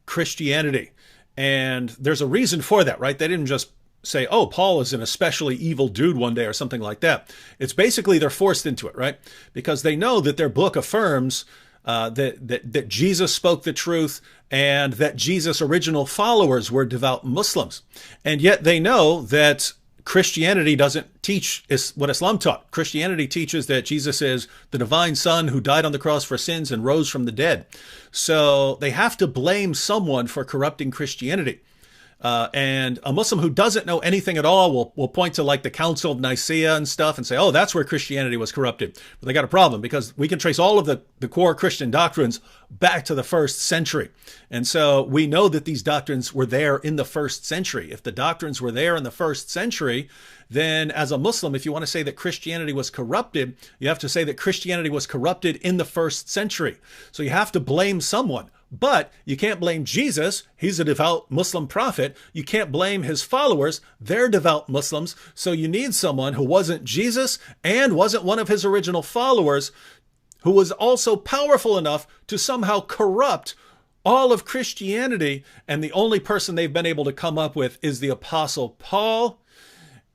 Christianity. And there's a reason for that, right? They didn't just say, oh, Paul is an especially evil dude one day or something like that. It's basically they're forced into it, right? Because they know that their book affirms that Jesus spoke the truth and that Jesus' original followers were devout Muslims. And yet they know that Christianity doesn't teach what Islam taught. Christianity teaches that Jesus is the divine Son who died on the cross for sins and rose from the dead. So they have to blame someone for corrupting Christianity. And a Muslim who doesn't know anything at all will point to like the Council of Nicaea and stuff and say, oh, that's where Christianity was corrupted. But they got a problem because we can trace all of the core Christian doctrines back to the 1st century. And so we know that these doctrines were there in the 1st century. If the doctrines were there in the 1st century, then as a Muslim, if you want to say that Christianity was corrupted, you have to say that Christianity was corrupted in the 1st century. So you have to blame someone. But you can't blame Jesus. He's a devout Muslim prophet. You can't blame his followers. They're devout Muslims. So you need someone who wasn't Jesus and wasn't one of his original followers, who was also powerful enough to somehow corrupt all of Christianity. And the only person they've been able to come up with is the Apostle Paul.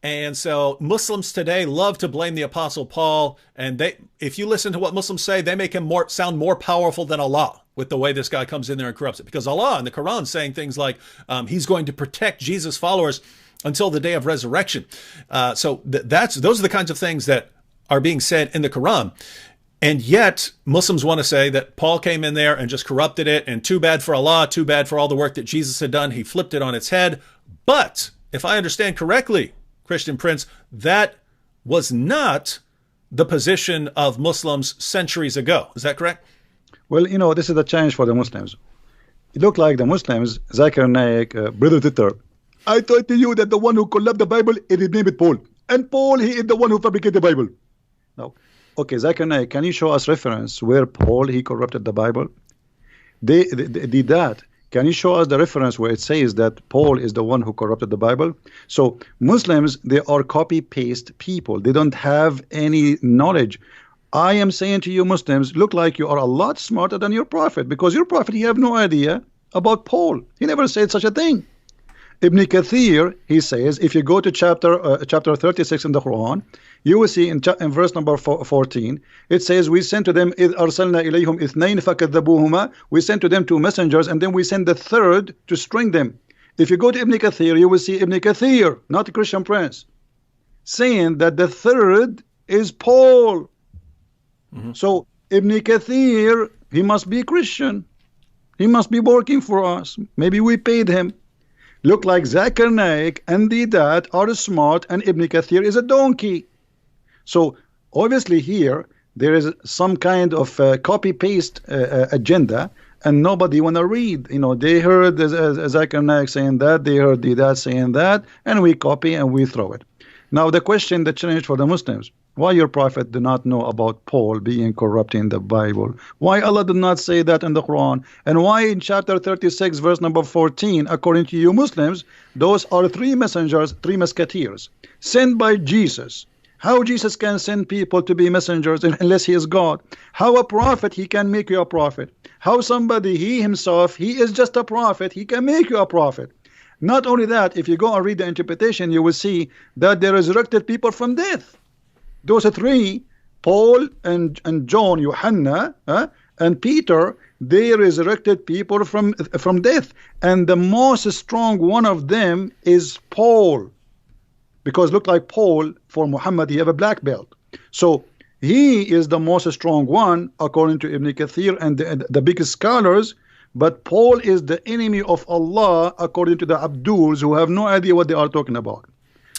And so Muslims today love to blame the Apostle Paul. And if you listen to what Muslims say, they make him sound more powerful than Allah with the way this guy comes in there and corrupts it. Because Allah in the Quran is saying things like he's going to protect Jesus' followers until the day of resurrection. So those are the kinds of things that are being said in the Quran. And yet Muslims want to say that Paul came in there and just corrupted it. And too bad for Allah, too bad for all the work that Jesus had done. He flipped it on its head. But if I understand correctly, Christian Prince, that was not the position of Muslims centuries ago. Is that correct? Well, you know, this is the challenge for the Muslims. It looked like the Muslims, Zakir Naik, Brother Titter, I told you that the one who collapsed the Bible, it is named Paul. And Paul, he is the one who fabricated the Bible. Now, okay, Zakir Naik, can you show us reference where Paul, he corrupted the Bible? They did that. Can you show us the reference where it says that Paul is the one who corrupted the Bible? So Muslims, they are copy-paste people. They don't have any knowledge. I am saying to you Muslims, look like you are a lot smarter than your prophet, because your prophet, he have no idea about Paul. He never said such a thing. Ibn Kathir, he says, if you go to chapter 36 in the Quran, you will see in verse number 14, it says, we sent to them, إِذْ أَرْسَلْنَا إِلَيْهِمْ إِثْنَيْنِ فَكَذَّبُوهُمَا, we sent to them 2 messengers, and then we sent the 3rd to string them. If you go to Ibn Kathir, you will see Ibn Kathir, not Christian Prince, saying that the 3rd is Paul. So Ibn Kathir, he must be Christian. He must be working for us. Maybe we paid him. Look like Zakir Naik and Didat are smart and Ibn Kathir is a donkey. So obviously here there is some kind of copy-paste agenda, and nobody want to read. You know, they heard Zakir Naik saying that, they heard Didat saying that, and we copy and we throw it. Now the question, the challenge for the Muslims, Why your prophet do not know about Paul being corrupt in the Bible? Why Allah did not say that in the Quran? And why in chapter 36 verse number 14, according to you Muslims, those are three messengers, three musketeers sent by Jesus? How Jesus can send people to be messengers unless he is God? How a prophet, he can make you a prophet? How somebody, he himself, he is just a prophet, he can make you a prophet? Not only that, if you go and read the interpretation, you will see that they resurrected people from death. Those three, Paul and John, Johanna, and Peter, they resurrected people from death. And the most strong one of them is Paul. Because look like Paul, for Muhammad, he have a black belt. So he is the most strong one, according to Ibn Kathir and the biggest scholars. But Paul is the enemy of Allah, according to the Abduls, who have no idea what they are talking about.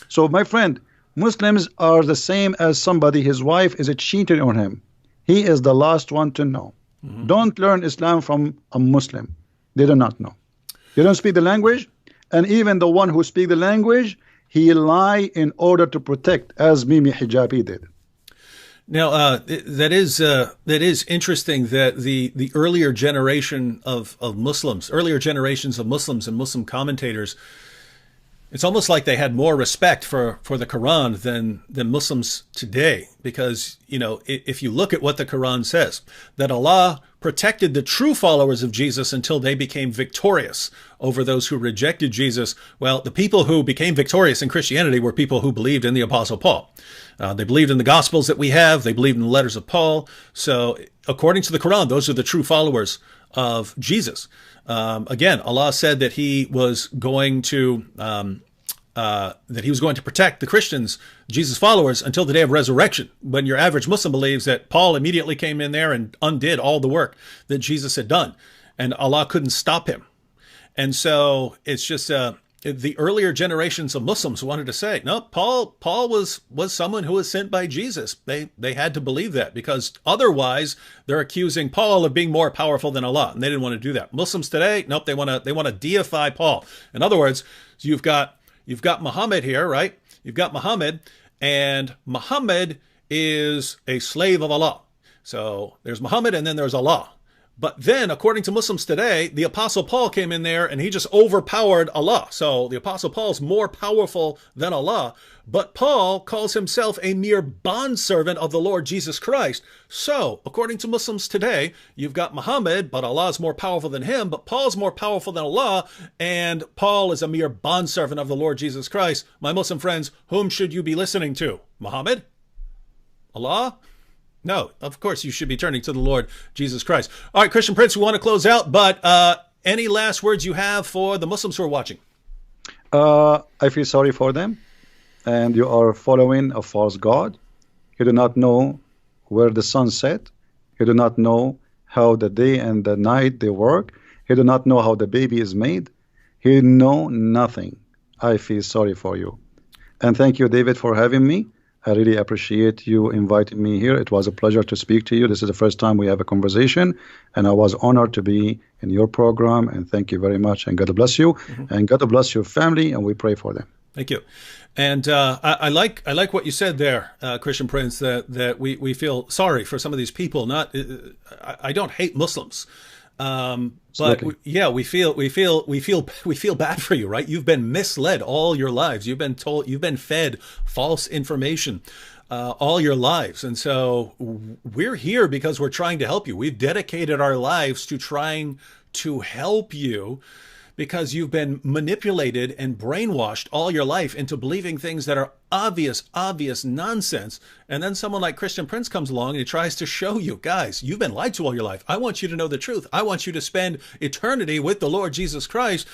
So my friend, Muslims are the same as somebody, his wife is a cheater on him. He is the last one to know. Don't learn Islam from a Muslim. They do not know. They don't speak the language. And even the one who speaks the language, he lie in order to protect, as Mimi Hijabi did. Now, that is interesting that the earlier generation of Muslims, earlier generations of Muslims and Muslim commentators, it's almost like they had more respect for the Quran than Muslims today. Because, you know, if you look at what the Quran says, that Allah protected the true followers of Jesus until they became victorious over those who rejected Jesus. Well, the people who became victorious in Christianity were people who believed in the Apostle Paul. They believed in the Gospels that we have. They believed in the letters of Paul. So according to the Quran, those are the true followers of Jesus. Again, Allah said that he was going to protect the Christians, Jesus followers, until the day of resurrection. When your average Muslim believes that Paul immediately came in there and undid all the work that Jesus had done, and Allah couldn't stop him. And so it's just the earlier generations of Muslims wanted to say, no, Paul was someone who was sent by Jesus. They had to believe that, because otherwise they're accusing Paul of being more powerful than Allah, and they didn't want to do that. Muslims today, nope, they want to deify Paul. In other words, you've got Muhammad here, right? You've got Muhammad, and Muhammad is a slave of Allah. So there's Muhammad and then there's Allah. But then, according to Muslims today, the Apostle Paul came in there and he just overpowered Allah. So the Apostle Paul is more powerful than Allah. But Paul calls himself a mere bondservant of the Lord Jesus Christ. So, according to Muslims today, you've got Muhammad, but Allah is more powerful than him. But Paul's more powerful than Allah, and Paul is a mere bondservant of the Lord Jesus Christ. My Muslim friends, whom should you be listening to? Muhammad? Allah? No, of course you should be turning to the Lord Jesus Christ. All right, Christian Prince, we want to close out, but any last words you have for the Muslims who are watching? I feel sorry for them. And you are following a false god. You do not know where the sun set. You do not know how the day and the night they work. You do not know how the baby is made. You know nothing. I feel sorry for you. And thank you, David, for having me. I really appreciate you inviting me here. It was a pleasure to speak to you. This is the first time we have a conversation, and I was honored to be in your program. And thank you very much. And God bless you, and God bless your family, and we pray for them. Thank you. And I like what you said there, Christian Prince, that we feel sorry for some of these people. I don't hate Muslims. But we feel bad for you, right? You've been misled all your lives. You've been fed false information all your lives. And so we're here because we're trying to help you. We've dedicated our lives to trying to help you, because you've been manipulated and brainwashed all your life into believing things that are obvious nonsense. And then someone like Christian Prince comes along and he tries to show you, guys, you've been lied to all your life. I want you to know the truth. I want you to spend eternity with the Lord Jesus Christ.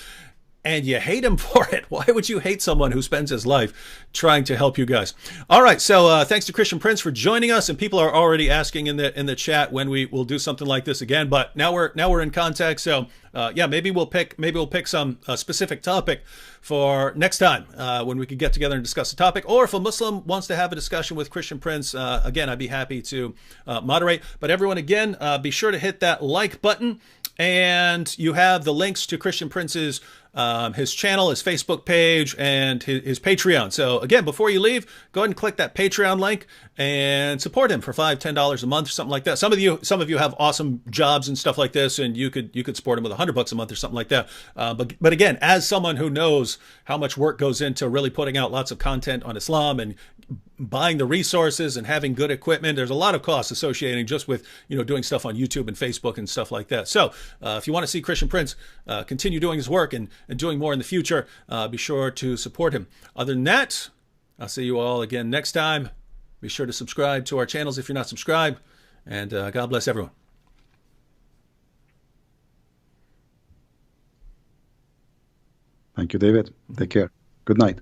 And you hate him for it. Why would you hate someone who spends his life trying to help you guys? All right, so thanks to Christian Prince for joining us, and people are already asking in the chat when we will do something like this again. But now we're in contact, so maybe we'll pick some specific topic for next time when we can get together and discuss a topic. Or if a Muslim wants to have a discussion with Christian Prince, again, I'd be happy to moderate. But everyone, again, be sure to hit that like button. and you have the links to Christian Prince's his channel, his Facebook page, and his Patreon. So again, before you leave, go ahead and click that Patreon link and support him for $5, $10 a month, something like that. Some of you have awesome jobs and stuff like this, and you could support him with $100 a month or something like that. But again, as someone who knows how much work goes into really putting out lots of content on Islam and buying the resources and having good equipment, there's a lot of costs associated just with doing stuff on YouTube and Facebook and stuff like that. So if you want to see Christian Prince continue doing his work and doing more in the future, be sure to support him. Other than that, I'll see you all again next time. Be sure to subscribe to our channels if you're not subscribed, and God bless everyone. Thank you, David. Take care. Good night.